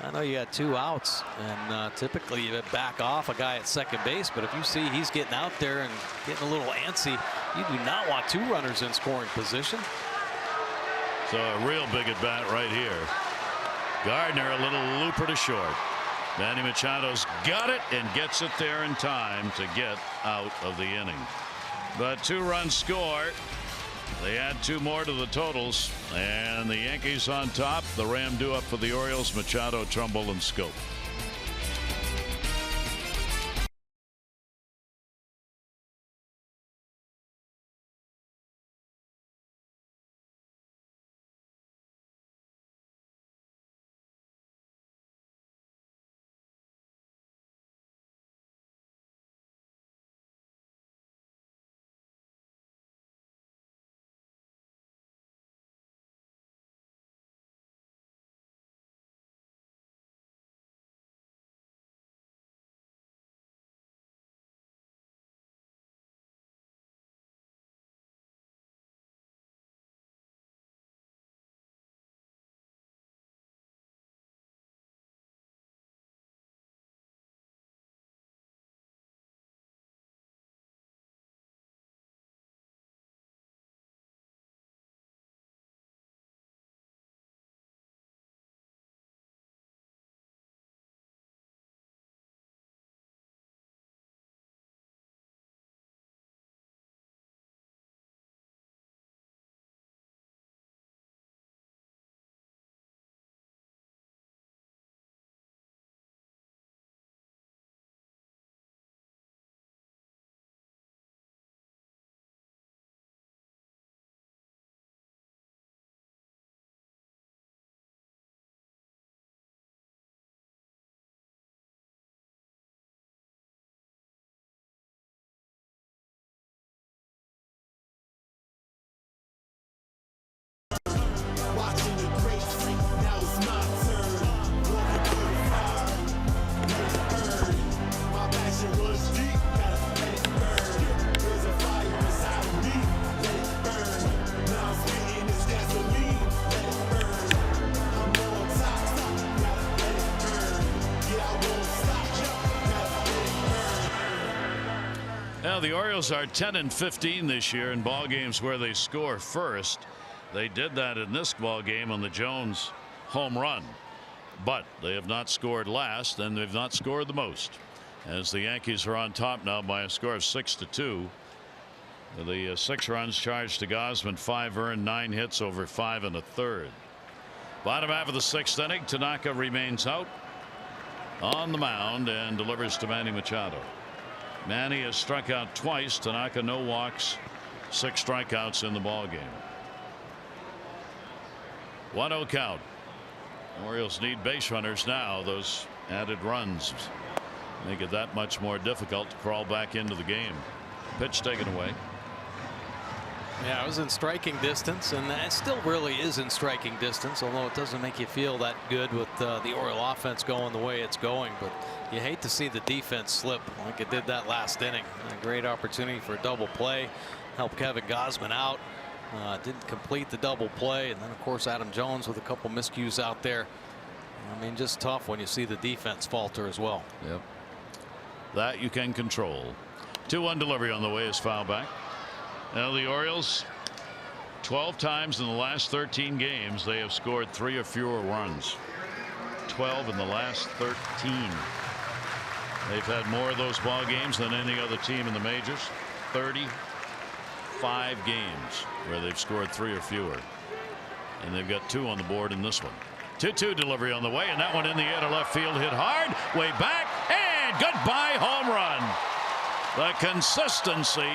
I know you got 2 outs, and typically you back off a guy at second base, but if you see he's getting out there and getting a little antsy, you do not want 2 runners in scoring position. So a real big at bat right here. Gardner, a little looper to short. Manny Machado's got it and gets it there in time to get out of the inning. But 2-run score. They add 2 more to the totals, and the Yankees on top. The Ram do up for the Orioles. Machado, Trumbull, and Scope. The Orioles are 10-15 this year in ball games where they score first. They did that in this ball game on the Jones home run, but they have not scored last, and they've not scored the most, as the Yankees are on top now by a score of 6-2. The 6 runs charged to Gausman, 5 earned, 9 hits over 5 1/3. Bottom half of the 6th inning, Tanaka remains out on the mound and delivers to Manny Machado. Manny has struck out twice. Tanaka no walks, 6 strikeouts in the ball game. 1-0 count. Orioles need base runners now. Those added runs make it that much more difficult to crawl back into the game. Pitch taken away. Yeah, it was in striking distance, and it still really is in striking distance, although it doesn't make you feel that good with the Oriole offense going the way it's going. But you hate to see the defense slip like it did that last inning. A great opportunity for a double play. Help Kevin Gausman out. Didn't complete the double play, and then of course Adam Jones with a couple miscues out there. I mean, just tough when you see the defense falter as well. Yep. That you can control. 2-1 delivery on the way is foul back. Now the Orioles, 12 times in the last 13 games they have scored 3 or fewer runs. 12 in the last 13. They've had more of those ball games than any other team in the majors. 35 games where they've scored 3 or fewer, and they've got 2 on the board in this one. 2-2 delivery on the way, and that one in the air to left field, hit hard, way back, and goodbye home run. The consistency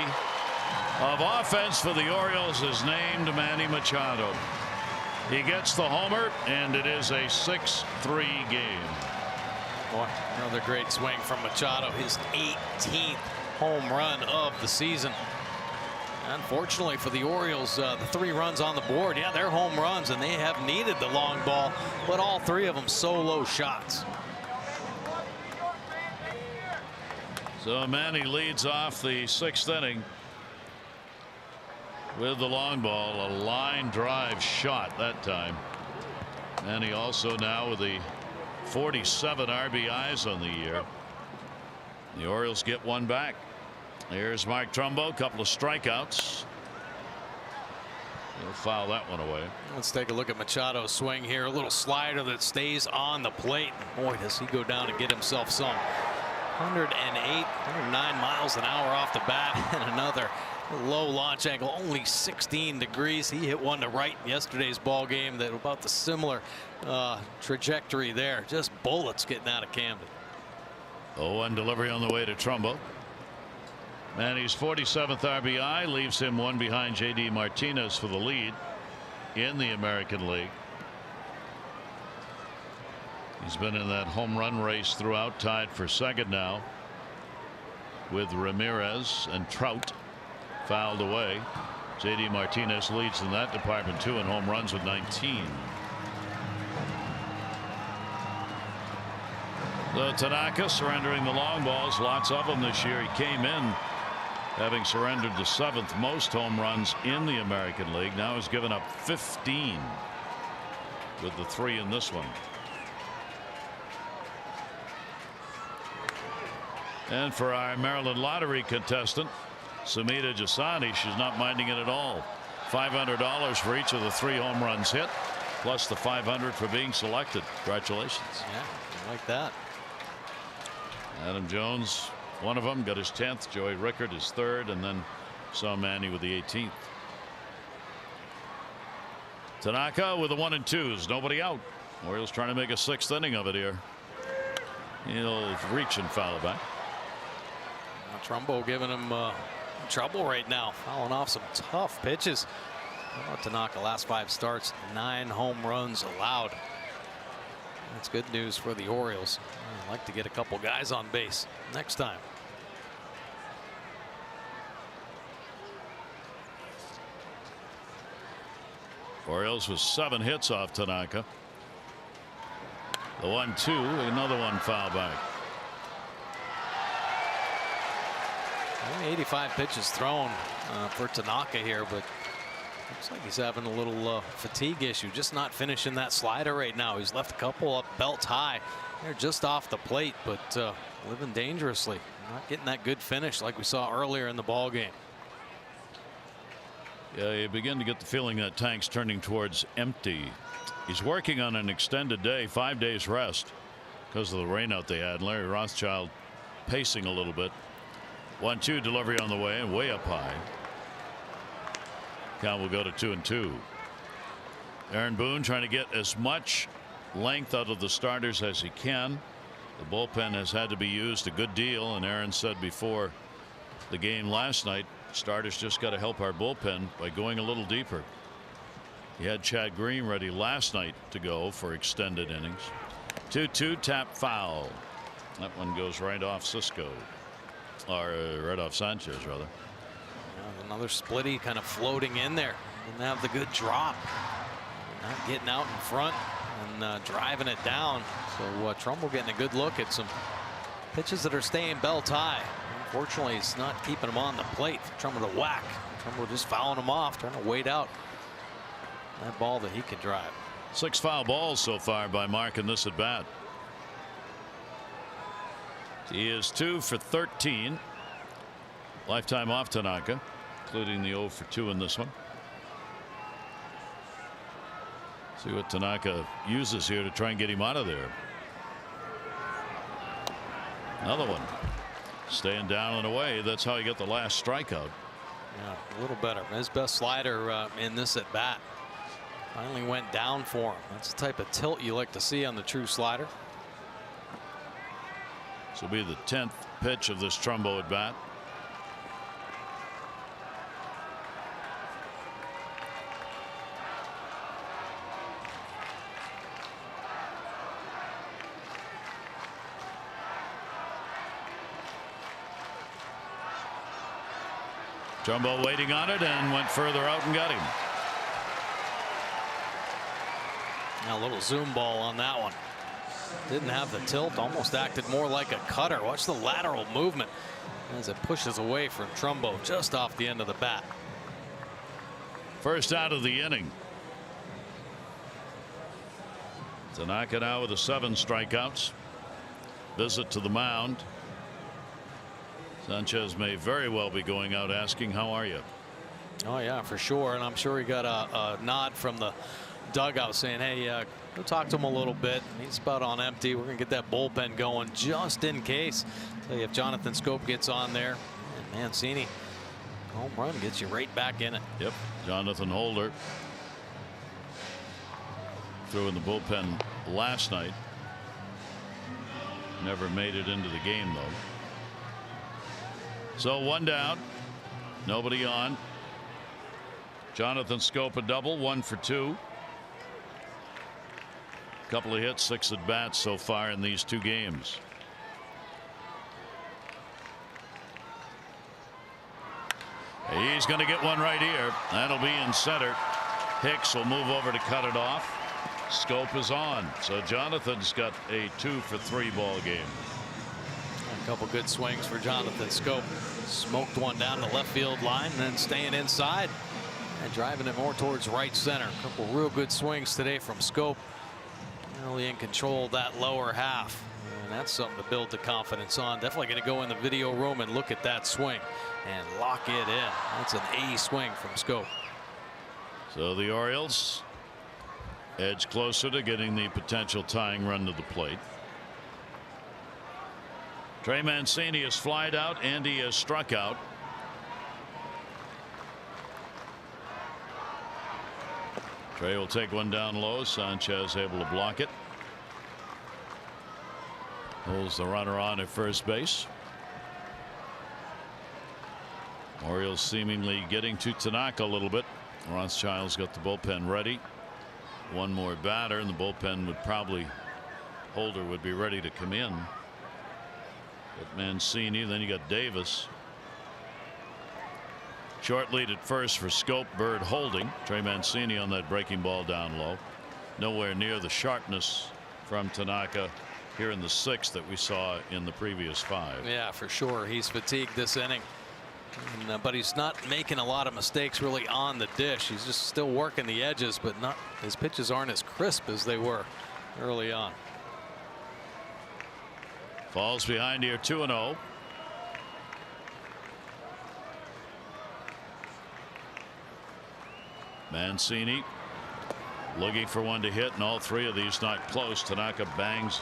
of offense for the Orioles is named Manny Machado. He gets the homer, and it is a 6-3 game. Boy, another great swing from Machado, his 18th home run of the season. Unfortunately for the Orioles, the 3 runs on the board, yeah, they're home runs, and they have needed the long ball, but all 3 of them solo shots. So Manny leads off the 6th inning with the long ball, a line drive shot that time. And he also now with the 47 RBIs on the year. The Orioles get one back. Here's Mark Trumbo, couple of strikeouts. He'll foul that one away. Let's take a look at Machado's swing here. A little slider that stays on the plate. Boy, does he go down and get himself some. 108, 109 miles an hour off the bat, and another low launch angle, only 16 degrees. He hit one to right in yesterday's ball game that about the similar trajectory there. Just bullets getting out of Camden. 0-1 delivery on the way to Trumbo. And his 47th RBI leaves him one behind J.D. Martinez for the lead in the American League. He's been in that home run race throughout, tied for second now with Ramirez, and Trout fouled away. J.D. Martinez leads in that department too in home runs with 19. So Tanaka surrendering the long balls, lots of them this year. He came in having surrendered the 7th most home runs in the American League. Now he's given up 15 with the 3 in this one. And for our Maryland Lottery contestant, Sumita Jasani, she's not minding it at all. $500 for each of the 3 home runs hit, plus the $500 for being selected. Congratulations. Yeah, I like that. Adam Jones, one of them, got his 10th. Joey Rickard his 3rd, and then saw Manny with the 18th. Tanaka with the 1 and 2s, nobody out. Orioles trying to make a 6th inning of it here. He'll reach and foul it back. Trumbo giving him trouble right now, fouling off some tough pitches. How about Tanaka? Last 5 starts, 9 home runs allowed. That's good news for the Orioles. I'd like to get a couple guys on base next time. Orioles with 7 hits off Tanaka. The 1-2, another one foul back. 85 pitches thrown for Tanaka here, but looks like he's having a little fatigue issue, just not finishing that slider right now. He's left a couple up belt high. They're just off the plate, but living dangerously, not getting that good finish like we saw earlier in the ball game. Yeah, you begin to get the feeling that tank's turning towards empty. He's working on an extended day, 5 days rest because of the rainout they had. Larry Rothschild pacing a little bit. 1-2 delivery on the way and way up high. Count will go to 2-2. Aaron Boone trying to get as much length out of the starters as he can. The bullpen has had to be used a good deal, and Aaron said before the game last night, starters just got to help our bullpen by going a little deeper. He had Chad Green ready last night to go for extended innings. 2-2 tap foul. That one goes right off Cisco, or right off Sanchez rather. Another splitty kind of floating in there. Didn't have the good drop. Not getting out in front and driving it down. So Trumbo getting a good look at some pitches that are staying belt high. Unfortunately, he's not keeping them on the plate for Trumbo to whack. Trumbo just fouling them off, trying to wait out that ball that he can drive. 6 foul balls so far by Mark in this at bat. He is 2 for 13. Lifetime off Tanaka, including the 0 for 2 in this one. See what Tanaka uses here to try and get him out of there. Another one. Staying down and away. That's how he got the last strikeout. Yeah, a little better. His best slider in this at bat. Finally went down for him. That's the type of tilt you like to see on the true slider. This will be the 10th pitch of this Trumbo at bat. Trumbo waiting on it and went further out and got him. Now a little zoom ball on that one. Didn't have the tilt, almost acted more like a cutter. Watch the lateral movement as it pushes away from Trumbo just off the end of the bat. First out of the inning. Tanaka now with 7 strikeouts. Visit to the mound. Sanchez may very well be going out asking, how are you? Oh yeah, for sure. And I'm sure he got a nod from the dugout saying, hey, go talk to him a little bit. He's about on empty. We're going to get that bullpen going just in case. Tell you, if Jonathan Schoop gets on there, and Mancini, home run gets you right back in it. Yep. Jonathan Holder threw in the bullpen last night. Never made it into the game, though. So 1 down. Nobody on. Jonathan Schoop a double, 1 for 2. Couple of hits, 6 at bats so far in these 2 games. He's going to get one right here. That'll be in center. Hicks will move over to cut it off. Schoop is on. So Jonathan's got a 2 for 3 ball game. A couple good swings for Jonathan Schoop. Smoked one down the left field line and then staying inside and driving it more towards right center. A couple real good swings today from Schoop. Really in control of that lower half. And that's something to build the confidence on. Definitely going to go in the video room and look at that swing and lock it in. That's an A swing from Schoop. So the Orioles edge closer to getting the potential tying run to the plate. Trey Mancini has flied out and he has struck out. Trey will take one down low. Sanchez able to block it. Holds the runner on at first base. Orioles seemingly getting to Tanaka a little bit. Rothschild's got the bullpen ready. One more batter and the bullpen would probably, Holder would be ready to come in. But Mancini, then you got Davis. Short lead at first for Schoop. Bird holding. Trey Mancini on that breaking ball down low. Nowhere near the sharpness from Tanaka here in the 6th that we saw in the previous 5. Yeah, for sure. He's fatigued this inning. And, but he's not making a lot of mistakes really on the dish. He's just still working the edges, but not, his pitches aren't as crisp as they were early on. Falls behind here 2-0. Mancini looking for one to hit, and all 3 of these not close. Tanaka bangs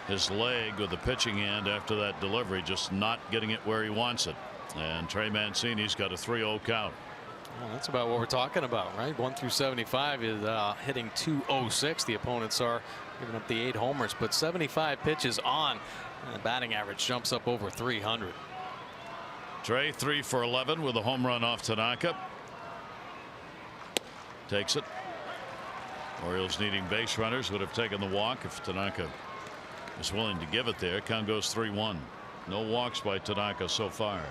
his leg with the pitching hand after that delivery, just not getting it where he wants it. And Trey Mancini's got a 3-0 count. Well, that's about what we're talking about, right? 1 through 75 is hitting 206. The opponents are giving up the 8 homers, but 75 pitches on, and the batting average jumps up over 300. Trey 3 for 11 with a home run off Tanaka. Takes it. Orioles needing base runners, would have taken the walk if Tanaka was willing to give it there. Count goes 3-1. No walks by Tanaka so far.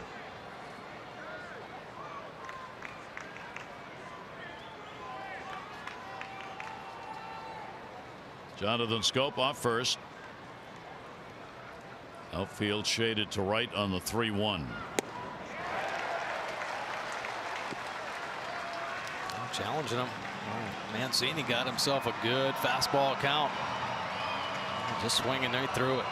Jonathan Schoop off first. Outfield shaded to right on the 3-1. Challenging him. Mancini got himself a good fastball count. Just swinging right through it.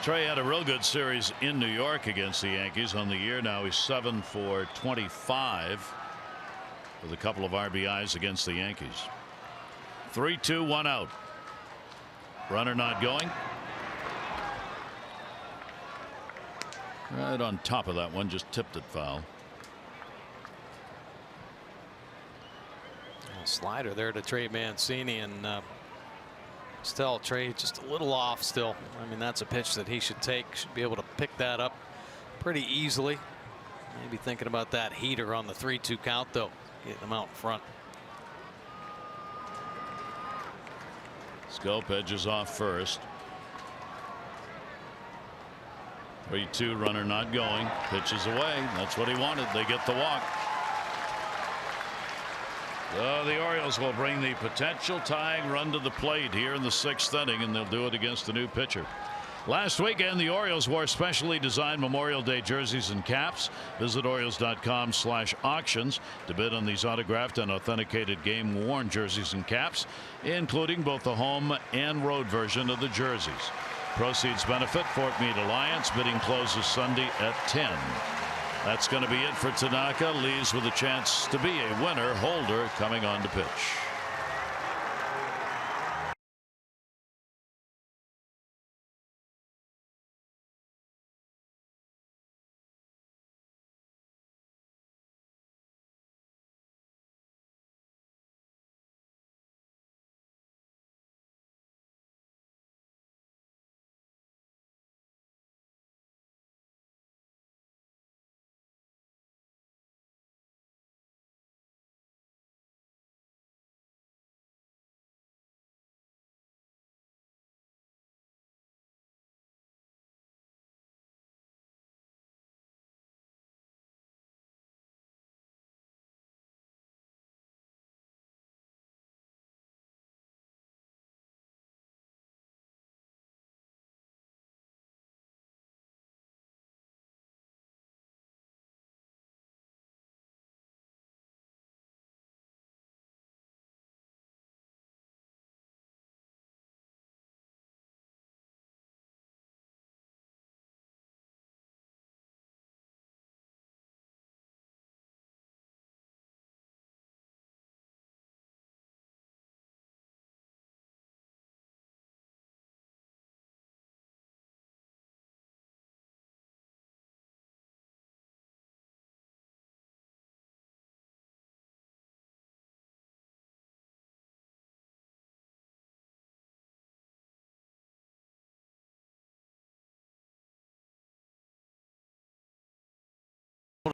Trey had a real good series in New York against the Yankees. On the year now he's 7 for 25 with a couple of RBIs against the Yankees. 3-2, 1 out. Runner not going. Right on top of that one, just tipped it foul. Slider there to Trey Mancini, and still Trey just a little off still. I mean, that's a pitch that he should take. Should be able to pick that up pretty easily. Maybe thinking about that heater on the 3-2 count, though, getting him out in front. Schoop edges off first. 3-2, runner not going. Pitches away. That's what he wanted. They get the walk. So the Orioles will bring the potential tying run to the plate here in the 6th inning, and they'll do it against the new pitcher. Last weekend, the Orioles wore specially designed Memorial Day jerseys and caps. Visit Orioles.com/auctions to bid on these autographed and authenticated game-worn jerseys and caps, including both the home and road version of the jerseys. Proceeds benefit Fort Meade Alliance. Bidding closes Sunday at 10. That's going to be it for Tanaka. Leaves with a chance to be a winner. Holder coming on to pitch.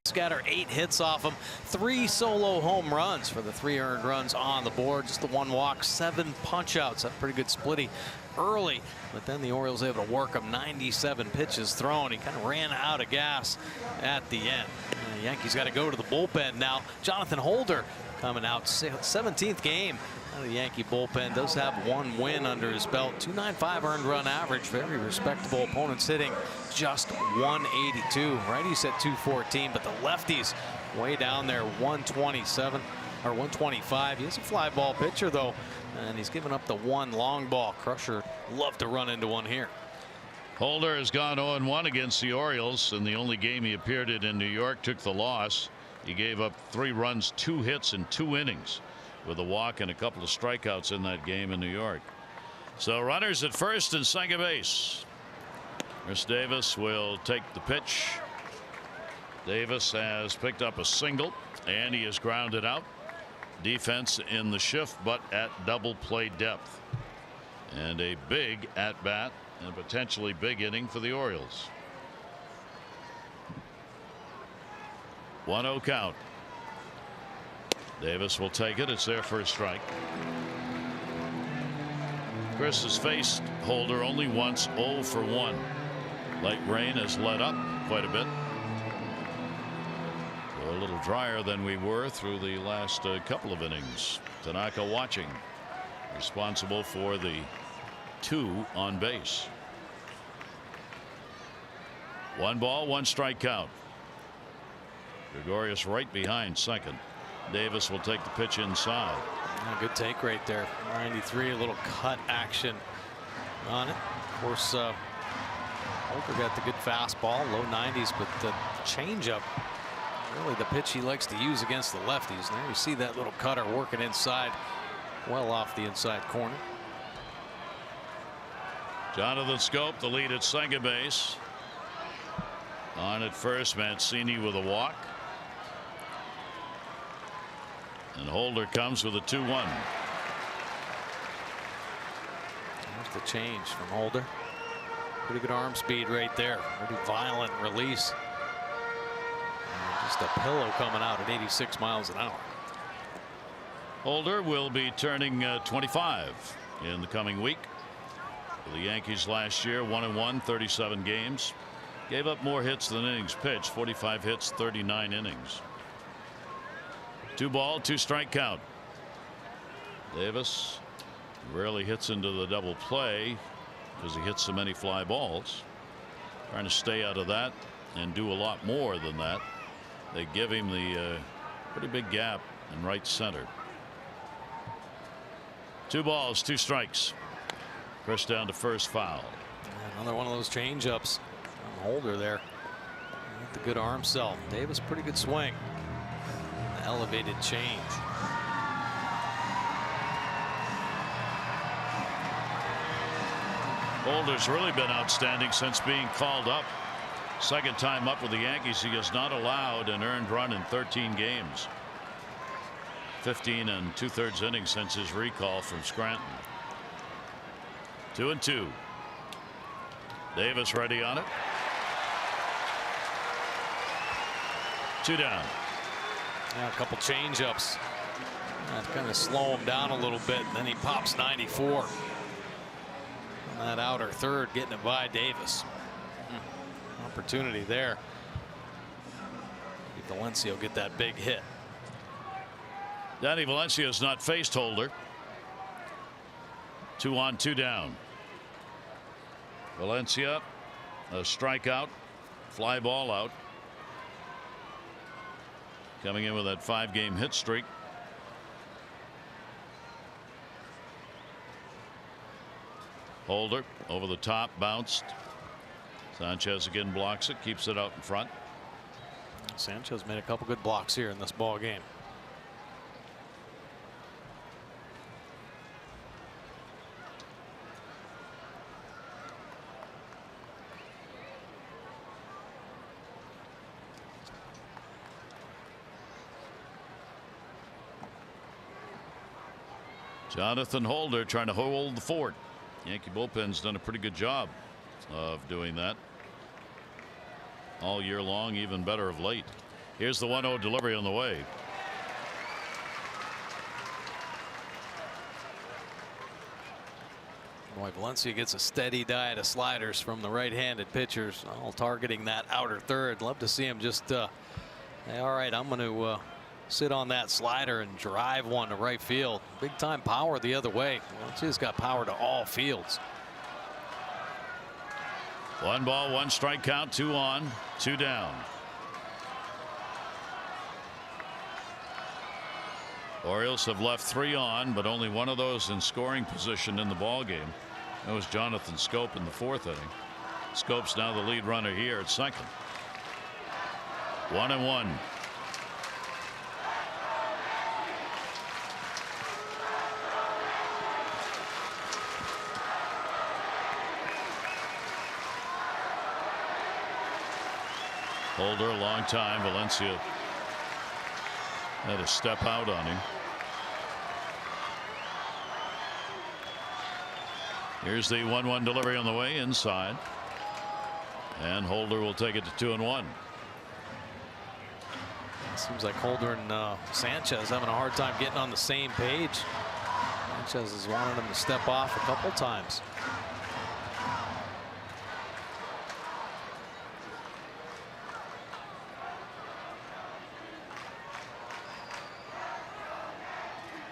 Scatter 8 hits off him, 3 solo home runs for the 3 earned runs on the board. Just the 1 walk, 7 punch outs. A pretty good splitty early, but then the Orioles able to work him. 97 pitches thrown. He kind of ran out of gas at the end. The Yankees got to go to the bullpen now. Jonathan Holder coming out, 17th game out of the Yankee bullpen. Does have 1 win under his belt. .295 earned run average. Very respectable. Opponents hitting just 182. Righties at 214, but the lefties way down there, 127 or 125. He is a fly ball pitcher though, and he's given up the 1 long ball. Crusher love to run into one here. Holder has gone 0-1 against the Orioles. In the only game he appeared in New York, took the loss. He gave up 3 runs, 2 hits in 2 innings with a walk and a couple of strikeouts in that game in New York. So runners at first and second base. Chris Davis will take the pitch. Davis has picked up a single and he is grounded out. Defense in the shift, but at double play depth, and a big at bat and potentially big inning for the Orioles. 1-0 count. Davis will take it. It's their first strike. Chris has faced Holder only once, 0 for 1. Light rain has let up quite a bit. So a little drier than we were through the last couple of innings. Tanaka watching, responsible for the 2 on base. 1 ball, 1 strike count. Gregorius right behind second. Davis will take the pitch inside. Good take right there. 93, a little cut action on it. Of course, Holder got the good fastball, low 90s, but the changeup, really the pitch he likes to use against the lefties. Now you see that little cutter working inside, well off the inside corner. Jonathan Scope, the lead at second base. On at first, Mancini with a walk. And Holder comes with a 2-1. There's the change from Holder. Pretty good arm speed right there. Pretty violent release. And just a pillow coming out at 86 miles an hour. Holder will be turning 25 in the coming week. For the Yankees last year, 1-1, 37 games. Gave up more hits than innings pitched, 45 hits, 39 innings. 2 ball, 2 strike count. Davis rarely hits into the double play. because he hits so many fly balls. Trying to stay out of that and do a lot more than that. They give him the pretty big gap in right center. 2 balls, 2 strikes. Chris down to first, foul. Another one of those change-ups. Holder there. The good arm cell. Davis, pretty good swing. Elevated change. Holder's really been outstanding since being called up. Second time up with the Yankees. He has not allowed an earned run in 13 games. 15 2/3 innings since his recall from Scranton. 2-2. Davis ready on it. 2 down. Yeah, a couple change-ups. That kind of slow him down a little bit. And then he pops 94. On that outer third, getting it by Davis. Opportunity there. Maybe Valencia will get that big hit. Danny Valencia has not faced Holder. 2 on, 2 down. Valencia, a strikeout, fly ball out. Coming in with that 5-game hit streak. Holder over the top, bounced. Sanchez again blocks it, keeps it out in front. Sanchez made a couple good blocks here in this ball game. Jonathan Holder trying to hold the fort. Yankee bullpen's done a pretty good job of doing that all year long, even better of late. Here's the 1-0 delivery on the way. Boy, Valencia gets a steady diet of sliders from the right-handed pitchers, all targeting that outer third. Love to see him just say, all right, I'm going to sit on that slider and drive one to right field. Big time power the other way. Valencia's got power to all fields. 1 ball, 1 strike count, 2 on, 2 down. Orioles have left 3 on, but only one of those in scoring position in the ball game. That was Jonathan Schoop in the 4th inning. Scope's now the lead runner here at second. 1-1. Holder a long time. Valencia had to step out on him. Here's the 1-1 delivery on the way inside. And Holder will take it to 2-1. Seems like Holder and Sanchez having a hard time getting on the same page. Sanchez has wanted him to step off a couple times.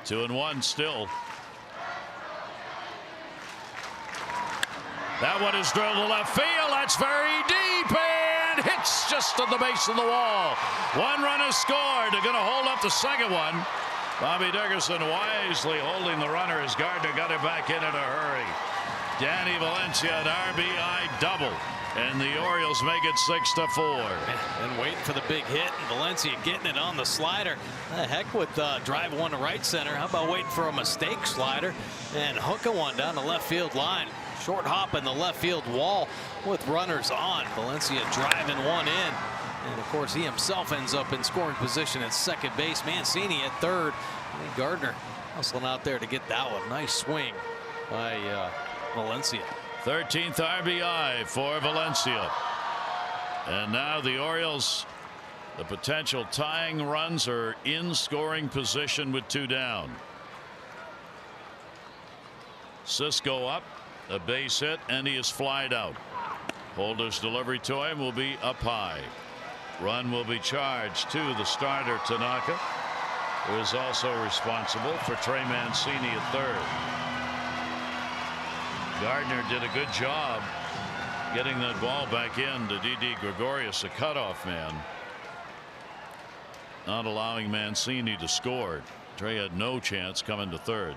Two and one still. That one is drilled to left field. That's very deep and hits just on the base of the wall. 1 run is scored. They're going to hold up the second one. Bobby Dickerson wisely holding the runner as Gardner got it back in a hurry. Danny Valencia, an RBI double, and the Orioles make it 6-4. And waiting for the big hit, and Valencia getting it on the slider. Heck with drive one to right center. How about waiting for a mistake slider and hooking one down the left field line. Short hop in the left field wall with runners on. Valencia driving one in. And of course, he himself ends up in scoring position at second base. Mancini at third. And Gardner hustling out there to get that one. Nice swing by Valencia. 13th RBI for Valencia. And now the Orioles, the potential tying runs, are in scoring position with 2 down. Cisco up, a base hit, and he is flied out. Holder's delivery to him will be up high. Run will be charged to the starter Tanaka, who is also responsible for Trey Mancini at third. Gardner did a good job getting that ball back in to Didi Gregorius, a cutoff man, not allowing Mancini to score. Trey had no chance coming to third.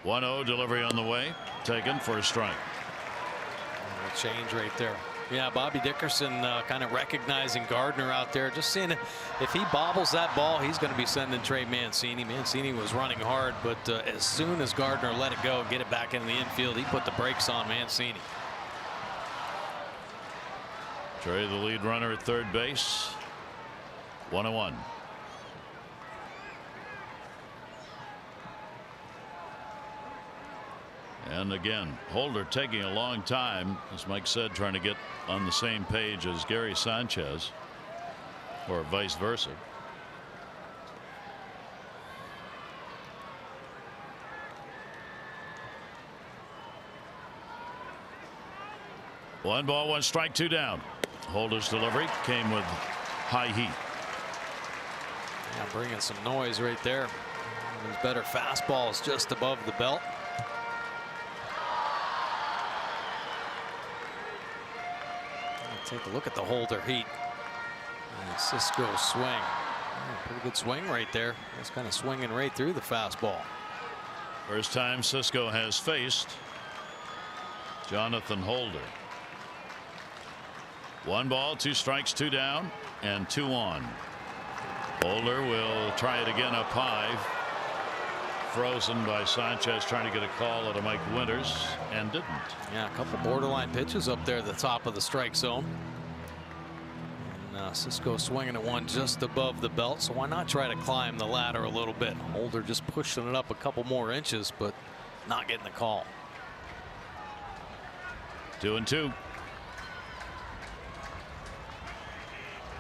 1-0 delivery on the way, taken for a strike. Change right there. Yeah, Bobby Dickerson kind of recognizing Gardner out there, just seeing if he bobbles that ball, he's going to be sending Trey Mancini. Mancini was running hard, but as soon as Gardner let it go, get it back into the infield, he put the brakes on Mancini. Trey, the lead runner at third base. 1-1. And again, Holder taking a long time, as Mike said, trying to get on the same page as Gary Sanchez, or vice versa. One ball, one strike, two down. Holder's delivery came with high heat. Yeah, bringing some noise right there. His better fastball is just above the belt. Take a look at the Holder heat. And Cisco swing. Oh, pretty good swing right there. It's kind of swinging right through the fastball. First time Cisco has faced Jonathan Holder. One ball, two strikes, two down, and two on. Holder will try it again up high. Frozen by Sanchez trying to get a call out of Mike Winters, and didn't. Yeah, a couple borderline pitches up there at the top of the strike zone. And Cisco swinging at one just above the belt, so why not try to climb the ladder a little bit? Holder just pushing it up a couple more inches, but not getting the call. 2-2.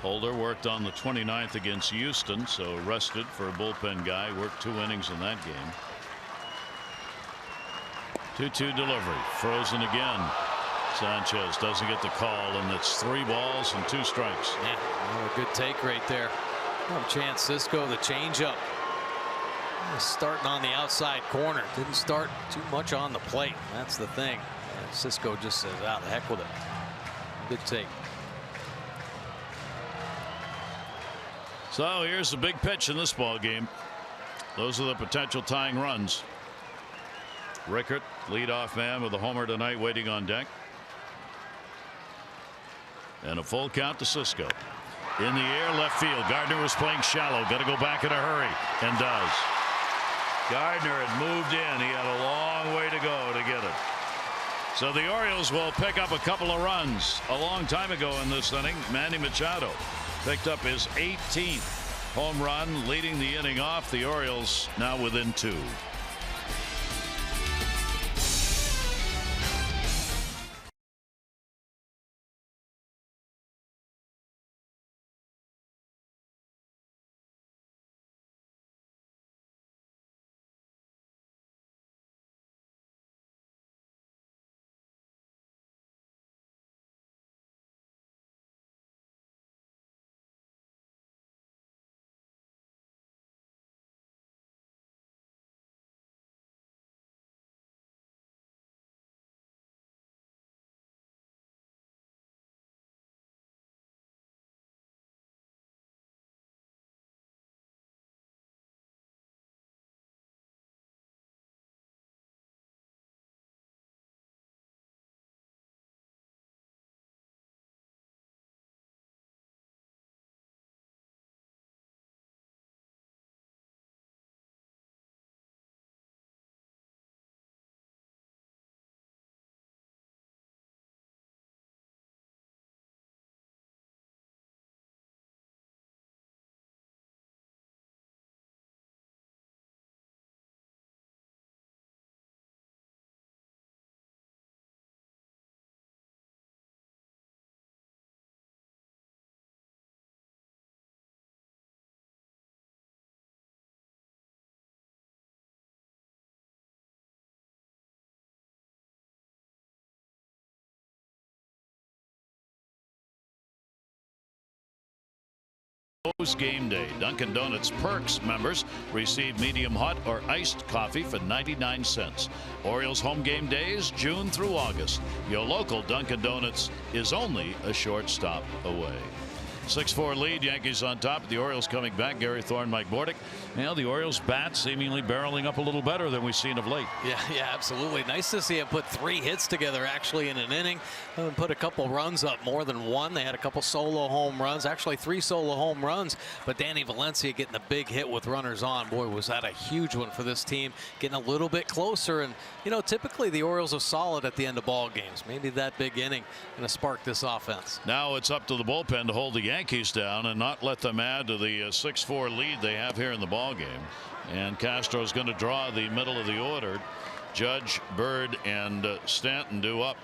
Holder worked on the 29th against Houston, so rested for a bullpen guy. Worked 2 innings in that game. 2-2 delivery. Frozen again. Sanchez doesn't get the call, and it's 3 balls and 2 strikes. Yeah, another good take right there. Chance Cisco, the changeup. Starting on the outside corner. Didn't start too much on the plate. That's the thing. And Cisco just says, "Ah, the heck with it." Good take. So here's the big pitch in this ball game. Those are the potential tying runs. Rickert, leadoff man with a homer tonight, waiting on deck. And a full count to Cisco. In the air, left field. Gardner was playing shallow. Got to go back in a hurry, and does. Gardner had moved in. He had a long way to go to get it. So the Orioles will pick up a couple of runs. A long time ago in this inning, Manny Machado picked up his 18th home run, leading the inning off. The Orioles now within 2. Game day. Dunkin' Donuts Perks members receive medium hot or iced coffee for 99 cents. Orioles home game days June through August. Your local Dunkin' Donuts is only a short stop away. 6-4 lead. Yankees on top. The Orioles coming back. Gary Thorne, Mike Bordick. Now the Orioles bat seemingly barreling up a little better than we've seen of late. Yeah, absolutely. Nice to see him put 3 hits together actually in an inning. And put a couple runs up, more than one. They had a couple solo home runs, actually 3 solo home runs. But Danny Valencia getting a big hit with runners on. Boy, was that a huge one for this team. Getting a little bit closer. And, you know, typically the Orioles are solid at the end of ball games. Maybe that big inning going to spark this offense. Now it's up to the bullpen to hold the Yankees down and not let them add to the 6-4 lead they have here in the ball game. And Castro's going to draw the middle of the order. Judge, Bird, and Stanton due up.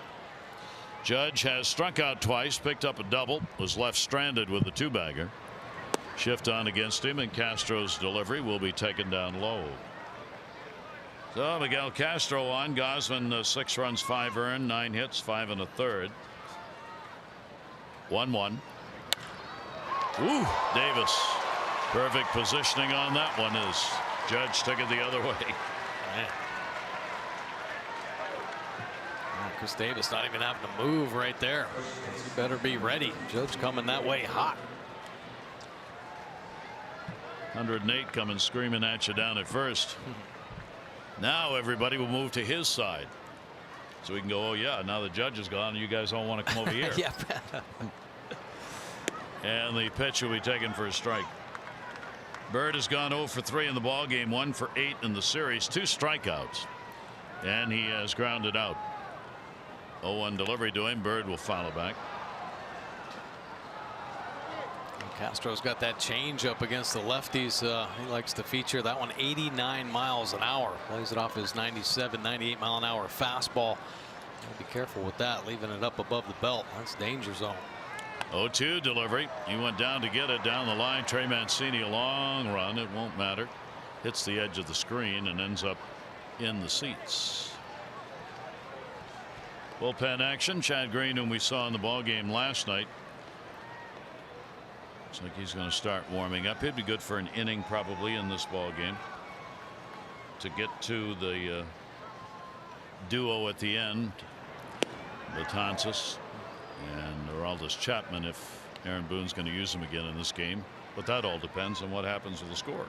Judge has struck out twice, picked up a double, was left stranded with the 2-bagger. Shift on against him, and Castro's delivery will be taken down low. So Miguel Castro on. Gausman 6 runs, 5 earned, 9 hits, 5 1/3. 1-1. Ooh, Davis. Perfect positioning on that one as Judge took it the other way. Man. Chris Davis not even having to move right there. You better be ready. Judge coming that way hot. 108 coming screaming at you down at first. Now everybody will move to his side. So we can go, oh yeah, now the Judge is gone and you guys all want to come over here. Yeah. And the pitch will be taken for a strike. Bird has gone 0 for 3 in the ball game, 1 for 8 in the series, 2 strikeouts, and he has grounded out. 0-1 delivery to him. Bird will follow back. Castro's got that change up against the lefties. He likes to feature that one. 89 miles an hour. Plays it off his 97, 98 mile an hour fastball. Be careful with that, leaving it up above the belt. That's danger zone. 0-2 delivery. He went down to get it down the line. Trey Mancini, a long run. It won't matter. Hits the edge of the screen and ends up in the seats. Bullpen action. Chad Green, whom we saw in the ball game last night. Looks like he's going to start warming up. He'd be good for an inning probably in this ball game to get to the duo at the end. Betances and Aroldis Chapman, if Aaron Boone's going to use him again in this game. But that all depends on what happens with the score.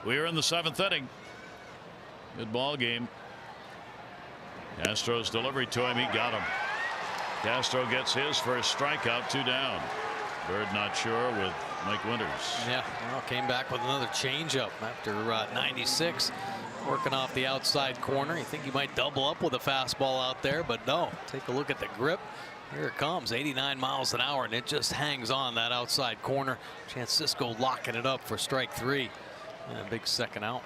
We are in the 7th inning. Good ball game. Castro's delivery to him. He got him. Castro gets his first strikeout, 2 down. Bird not sure with Mike Winters. Yeah, well, came back with another changeup after 96. Working off the outside corner. You think he might double up with a fastball out there, but no. Take a look at the grip. Here it comes, 89 miles an hour, and it just hangs on that outside corner. Francisco locking it up for strike 3. And a big second out.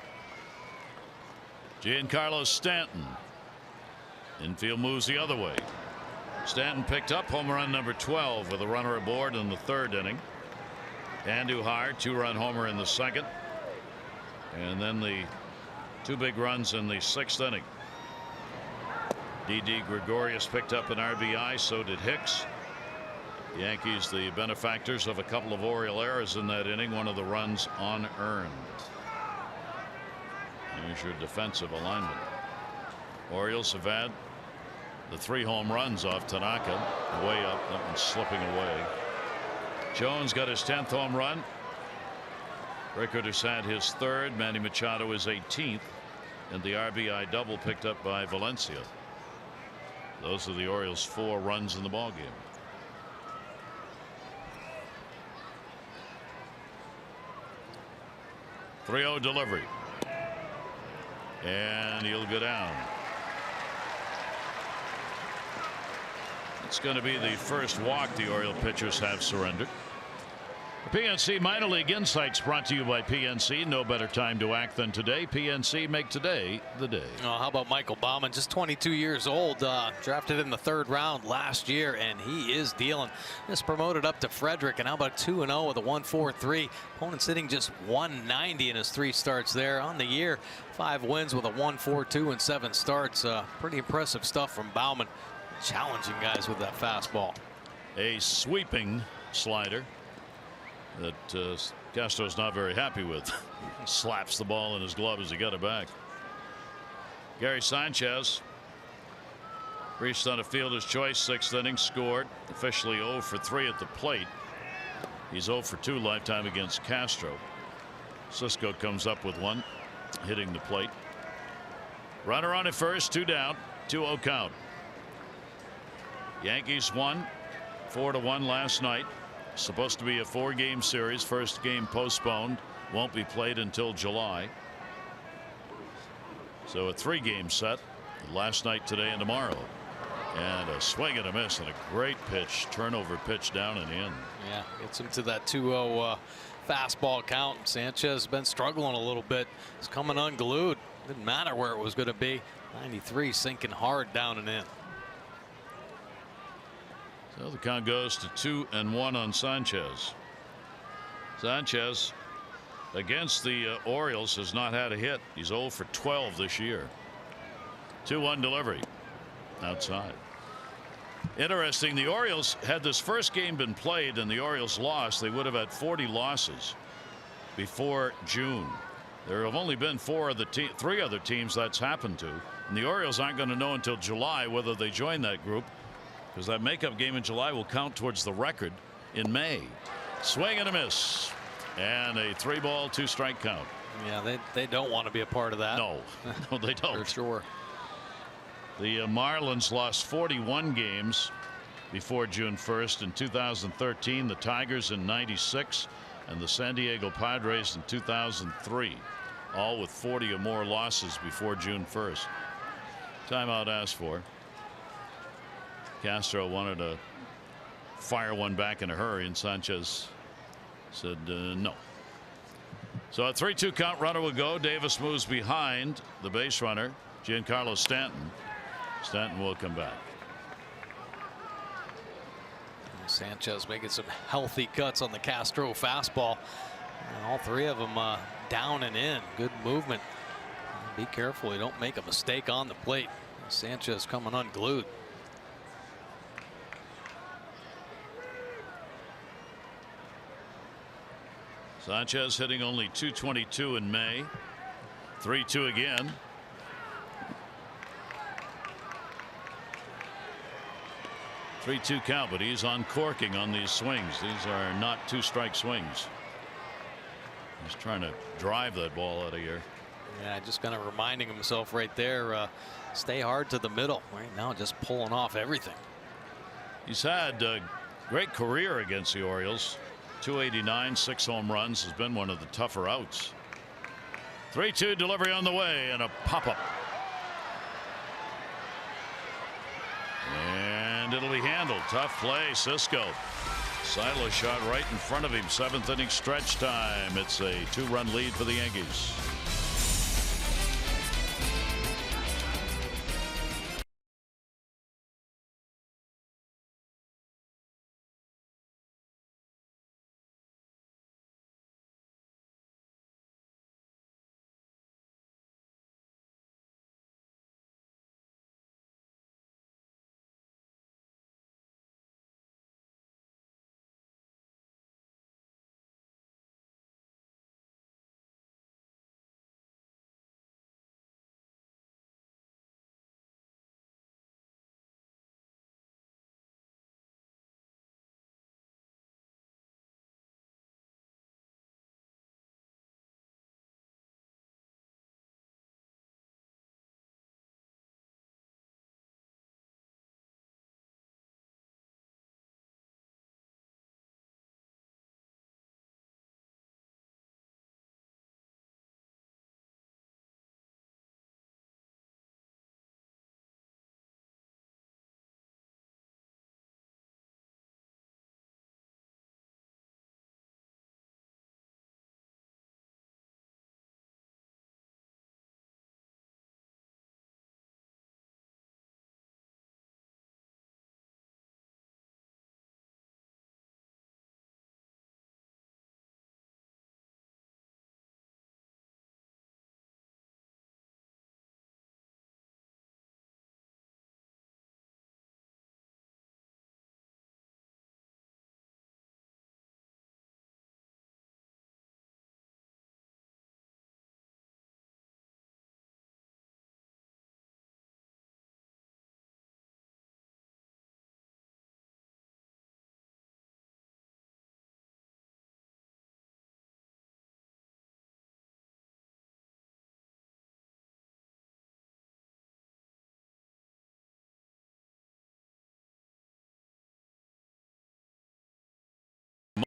Giancarlo Stanton. Infield moves the other way. Stanton picked up home run number 12 with a runner aboard in the 3rd inning. Andujar 2-run homer in the 2nd. And then the 2 big runs in the 6th inning. Didi Gregorius picked up an RBI. So did Hicks. The Yankees, the benefactors of a couple of Oriole errors in that inning. One of the runs unearned. Here's your defensive alignment. Orioles have had the 3 home runs off Tanaka. Way up. That one's slipping away. Jones got his 10th home run. Rickard has had his 3rd. Manny Machado is 18th. And the RBI double picked up by Valencia. Those are the Orioles' 4 runs in the ball game. .30 delivery. And he'll go down. It's going to be the first walk the Oriole pitchers have surrendered. The PNC Minor League Insights brought to you by PNC. No better time to act than today. PNC, make today the day. Oh, how about Michael Baumann, just 22 years old, drafted in the 3rd round last year, and he is dealing. Just promoted up to Frederick, and how about 2-0 with a 1.43. Opponent sitting just 190 in his 3 starts there on the year. 5 wins with a 1.42 and 7 starts. Pretty impressive stuff from Baumann. Challenging guys with that fastball. A sweeping slider that Castro's not very happy with. Slaps the ball in his glove as he got it back. Gary Sanchez reached on a fielder's choice, 6th inning, scored. Officially 0 for 3 at the plate. He's 0 for 2 lifetime against Castro. Cisco comes up with one, hitting the plate. Runner on at first, 2 down, 2-0 count. Yankees won 4-1 last night. Supposed to be a 4-game series. First game postponed. Won't be played until July. So a 3-game set last night, today, and tomorrow. And a swing and a miss and a great pitch. Turnover pitch down and in. Yeah, gets him to that 2-0 fastball count. Sanchez has been struggling a little bit. He's coming unglued. Didn't matter where it was going to be. 93 sinking hard down and in. So the count goes to 2-1 on Sanchez. Sanchez against the Orioles has not had a hit. He's 0 for 12 this year. 2-1 delivery outside. Interesting, the Orioles, had this first game been played and the Orioles lost, they would have had 40 losses before June. There have only been 3 other teams that's happened to, and the Orioles aren't going to know until July whether they join that group, because that makeup game in July will count towards the record in May. Swing and a miss, and a 3-ball 2-strike count. Yeah, they don't want to be a part of that. No, no, they don't. For sure. The Marlins lost 41 games before June 1st. In 2013, the Tigers in '96, and the San Diego Padres in 2003, all with 40 or more losses before June 1st. Timeout asked for. Castro wanted to fire one back in a hurry, and Sanchez said no. So a 3-2 count. Runner will go. Davis moves behind the base runner, Giancarlo Stanton. Stanton will come back. Sanchez making some healthy cuts on the Castro fastball. And all 3 of them down and in. Good movement. Be careful you don't make a mistake on the plate. Sanchez coming unglued. Sanchez hitting only .222 in May. 3-2 again. Three-two count, but he's uncorking on these swings. These are not 2-strike swings. He's trying to drive that ball out of here. Yeah, just kind of reminding himself right there, stay hard to the middle. Right now, just pulling off everything. He's had a great career against the Orioles. 289, 6 home runs, has been one of the tougher outs. 3-2 delivery on the way, and a pop-up. And it'll be handled. Tough play, Cisco. Silas shot right in front of him. 7th inning stretch time. It's a 2-run lead for the Yankees.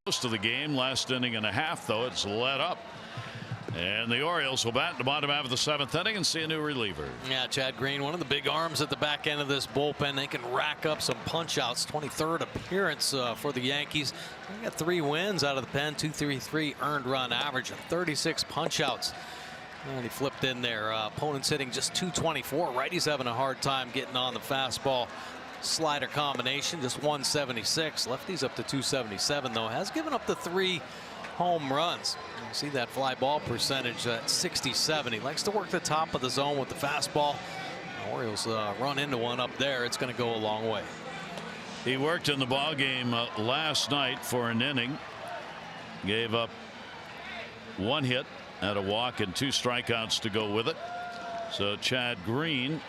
most of the game. Last inning and a half, though, it's let up. And the Orioles will bat in the bottom half of the 7th inning and see a new reliever. Yeah, Chad Green, one of the big arms at the back end of this bullpen. They can rack up some punch outs. 23rd appearance for the Yankees. They got 3 wins out of the pen, 2.33 earned run average, and 36 punch outs. And he flipped in there. Opponents hitting just 224. Righty's having a hard time getting on the fastball slider combination. Just 176. Lefty's up to 277, though. Has given up the 3 home runs. You see that fly ball percentage at 67. He likes to work the top of the zone with the fastball. The Orioles run into one up there. It's going to go a long way. He worked in the ball game last night for an inning. Gave up 1 hit, had a walk and 2 strikeouts to go with it. So Chad Green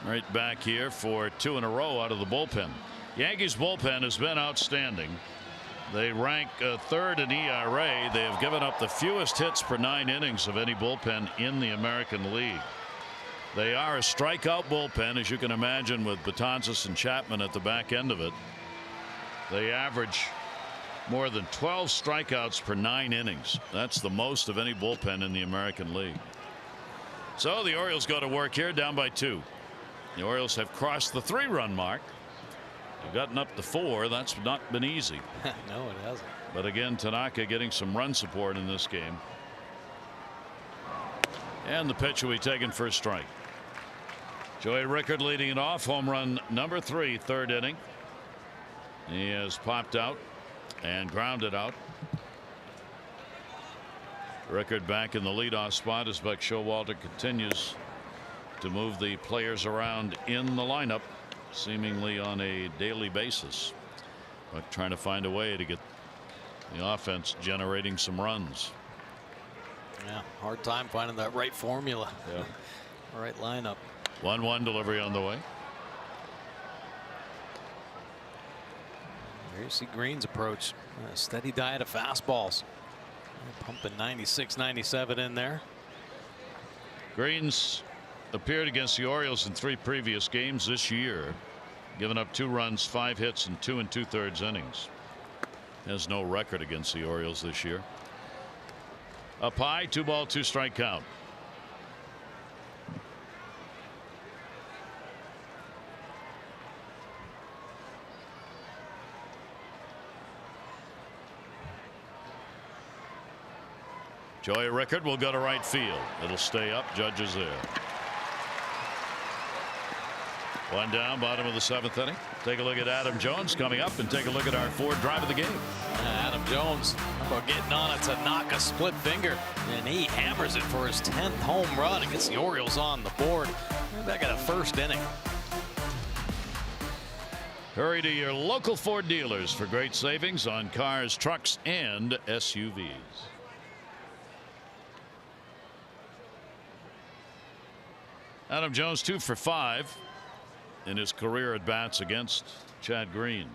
right back here for 2 in a row out of the bullpen. Yankees bullpen has been outstanding. They rank 3rd in ERA. They have given up the fewest hits per 9 innings of any bullpen in the American League. They are a strikeout bullpen, as you can imagine, with Betances and Chapman at the back end of it. They average more than 12 strikeouts per 9 innings. That's the most of any bullpen in the American League. So the Orioles go to work here, down by 2. The Orioles have crossed the 3-run mark. They've gotten up to 4. That's not been easy. No, it hasn't. But again, Tanaka getting some run support in this game. And the pitch will be taken for a strike. Joey Rickard leading it off. Home run number 3, 3rd inning. He has popped out and grounded out. Rickard back in the leadoff spot as Buck Showalter continues to move the players around in the lineup, seemingly on a daily basis, but trying to find a way to get the offense generating some runs. Yeah, hard time finding that right formula. Yeah. Right lineup. 1-1 delivery on the way. There you see Green's approach. A steady diet of fastballs. Pumping 96, 97 in there. Green's appeared against the Orioles in 3 previous games this year, given up 2 runs, 5 hits, and 2 2/3 innings. Has no record against the Orioles this year. Up high, 2-ball, 2-strike count. Joey Rickard will go to right field. It'll stay up. Judge is there. 1 down, bottom of the 7th inning. Take a look at Adam Jones coming up, and take a look at our 4th drive of the game. Adam Jones, how about getting on it to knock a split finger, and he hammers it for his 10th home run and gets the Orioles on the board. We're back at the 1st inning. Hurry to your local Ford dealers for great savings on cars, trucks, and SUVs. Adam Jones 2 for 5 in his career at bats against Chad Green.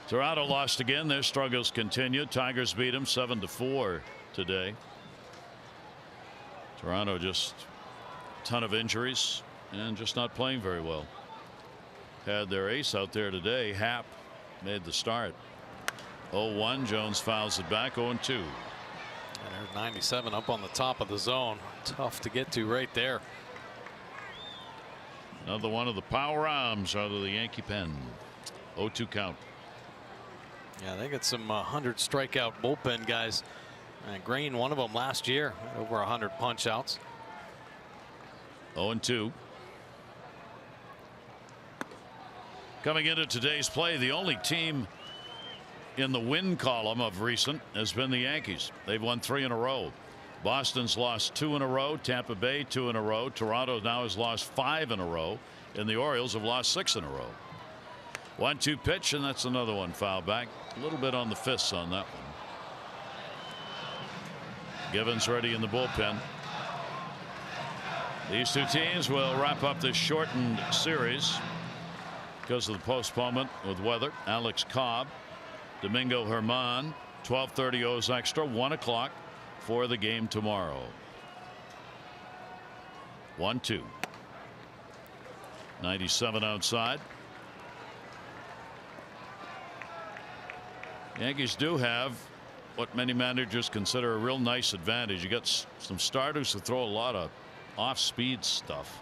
Toronto lost again. Their struggles continue. Tigers beat them 7-4 today. Toronto just a ton of injuries and just not playing very well. Had their ace out there today. Happ made the start. 0-1. Jones fouls it back. 0-2. And there's 97 up on the top of the zone. Tough to get to right there. Another one of the power arms out of the Yankee pen. 0-2 count. Yeah, they got some 100 strikeout bullpen guys. And Green, one of them last year, had over 100 punch outs. 0-2. Coming into today's play, the only team in the win column of recent has been the Yankees. They've won 3 in a row. Boston's lost 2 in a row. Tampa Bay 2 in a row. Toronto now has lost 5 in a row, and the Orioles have lost 6 in a row. 1-2 pitch, and that's another one foul back. A little bit on the fists on that one. Givens ready in the bullpen. These 2 teams will wrap up this shortened series because of the postponement with weather. Alex Cobb, Domingo Germán, 12:30 O's extra, 1 o'clock for the game tomorrow. 1-2. 97 outside. Yankees do have what many managers consider a real nice advantage. You got some starters who throw a lot of off-speed stuff,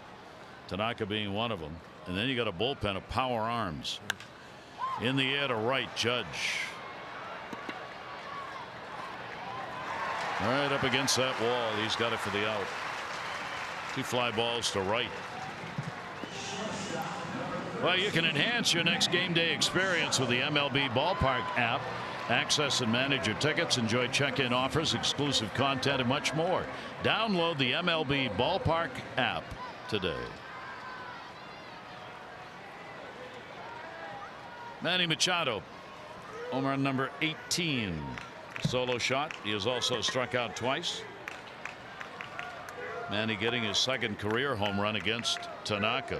Tanaka being one of them, and then you got a bullpen of power arms. In the air to right, Judge. Right up against that wall. He's got it for the out. 2 fly balls to right. Well, you can enhance your next game day experience with the MLB Ballpark app. Access and manage your tickets, enjoy check-in offers, exclusive content, and much more. Download the MLB Ballpark app today. Manny Machado, home run number 18. Solo shot. He has also struck out twice. Manny getting his 2nd career home run against Tanaka.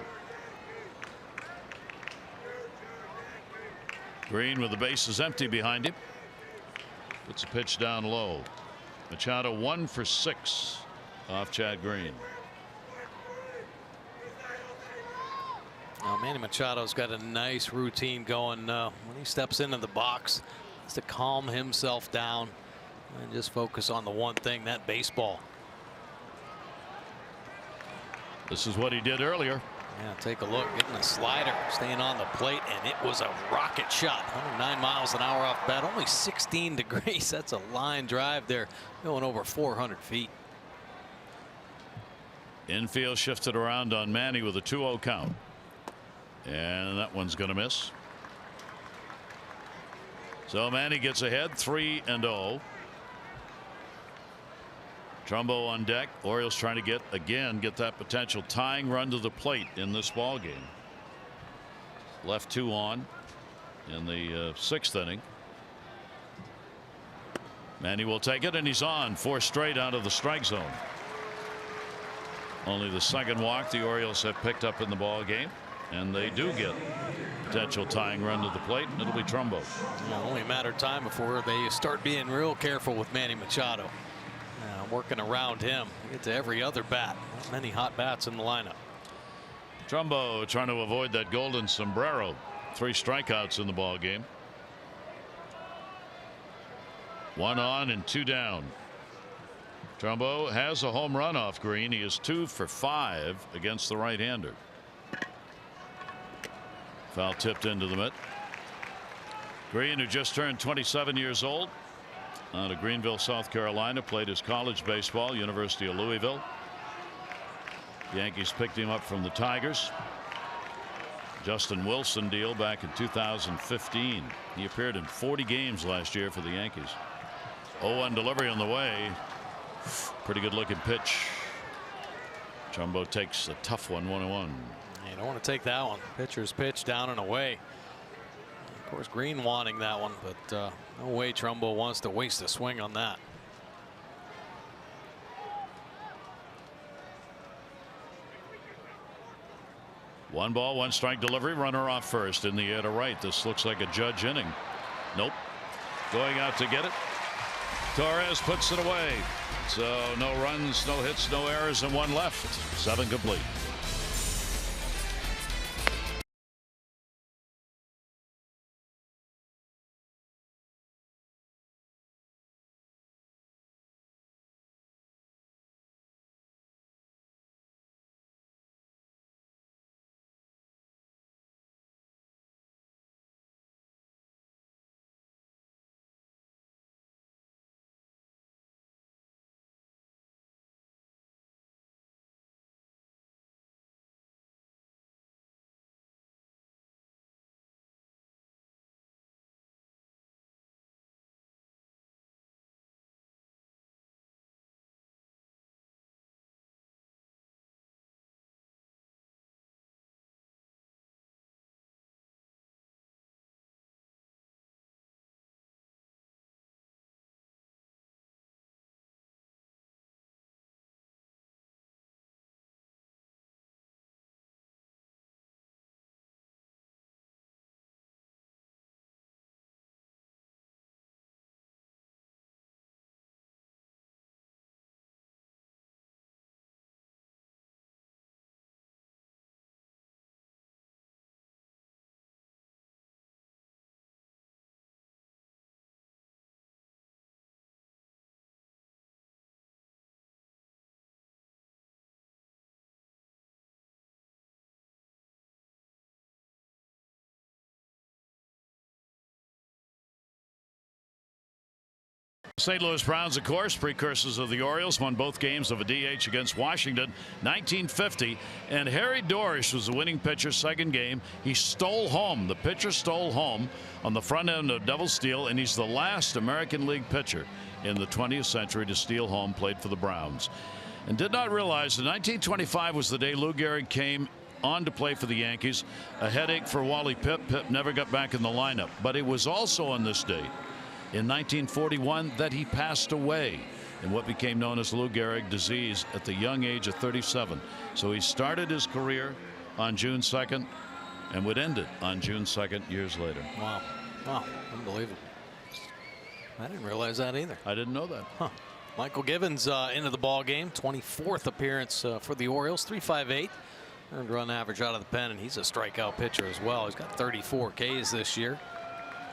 Green with the bases empty behind him. Puts a pitch down low. Machado 1 for 6 off Chad Green. Now Manny Machado's got a nice routine going when he steps into the box. Has to calm himself down and just focus on the one thing, that baseball. This is what he did earlier. Yeah, take a look, getting a slider, staying on the plate, and it was a rocket shot. 109 miles an hour off bat, only 16 degrees. That's a line drive there, going over 400 feet. Infield shifted around on Manny with a 2-0 count. And that one's going to miss. So Manny gets ahead 3-0. Trumbo on deck. Orioles trying to get that potential tying run to the plate in this ball game. Left 2 on in the 6th inning. Manny will take it, and he's on 4 straight out of the strike zone. Only the 2nd walk the Orioles have picked up in the ball game, and they do get potential tying run to the plate, and it'll be Trumbo. Only a matter of time before they start being real careful with Manny Machado. Working around him. Get to every other bat. Not many hot bats in the lineup. Trumbo trying to avoid that golden sombrero. 3 strikeouts in the ball game. 1 on and 2 down. Trumbo has a home run off Green. He is 2 for 5 against the right-hander. Foul tipped into the mitt. Green, who just turned 27 years old, out of Greenville, South Carolina, played his college baseball, University of Louisville. Yankees picked him up from the Tigers. Justin Wilson deal back in 2015. He appeared in 40 games last year for the Yankees. 0-1 delivery on the way. Pretty good looking pitch. Trumbo takes a tough one, 1-1. You don't want to take that one. Pitcher's pitch down and away. Of course, Green wanting that one, but no way Trumbo wants to waste a swing on that. One ball, 1 strike delivery. Runner off first, in the air to right. This looks like a Judge inning. Nope. Going out to get it. Torres puts it away. So no runs, no hits, no errors, and 1 left. 7 complete. St. Louis Browns, of course, precursors of the Orioles, won both games of a DH against Washington, 1950. And Harry Dorish was the winning pitcher, second game. He stole home. The pitcher stole home on the front end of double steal, and he's the last American League pitcher in the 20th century to steal home, played for the Browns. And did not realize that 1925 was the day Lou Gehrig came on to play for the Yankees. A headache for Wally Pipp. Pipp never got back in the lineup. But it was also on this date in 1941 that he passed away in what became known as Lou Gehrig disease at the young age of 37. So he started his career on June 2nd and would end it on June 2nd years later. Wow. Wow. Unbelievable. I didn't realize that either. I didn't know that. Huh. Michael Givens into the ball game. 24th appearance for the Orioles. .358 earned run average out of the pen, and he's a strikeout pitcher as well. He's got 34 Ks this year.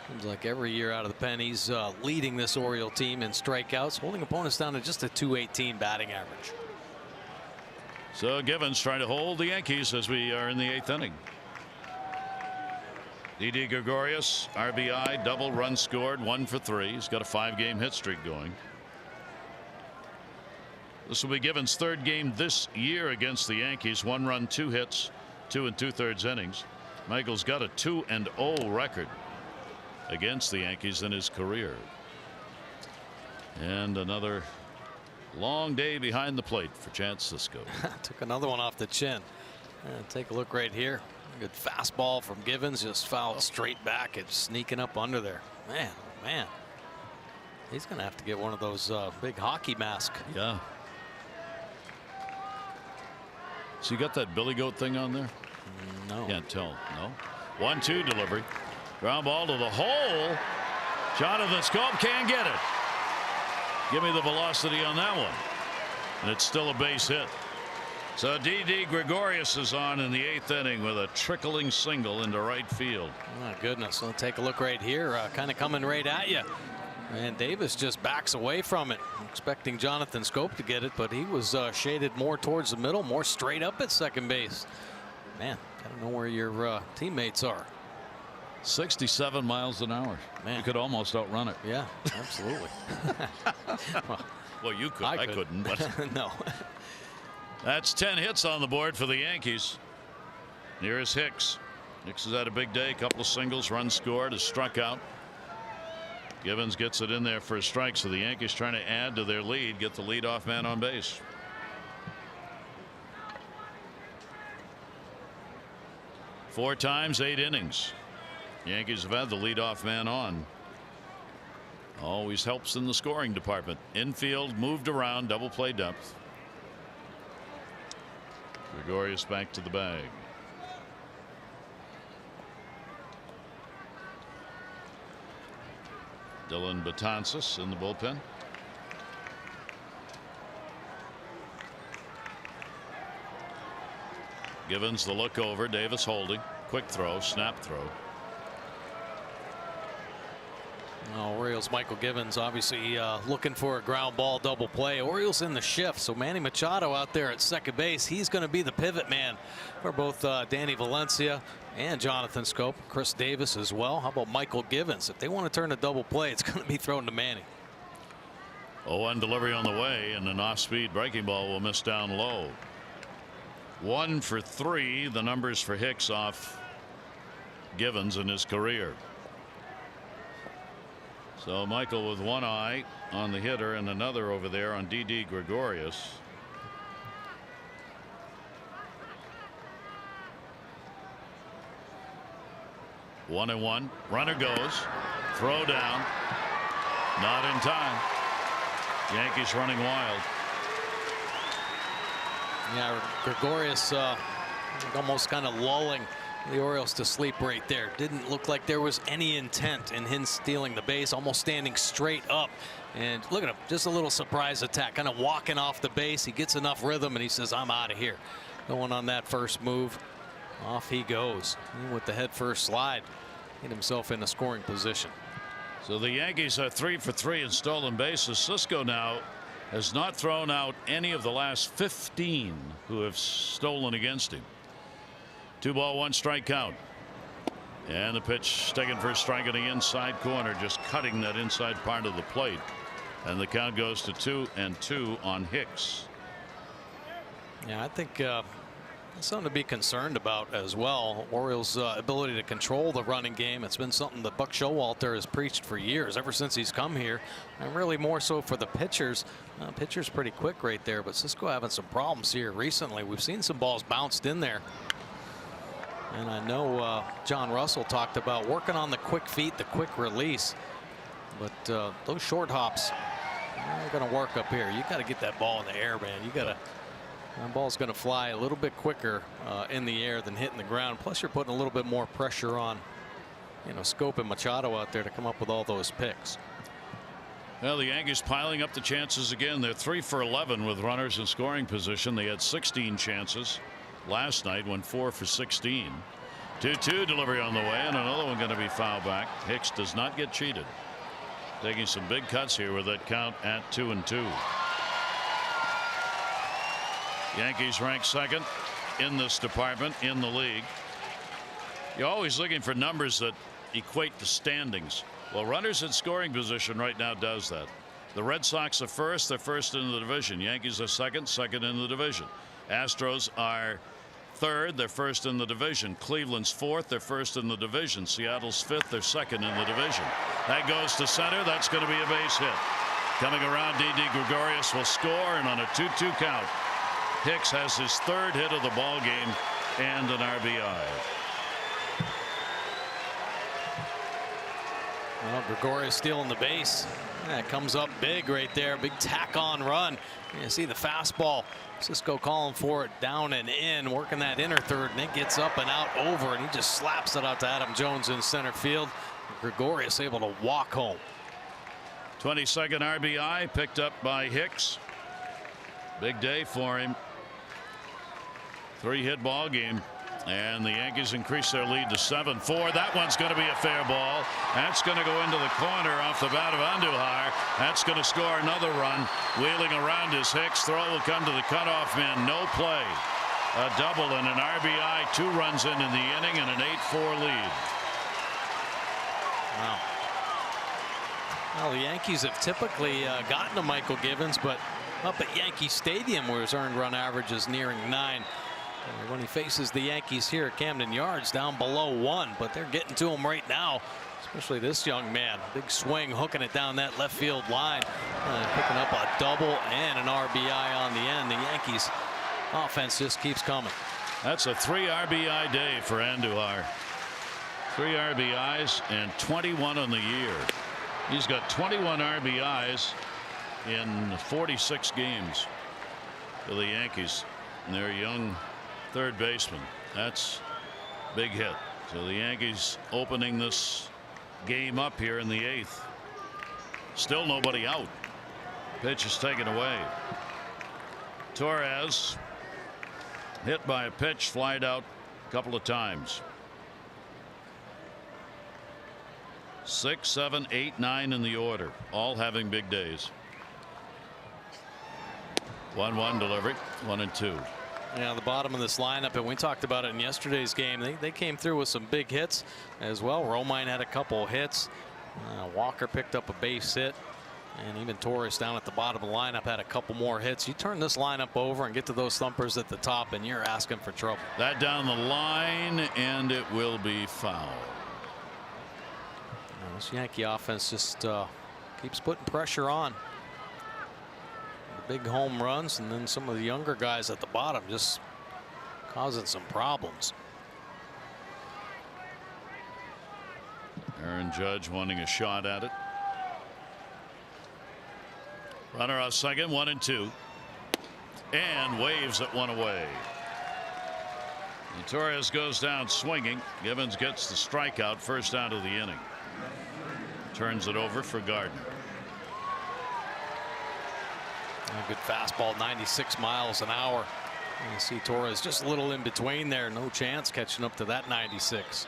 Seems like every year out of the pen, he's leading this Oriole team in strikeouts, holding opponents down to just a .218 batting average. So Givens trying to hold the Yankees as we are in the 8th inning. Didi Gregorius, RBI, double, run scored, 1 for 3. He's got a 5-game hit streak going. This will be Givens' 3rd game this year against the Yankees. 1 run, 2 hits, 2 2/3 innings. Michael's got a 2-0 record against the Yankees in his career. And another long day behind the plate for Chance Sisco. Took another one off the chin. Take a look right here. Good fastball from Givens, just fouled straight back. It's sneaking up under there. Man, oh man. He's going to have to get one of those big hockey masks. Yeah. So you got that Billy Goat thing on there? No. Can't tell. No. 1-2 delivery. Ground ball to the hole. Jonathan Scope can't get it. Give me the velocity on that one. And it's still a base hit. So Didi Gregorius is on in the 8th inning with a trickling single into right field. My goodness. Let's take a look right here. Kind of coming right at you. And Davis just backs away from it, expecting Jonathan Scope to get it, but he was shaded more towards the middle, more straight up at second base. Man, I don't know where your teammates are. 67 miles an hour. Man. You could almost outrun it. Yeah, absolutely. Well, you could. I couldn't. But no. That's 10 hits on the board for the Yankees. Here is Hicks. Hicks has had a big day. A couple of singles, runs scored, has struck out. Givens gets it in there for a strike, so the Yankees trying to add to their lead, get the leadoff man on base. Four times, 8 innings. Yankees have had the leadoff man on. Always helps in the scoring department. Infield moved around, double play depth. Gregorius back to the bag. Dylan Betances in the bullpen. Givens the look over. Davis holding. Quick throw. Snap throw. Orioles Michael Givens obviously looking for a ground ball double play. Orioles in the shift, so Manny Machado out there at second base. He's going to be the pivot man for both Danny Valencia and Jonathan Scope. Chris Davis as well. How about Michael Givens? If they want to turn a double play, it's going to be thrown to Manny. 0-1 delivery on the way, and an off-speed breaking ball will miss down low. 1 for 3, the numbers for Hicks off Givens in his career. So Michael with one eye on the hitter and another over there on Didi Gregorius. One and one. Runner goes. Throw down. Not in time. Yankees running wild. Yeah, Gregorius almost kind of lulling the Orioles to sleep right there. Didn't look like there was any intent in him stealing the base, almost standing straight up. And look at him, just a little surprise attack, kind of walking off the base. He gets enough rhythm and he says, I'm out of here. Going on that first move, off he goes. And with the head first slide, get himself in a scoring position. So the Yankees are 3 for 3 in stolen bases. Sisco now has not thrown out any of the last 15 who have stolen against him. 2-1 strike count. And the pitch taken for a strike in the inside corner, just cutting that inside part of the plate. And the count goes to 2-2 on Hicks. Yeah, I think something to be concerned about as well. Orioles' ability to control the running game. It's been something that Buck Showalter has preached for years, ever since he's come here, and really more so for the pitchers. Pitcher's pretty quick right there, but Cisco having some problems here recently. We've seen some balls bounced in there. And I know John Russell talked about working on the quick feet, the quick release. But those short hops are going to work up here. You got to get that ball in the air, man. You got to. That ball's going to fly a little bit quicker in the air than hitting the ground. Plus, you're putting a little bit more pressure on, Scope and Machado out there to come up with all those picks. Well, the Yankees piling up the chances again. They're 3 for 11 with runners in scoring position. They had 16 chances last night, went 4 for 16. 2-2 delivery on the way, and another one going to be fouled back. Hicks does not get cheated. Taking some big cuts here with that count at 2-2. Yankees ranked second in this department in the league. You're always looking for numbers that equate to standings. Well, runners in scoring position right now does that. The Red Sox are first. They're first in the division. Yankees are second in the division. Astros are third. They're first in the division. Cleveland's fourth. They're first in the division. Seattle's fifth. They're second in the division. That goes to center. That's going to be a base hit. Coming around, Didi Gregorius will score, and on a 2-2 count, Hicks has his third hit of the ball game and an RBI. Well, Gregorius stealing the base. That comes up big right there. Big tack on run. You see the fastball. Cisco calling for it down and in, working that inner third, and it gets up and out over, and he just slaps it out to Adam Jones in center field. Gregorius able to walk home. 22nd RBI picked up by Hicks. Big day for him. 3-hit ball game, and the Yankees increase their lead to 7-4. That one's going to be a fair ball. That's going to go into the corner off the bat of Andujar. That's going to score another run. Wheeling around is Hicks. Throw will come to the cutoff man. No play. A double and an RBI. 2 runs in the inning and an 8-4 lead. Wow. Well, the Yankees have typically gotten to Michael Givens, but up at Yankee Stadium, where his earned run average is nearing 9. When he faces the Yankees here at Camden Yards, down below 1, but they're getting to him right now, especially this young man. Big swing, hooking it down that left field line, picking up a double and an RBI on the end. The Yankees offense just keeps coming. That's a 3 RBI day for Andujar. 3 RBIs and 21 on the year. He's got 21 RBIs in 46 games for the Yankees, and their young third baseman. That's big hit. So the Yankees opening this game up here in the 8th. Still nobody out. Pitch is taken away. Torres hit by a pitch, flied out a couple of times. 6, 7, 8, 9 in the order, all having big days. 1-1 delivery, 1-2. Yeah, the bottom of this lineup, and we talked about it in yesterday's game. They came through with some big hits as well. Romine had a couple hits. Walker picked up a base hit, and even Torres down at the bottom of the lineup had a couple more hits. You turn this lineup over and get to those thumpers at the top, and you're asking for trouble. That down the line, and it will be foul. This Yankee offense just keeps putting pressure on. Big home runs, and then some of the younger guys at the bottom just causing some problems. Aaron Judge wanting a shot at it. Runner on second, 1-2, and waves at 1 away. And Torres goes down swinging. Givens gets the strikeout, first out of the inning. Turns it over for Gardner. A good fastball, 96 miles an hour. You see Torres just a little in between there. No chance catching up to that 96.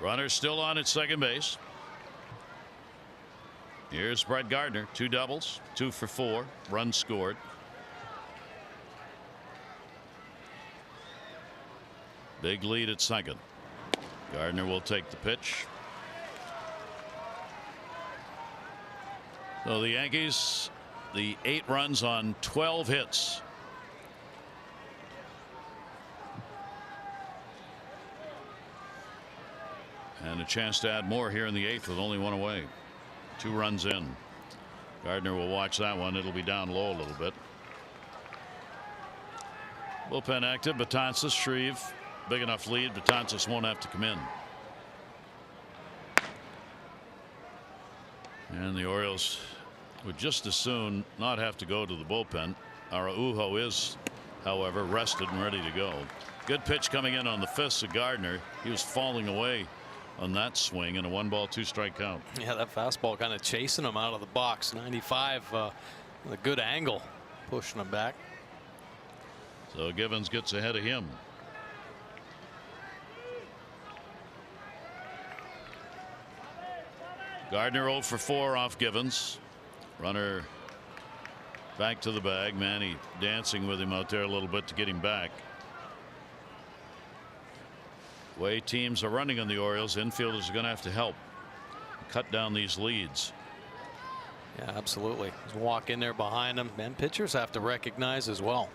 Runner still on at second base. Here's Brett Gardner. 2 doubles, 2 for 4. Runs scored. Big lead at second. Gardner will take the pitch. So the Yankees, the 8 runs on 12 hits. And a chance to add more here in the 8th with only 1 away. 2 runs in. Gardner will watch that one. It'll be down low a little bit. Bullpen active. Betances, Shreve. Big enough lead. Betances won't have to come in. And the Orioles would just as soon not have to go to the bullpen. Araujo is, however, rested and ready to go. Good pitch coming in on the fist of Gardner. He was falling away on that swing, and a 1-ball 2-strike count. Yeah, that fastball kind of chasing him out of the box. 95 with a good angle, pushing him back. So Givens gets ahead of him. Gardner 0 for 4 off Givens. Runner back to the bag. Manny dancing with him out there a little bit to get him back. Way teams are running on the Orioles, infielders are going to have to help cut down these leads. Yeah, absolutely. Walk in there behind him, and pitchers have to recognize as well.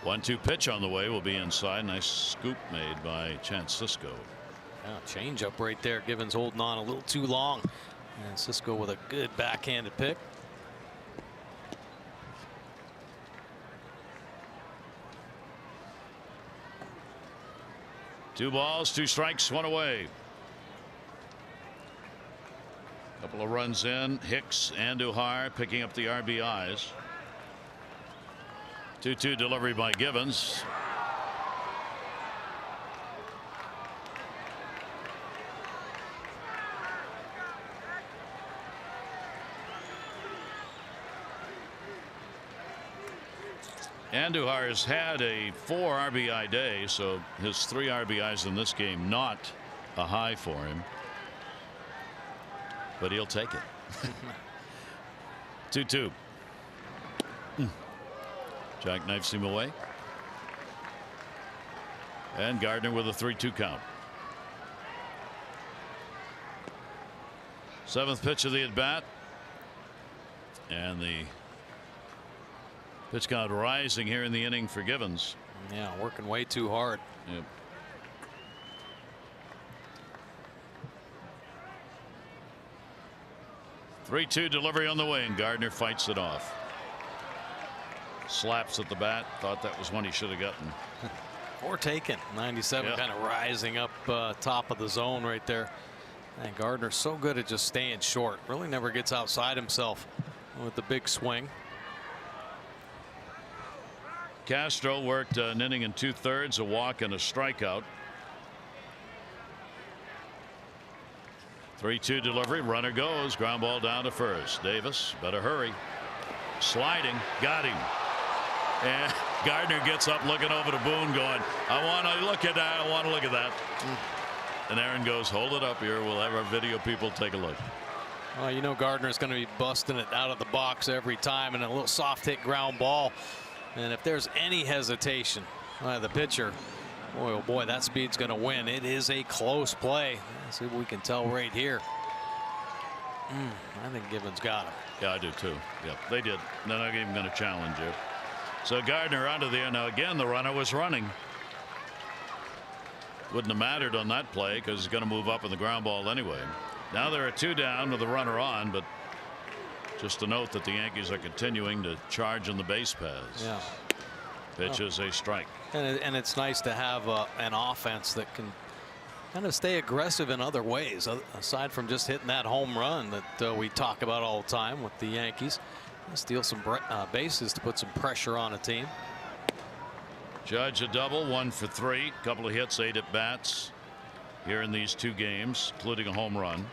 1-2 pitch on the way, will be inside. Nice scoop made by Cisco. Yeah, change up right there. Givens holding on a little too long, and Cisco with a good backhanded pick. Two balls, 2 strikes, 1 away. Couple of runs in. Hicks and Andujar picking up the RBIs. 2-2 delivery by Givens. Andujar has had a 4 RBI day, so his 3 RBIs in this game not a high for him, but he'll take it. 2-2. Jackknifes him away, and Gardner with a 3-2 count. 7th pitch of the at bat, and the pitch count rising here in the inning for Givens. Yeah, working way too hard. Yep. Three-two delivery on the way, and Gardner fights it off. Slaps at the bat. Thought that was one he should have gotten. Or taken. 97 Yeah. kind of rising up top of the zone right there. And Gardner's so good at just staying short. Really never gets outside himself with the big swing. Castro worked an inning and 2/3, a walk and a strikeout. 3-2 delivery. Runner goes. Ground ball down to first. Davis better hurry. Sliding. Got him. And Gardner gets up looking over to Boone going, I want to look at that. I want to look at that. And Aaron goes, hold it up here. We'll have our video people take a look. Well, you know Gardner's going to be busting it out of the box every time, and a little soft hit ground ball. And if there's any hesitation by the pitcher, boy, oh boy, that speed's going to win. It is a close play. Let's see what we can tell right here. I think Givens got him. Yeah, I do too. Yep, they did. They're not even going to challenge you. So Gardner onto the air. Now again, the runner was running. Wouldn't have mattered on that play because he's going to move up in the ground ball anyway. Now there are 2 down with the runner on, but just to note that the Yankees are continuing to charge on the base paths. Yeah. Pitch is a strike. And it's nice to have an offense that can kind of stay aggressive in other ways, aside from just hitting that home run that we talk about all the time with the Yankees. Steal some bases to put some pressure on a team. Judge a double, 1 for 3, couple of hits, 8 at bats here in these 2 games, including a home run.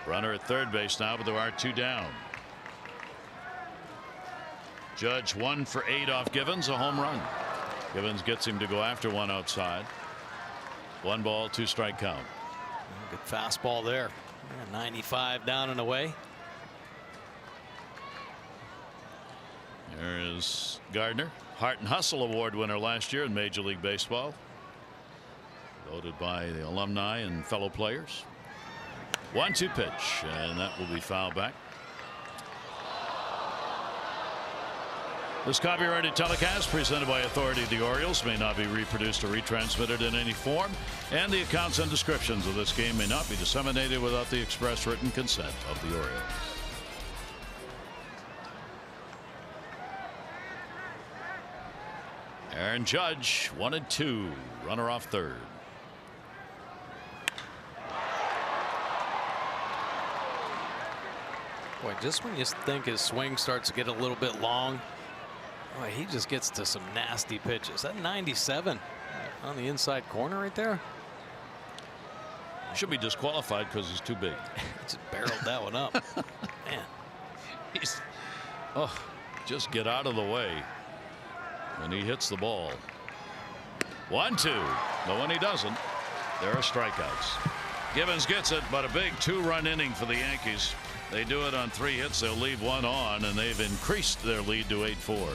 Runner at third base now, but there are 2 down. Judge 1 for 8 off Givens, a home run. Givens gets him to go after one outside. 1 ball, 2 strike count. Good fastball there. 95 down and away. There is Gardner, Heart and Hustle Award winner last year in Major League Baseball. Voted by the alumni and fellow players. 1-2 pitch, and that will be fouled back. This copyrighted telecast presented by authority of the Orioles may not be reproduced or retransmitted in any form, and the accounts and descriptions of this game may not be disseminated without the express written consent of the Orioles. Aaron Judge, 1-2, runner off third. Boy, just when you think his swing starts to get a little bit long, boy, he just gets to some nasty pitches. That 97 on the inside corner right there. Should be disqualified because he's too big. Just barreled that one up. Man. Just get out of the way when he hits the ball. 1-2. But when he doesn't, there are strikeouts. Gibbons gets it, but a big 2-run inning for the Yankees. They do it on 3 hits. They'll leave 1 on, and they've increased their lead to 8-4.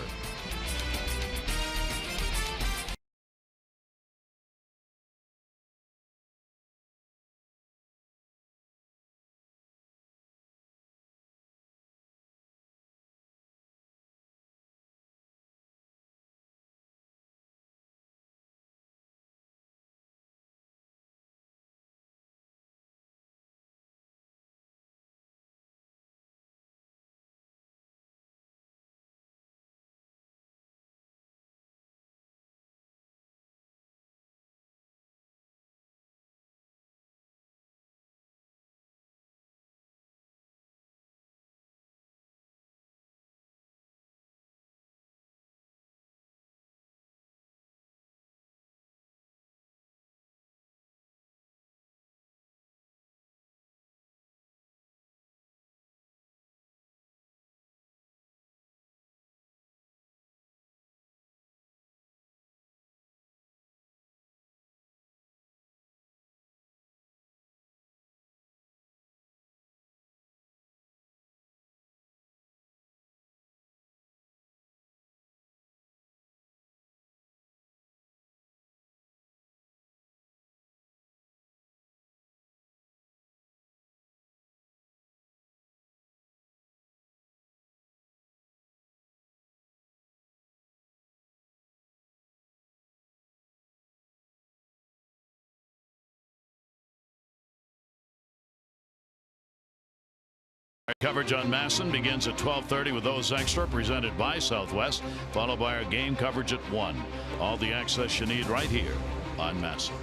Coverage on Masson begins at 12:30 with those extra presented by Southwest, followed by our game coverage at 1. All the access you need right here on Masson.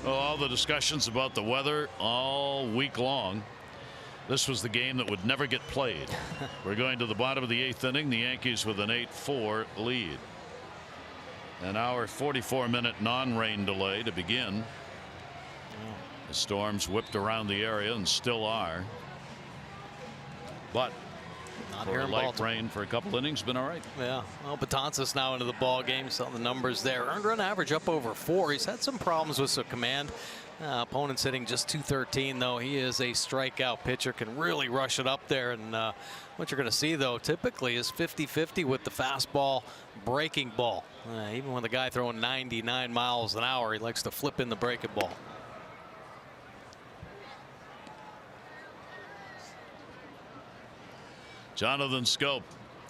Well, all the discussions about the weather all week long. This was the game that would never get played. We're going to the bottom of the 8th inning. The Yankees with an 8-4 lead. An hour 44-minute non-rain delay to begin. The storms whipped around the area and still are. But not for here a in light Baltimore. rain for a couple innings, been all right. Yeah, well, Betances now into the ball game. Saw the numbers there. Earned run average up over 4. He's had some problems with some command. Opponent's hitting just .213, though. He is a strikeout pitcher, can really rush it up there. And what you're going to see, though, typically is 50-50 with the fastball breaking ball. Even when the guy throwing 99 miles an hour, he likes to flip in the breaking ball. Jonathan Scope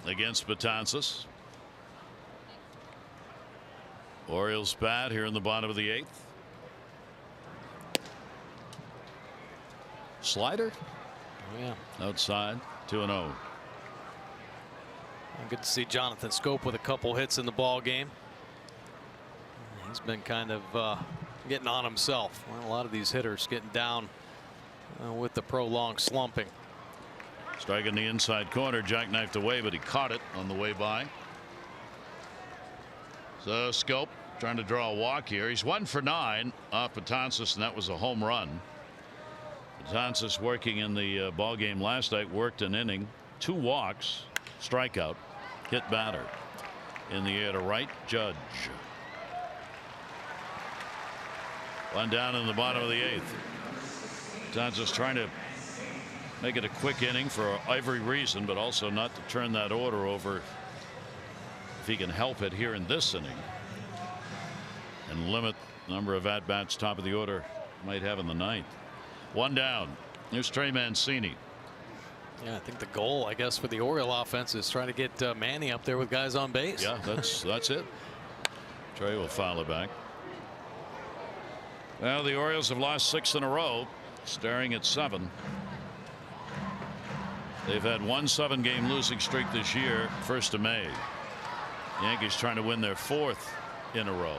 against Betances. Orioles bat here in the bottom of the 8th. Slider. Oh, yeah. Outside. 2-0. Good to see Jonathan Scope with a couple hits in the ball game. He's been kind of getting on himself. Well, a lot of these hitters getting down with the prolonged slumping. Striking the inside corner, jackknifed away, but he caught it on the way by. So Scope trying to draw a walk here. He's 1 for 9 off Betances, and that was a home run. Betances working in the ball game last night, worked an inning, 2 walks, strikeout, hit batter. In the air to right, Judge. 1 down in the bottom of the 8th. Betances trying to make it a quick inning for every reason, but also not to turn that order over if he can help it here in this inning and limit the number of at-bats top of the order might have in the 9th. One down. Here's Trey Mancini. Yeah, I think the goal, I guess, for the Oriole offense is trying to get Manny up there with guys on base. Yeah, that's it. Trey will foul it back. Well, the Orioles have lost 6 in a row, staring at 7. They've had one 7-game losing streak this year, 1st of May. Yankees trying to win their 4th in a row.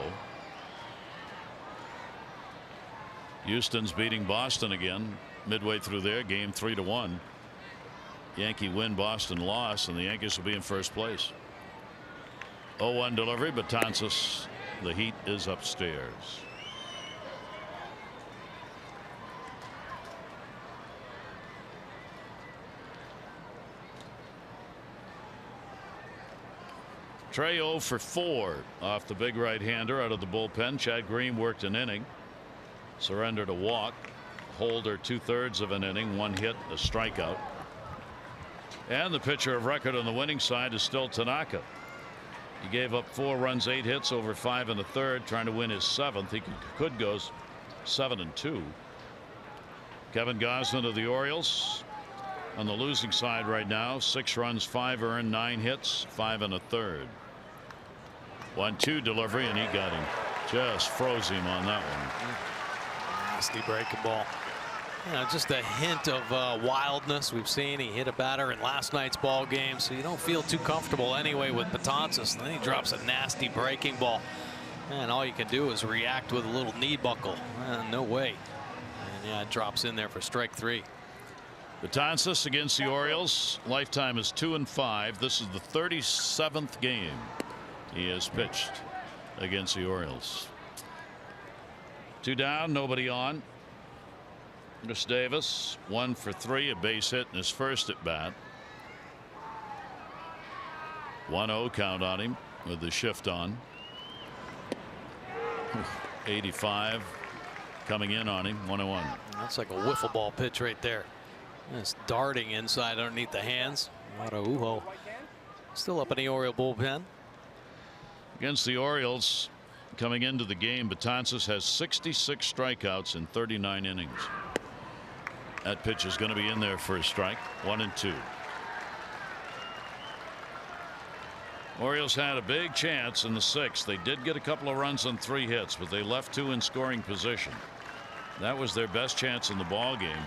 Houston's beating Boston again midway through their game 3-1. Yankee win, Boston loss, and the Yankees will be in first place. 0-1 delivery, but Betances, the heat is upstairs. Trey 0 for 4 off the big right-hander out of the bullpen. Chad Green worked an inning, surrendered a walk. Holder 2/3 of an inning, 1 hit, a strikeout. And the pitcher of record on the winning side is still Tanaka. He gave up 4 runs, 8 hits over 5 1/3, trying to win his 7th. He could go 7-2. Kevin Gausman of the Orioles on the losing side right now. 6 runs, 5 earned, 9 hits, 5 1/3. 1-2 delivery, and he got him. Just froze him on that one. Nasty breaking ball. Just a hint of wildness we've seen. He hit a batter in last night's ball game, so you don't feel too comfortable anyway with Betances. And then he drops a nasty breaking ball, and all you can do is react with a little knee buckle. No way. And yeah, it drops in there for strike 3. Betances against the Orioles, lifetime is 2-5. This is the 37th game he has pitched against the Orioles. 2 down, nobody on. Chris Davis 1 for 3, a base hit in his first at bat. 1-0 count on him with the shift on. 85 coming in on him. 1-1. That's like a wiffle ball pitch right there. It's darting inside underneath the hands. Araujo still up in the Oriole bullpen. Against the Orioles, coming into the game, Betances has 66 strikeouts in 39 innings. That pitch is going to be in there for a strike. 1-2. Orioles had a big chance in the 6th. They did get a couple of runs on 3 hits, but they left 2 in scoring position. That was their best chance in the ball game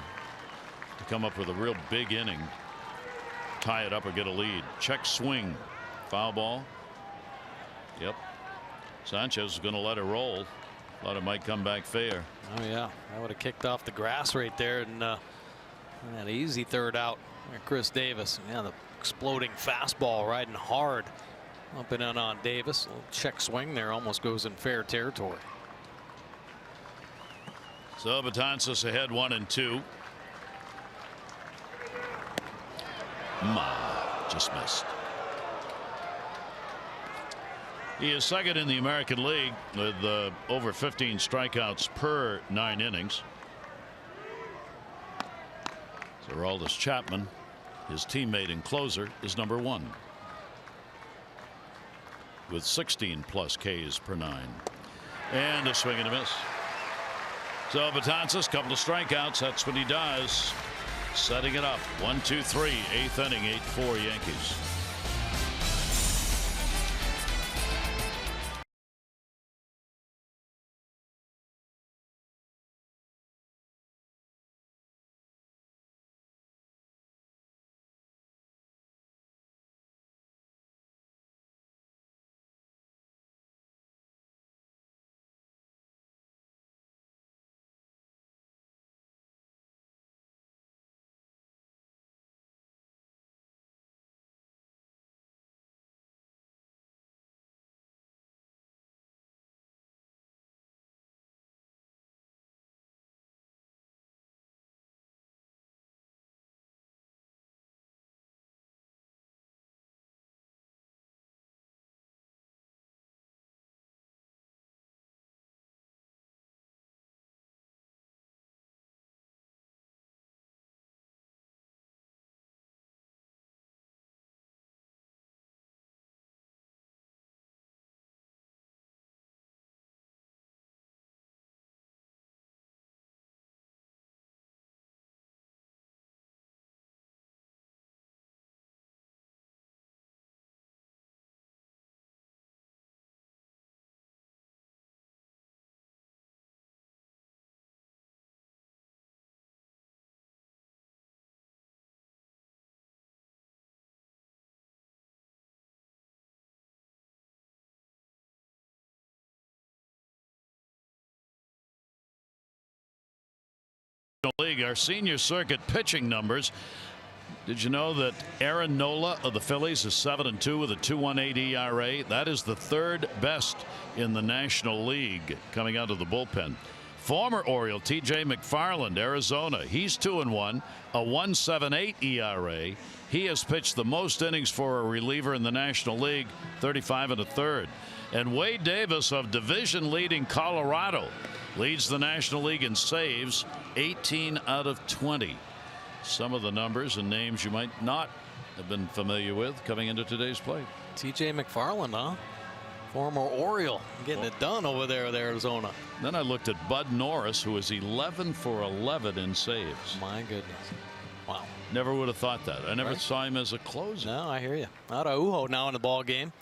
to come up with a real big inning, tie it up or get a lead. Check swing, foul ball. Yep. Sanchez is going to let it roll. Thought it might come back fair. Oh yeah, that would have kicked off the grass right there, and an easy 3rd out. Chris Davis, yeah, the exploding fastball riding hard up and in on Davis. A little check swing there, almost goes in fair territory. So Betances ahead 1-2. Just missed. He is second in the American League with over 15 strikeouts per 9 innings. So Aroldis Chapman, his teammate and closer, is number 1 with 16+ Ks per 9. And a swing and a miss. So Betances, couple of strikeouts. That's what he does. Setting it up. 1-2-3, 8th inning, 8-4 Yankees. League, our senior circuit pitching numbers. Did you know that Aaron Nola of the Phillies is 7-2 with a 2.18 ERA? That is the third best in the National League coming out of the bullpen. Former Oriole T.J. McFarland, Arizona, he's 2-1, a 1.78 ERA. He has pitched the most innings for a reliever in the National League, 35 1/3. And Wade Davis of division-leading Colorado leads the National League in saves, 18 out of 20. Some of the numbers and names you might not have been familiar with coming into today's play. T.J. McFarland, huh? Former Oriole, getting it done over there with Arizona. Then I looked at Bud Norris, who is 11 for 11 in saves. My goodness. Wow. Never would have thought that. I never saw him as a closer. No, I hear you. Araujo now in the ball game.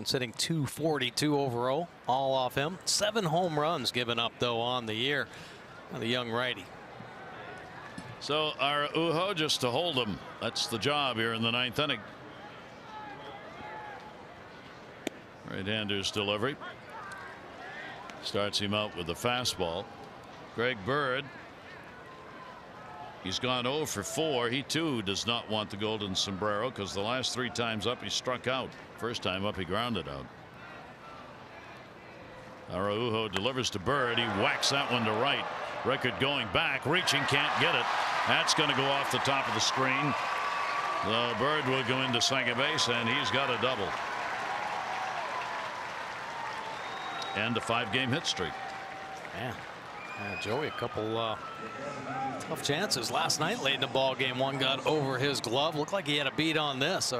Sitting 242 overall, all off him. 7 home runs given up, though, on the year. The young righty. So Araujo just to hold him. That's the job here in the 9th inning. Right-hander's delivery. Starts him out with the fastball. Greg Bird. He's gone 0 for 4. He too does not want the golden sombrero because the last 3 times up he struck out. First time up he grounded out. Araujo delivers to Bird. He whacks that one to right. Rickard going back, reaching, can't get it. That's going to go off the top of the screen. The Bird will go into second base, and he's got a double. And a 5-game hit streak. Man, Joey, a couple tough chances last night late in the ball game. One got over his glove. Looked like he had a beat on this.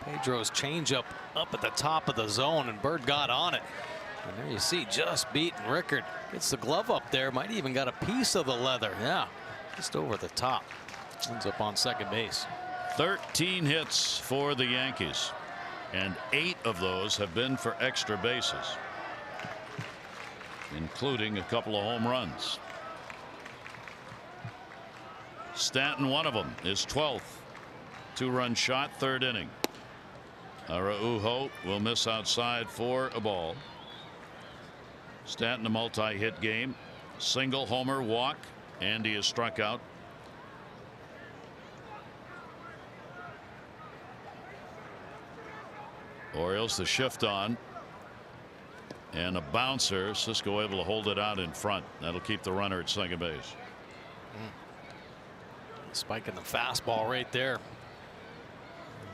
Pedro's changeup up at the top of the zone, and Bird got on it. And there you see, just beating Rickard. Gets the glove up there. Might even got a piece of the leather. Yeah, just over the top. Ends up on second base. 13 hits for the Yankees, and 8 of those have been for extra bases, including a couple of home runs. Stanton, one of them, is 12th. 2-run shot, 3rd inning. Araujo will miss outside for a ball. Stanton, a multi-hit game. Single, homer, walk, and he is struck out. Orioles the shift on. And a bouncer. Cisco able to hold it out in front. That'll keep the runner at second base. Spiking the fastball right there.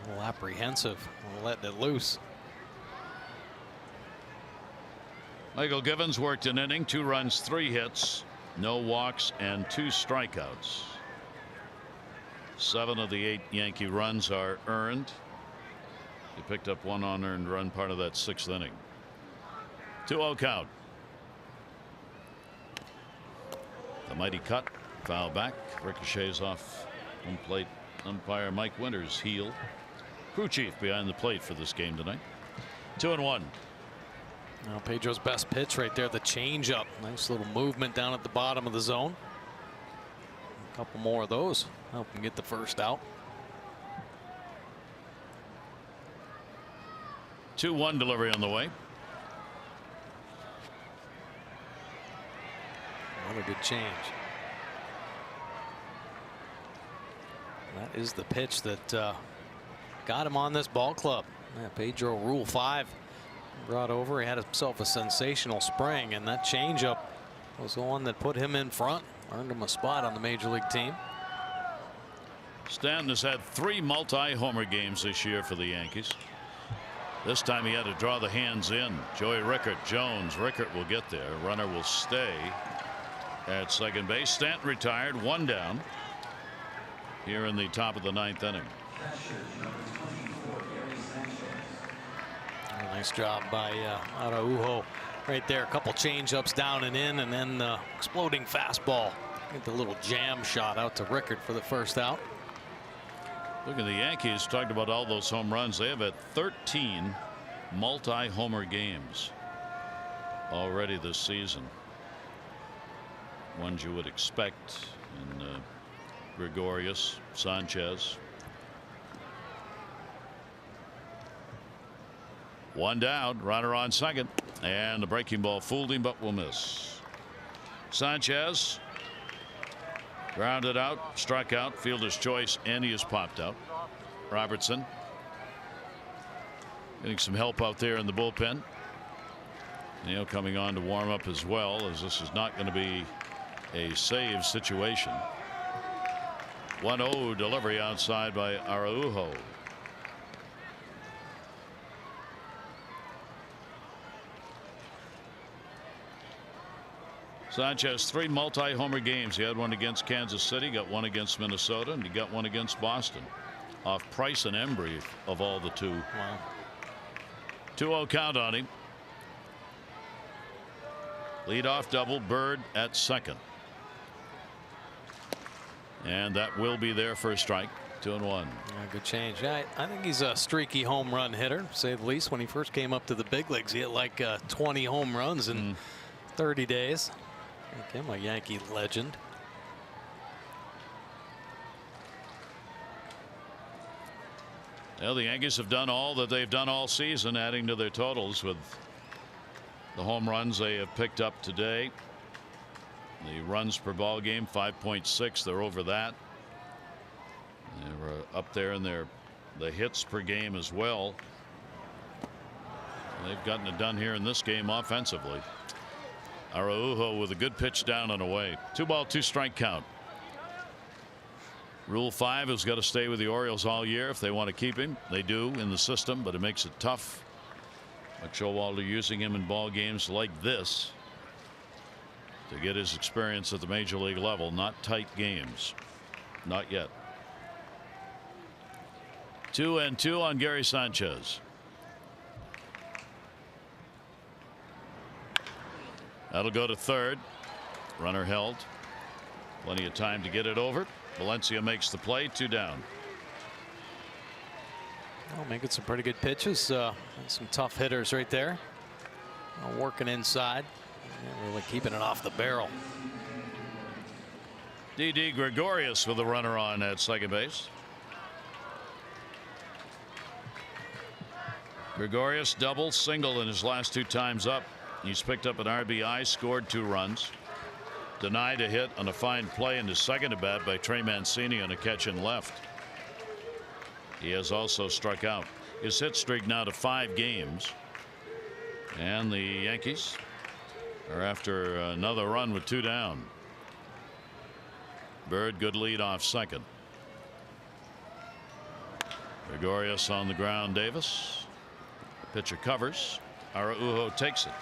A little apprehensive, letting it loose. Michael Givens worked an inning, 2 runs, 3 hits, no walks, and 2 strikeouts. 7 of the 8 Yankee runs are earned. He picked up 1 unearned run, part of that 6th inning. 2-0 count. The mighty cut, foul back, ricochets off home plate umpire Mike Winters' heel. Crew chief behind the plate for this game tonight. 2-1. Now Pedro's best pitch right there, the changeup. Nice little movement down at the bottom of the zone. A couple more of those help him get the first out. 2-1 delivery on the way. Another good change. That is the pitch that got him on this ball club. Yeah, Pedro, Rule 5 brought over. He had himself a sensational spring, and that changeup was the one that put him in front, earned him a spot on the major league team. Stanton has had 3 multi-homer games this year for the Yankees. This time he had to draw the hands in. Joey Rickard, Jones. Rickard will get there. Runner will stay at second base. Stanton retired, 1 down here in the top of the 9th inning. Nice job by Araujo right there. A couple change-ups down and in, and then exploding fastball. Get the little jam shot out to Rickard for the first out. Look at the Yankees. Talked about all those home runs. They have had 13 multi-homer games already this season. Ones you would expect in Gregorius, Sanchez. 1 down, runner on second, and the breaking ball fooled him, but will miss. Sanchez Grounded out, struck out, fielder's choice, and he is popped out. Robertson getting some help out there in the bullpen. Neal coming on to warm up as well, as this is not going to be a save situation. 1-0 delivery outside by Araujo. Sanchez 3 multi-homer games. He had one against Kansas City, got one against Minnesota, and he got one against Boston off Price and Embry of all the two. Wow. 2-0 count on him. Leadoff double, Bird at second. And that will be there for a strike. 2-1. Yeah, good change. I think he's a streaky home run hitter, to say the least. When he first came up to the big leagues, he hit like 20 home runs in 30 days. Make him a Yankee legend. Well, the Yankees have done all that they've done all season, adding to their totals with the home runs they have picked up today. The runs per ball game 5.6. They're over that. They were up there in the hits per game as well. They've gotten it done here in this game offensively. Araujo with a good pitch down and away. 2-ball, 2-strike count. Rule 5 has got to stay with the Orioles all year if they want to keep him. They do in the system, but it makes it tough. Like Showalter using him in ball games like this to get his experience at the major league level. Not tight games. Not yet. 2-2 on Gary Sanchez. That'll go to third. Runner held. Plenty of time to get it over. Valencia makes the play. 2 down. Well, making some pretty good pitches. Some tough hitters right there. Working inside. Really keeping it off the barrel. Didi Gregorius with a runner on at second base. Gregorius double single in his last 2 times up. He's picked up an RBI, scored 2 runs. Denied a hit on a fine play in his second at bat by Trey Mancini on a catch in left. He has also struck out. His hit streak now to 5 games. And the Yankees are after another run with 2 down. Bird, good lead off second. Gregorius on the ground. Davis. Pitcher covers. Araujo takes it.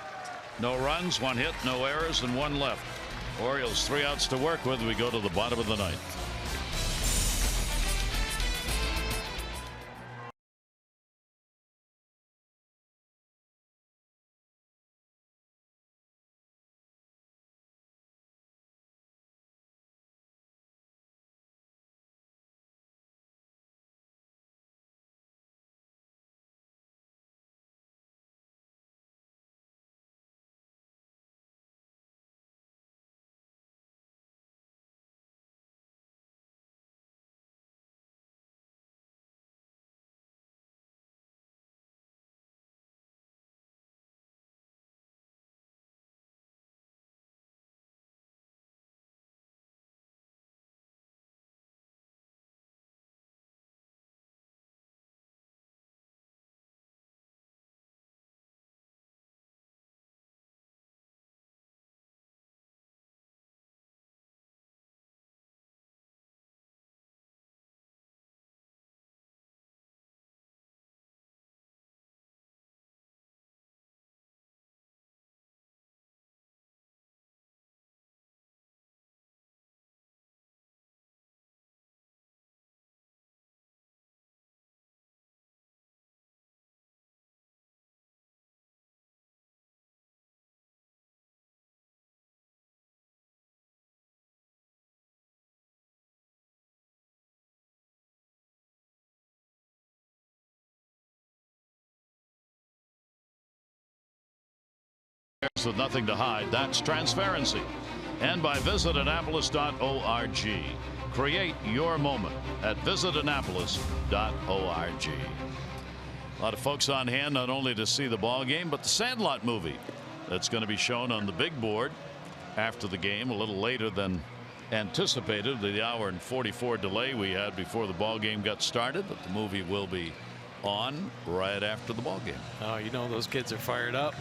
No runs, 1 hit, no errors, and 1 left. Orioles 3 outs to work with. We go to the bottom of the 9th. With nothing to hide, that's transparency. And by visitannapolis.org. Create your moment at visitannapolis.org. A lot of folks on hand not only to see the ball game, but the Sandlot movie that's going to be shown on the big board after the game, a little later than anticipated the hour and 44 delay we had before the ball game got started, but the movie will be on right after the ball game. Oh, you know those kids are fired up.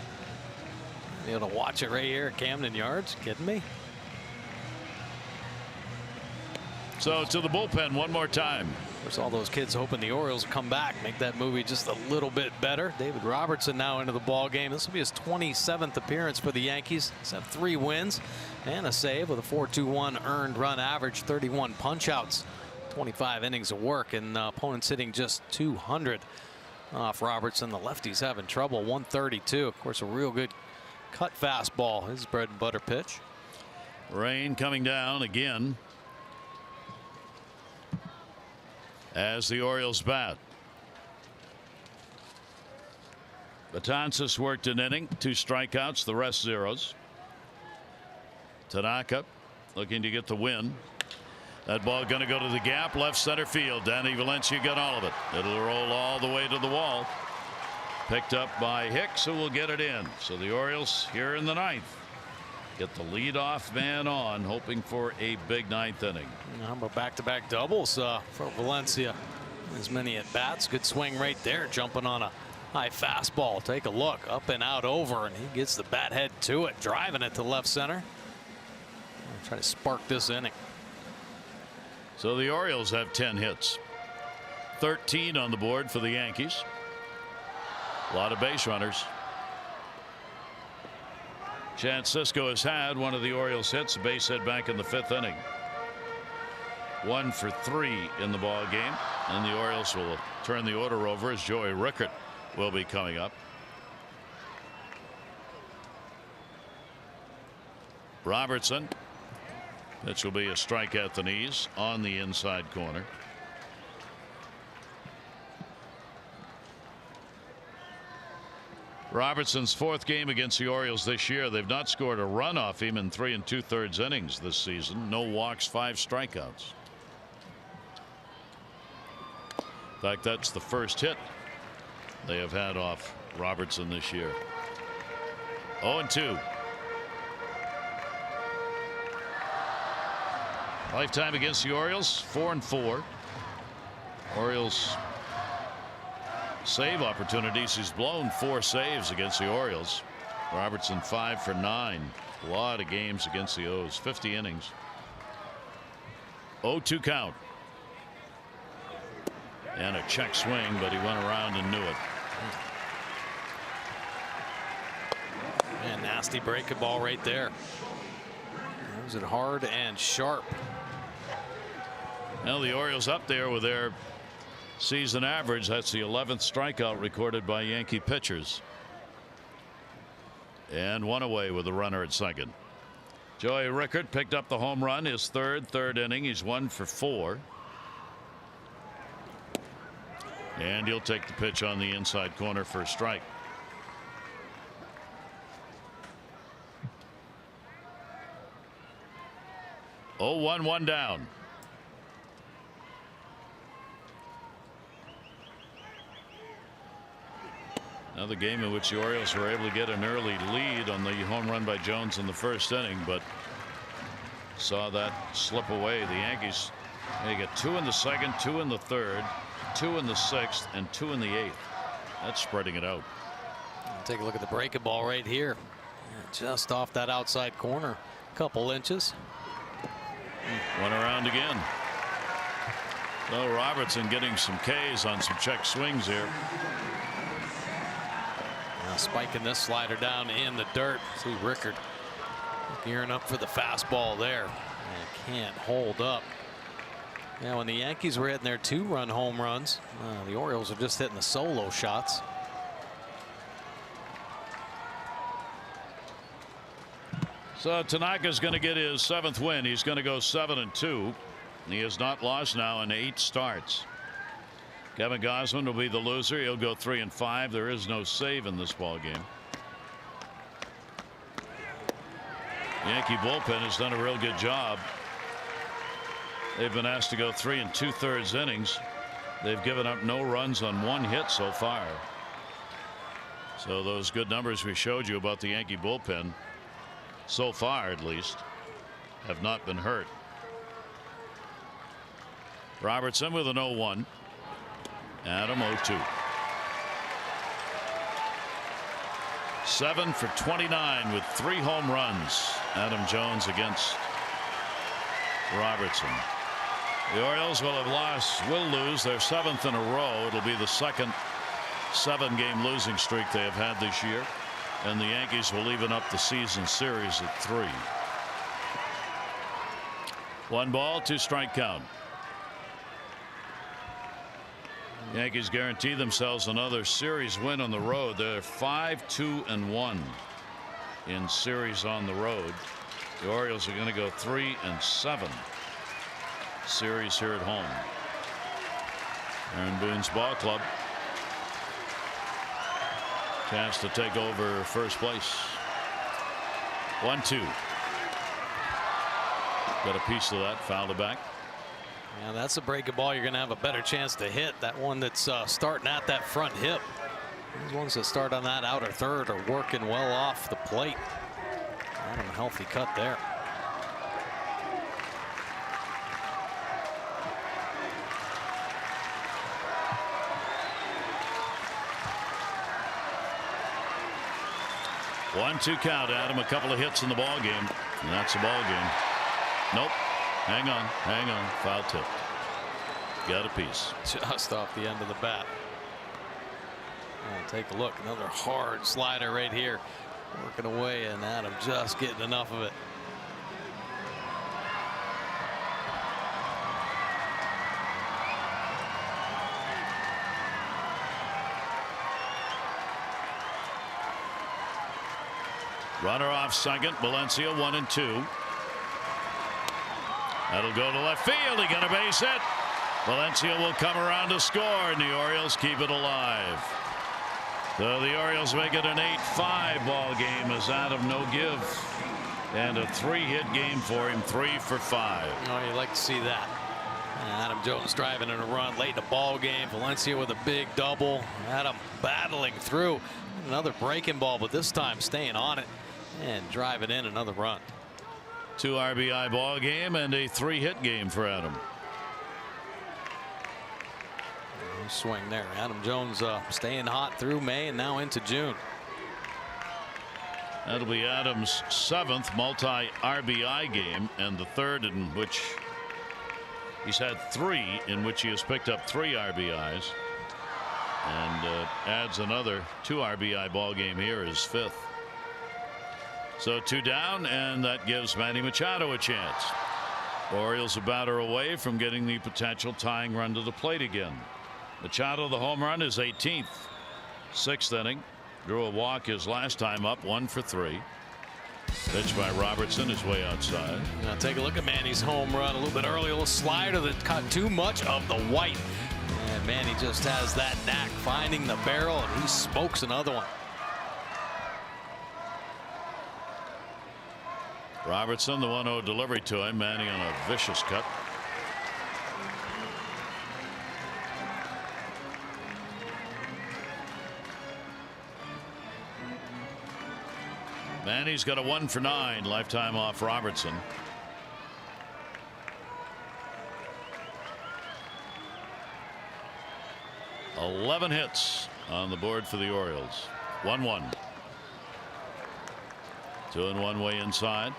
Be able to watch it right here at Camden Yards. Kidding me? So to the bullpen one more time. There's all those kids hoping the Orioles will come back, make that movie just a little bit better. David Robertson now into the ball game. This will be his 27th appearance for the Yankees. He's had 3 wins and a save with a 4.21 earned run average, 31 punch-outs, 25 innings of work, and opponents hitting just 200 off Robertson. The lefty's having trouble. 132. Of course, a real good cut fastball, his bread and butter pitch. Rain coming down again as the Orioles bat. Betances worked an inning, 2 strikeouts, the rest zeros. Tanaka looking to get the win. That ball going to go to the gap, left center field. Danny Valencia got all of it. It'll roll all the way to the wall. Picked up by Hicks, who will get it in. So the Orioles here in the 9th get the leadoff man on, hoping for a big 9th inning. How about back-to-back doubles for Valencia? As many at bats. Good swing right there, jumping on a high fastball. Take a look, up and out over, and he gets the bat head to it, driving it to left center. Try to spark this inning. So the Orioles have 10 hits, 13 on the board for the Yankees. A lot of base runners. Chance Sisco has had one of the Orioles hits, a base hit back in the 5th inning. 1 for 3 in the ball game, and the Orioles will turn the order over as Joey Rickert will be coming up. Robertson. Pitch will be a strike at the knees on the inside corner. Robertson's 4th game against the Orioles this year. They've not scored a run off him in 3 2/3 innings this season. No walks, 5 strikeouts. In fact, that's the first hit they have had off Robertson this year. 0-2. Lifetime against the Orioles, 4-4. Orioles save opportunities. He's blown 4 saves against the Orioles. Robertson 5 for 9. A lot of games against the O's. 50 innings. 0-2 count. And a check swing, but he went around and knew it. And nasty breaking ball right there. Was it hard and sharp? Now the Orioles up there with their season average. That's the 11th strikeout recorded by Yankee pitchers. And 1 away with a runner at second. Joey Rickert picked up the home run, his third inning. He's 1 for 4. And he'll take the pitch on the inside corner for a strike. Oh, 1-1 down. Another game in which the Orioles were able to get an early lead on the home run by Jones in the 1st inning, but saw that slip away. The Yankees, they get 2 in the 2nd, 2 in the 3rd, 2 in the 6th, and 2 in the 8th. That's spreading it out. Take a look at the breaking ball right here. Just off that outside corner, a couple inches. Went around again. So Robertson getting some Ks on some check swings here. Now spiking this slider down in the dirt. See Rickert gearing up for the fastball there. And can't hold up. Now when the Yankees were hitting their 2-run home runs, the Orioles are just hitting the solo shots. So Tanaka's going to get his 7th win. He's going to go 7-2. He has not lost now in 8 starts. Kevin Gausman will be the loser. He'll go 3-5. There is no save in this ball game. The Yankee bullpen has done a real good job. They've been asked to go 3 2/3 innings. They've given up no runs on 1 hit so far. So those good numbers we showed you about the Yankee bullpen, so far at least, have not been hurt. Robertson with an 0-1. Adam 0-2. 7 for 29 with 3 home runs. Adam Jones against Robertson. The Orioles will lose their 7th in a row. It'll be the second 7-game losing streak they have had this year, and the Yankees will even up the season series at 3. 1 ball, 2 strike count. Yankees guarantee themselves another series win on the road. They're 5-2-1 in series on the road. The Orioles are going to go 3-7 series here at home. Aaron Boone's ball club chance to take over first place. 1-2. Got a piece of that, fouled it back. Yeah, that's a breaking ball you're going to have a better chance to hit. That one that's starting at that front hip. These ones that start on that outer third are working well off the plate. Adam, a healthy cut there. One-two count. Adam, a couple of hits in the ball game, and that's a ball game. Nope. Hang on. Foul tip. Got a piece. Just off the end of the bat. Take a look. Another hard slider right here. Working away, and Adam just getting enough of it. Runner off second. Valencia 1-2. That'll go to left field. He got a base hit. Valencia will come around to score, and the Orioles keep it alive. So the Orioles make it an 8-5 ball game as Adam no give, and a 3-hit game for him, 3 for 5. Oh, you'd like to see that. Adam Jones driving in a run late in the ball game. Valencia with a big double. Adam battling through. Another breaking ball, but this time staying on it and driving in another run. 2 RBI ball game and a 3-hit game for Adam. Nice swing there. Adam Jones staying hot through May and now into June. That'll be Adam's 7th multi-RBI game and the 3rd in which he's had 3 in which he has picked up 3 RBIs, and adds another 2 RBI ball game here, his 5th. So 2 down, and that gives Manny Machado a chance. Orioles a batter away from getting the potential tying run to the plate again. Machado, the home run, is 18th. 6th inning. Drew a walk his last time up, 1 for 3. Pitch by Robertson is way outside. Now take a look at Manny's home run a little bit early. A little slider that caught too much of the white. And Manny just has that knack finding the barrel, and he smokes another one. Robertson, the 1-0 delivery to him. Manny on a vicious cut. Manny's got a 1 for 9 lifetime off Robertson. $11 hits on the board for the Orioles. 1-1. 2-1 way inside.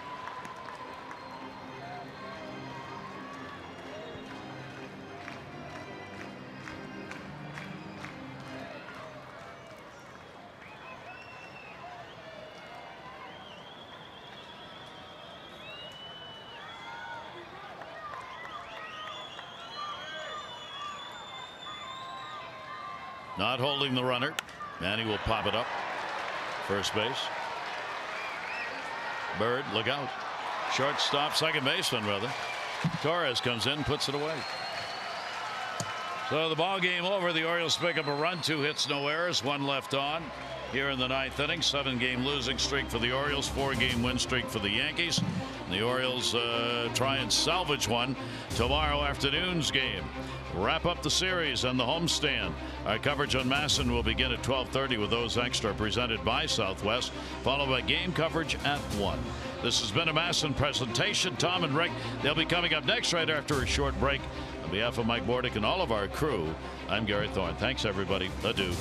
Not holding the runner. Manny will pop it up. First base. Bird, look out. Shortstop, second baseman, rather. Torres comes in, puts it away. So the ball game over. The Orioles pick up a run. 2 hits, no errors, 1 left on. Here in the 9th inning, 7-game losing streak for the Orioles, 4-game win streak for the Yankees. The Orioles try and salvage one tomorrow afternoon's game. Wrap up the series on the homestand. Our coverage on MASN will begin at 12:30 with those extra presented by Southwest, followed by game coverage at 1. This has been a MASN presentation. Tom and Rick, they'll be coming up next right after a short break. On behalf of Mike Bordick and all of our crew, I'm Gary Thorne. Thanks, everybody. Adieu.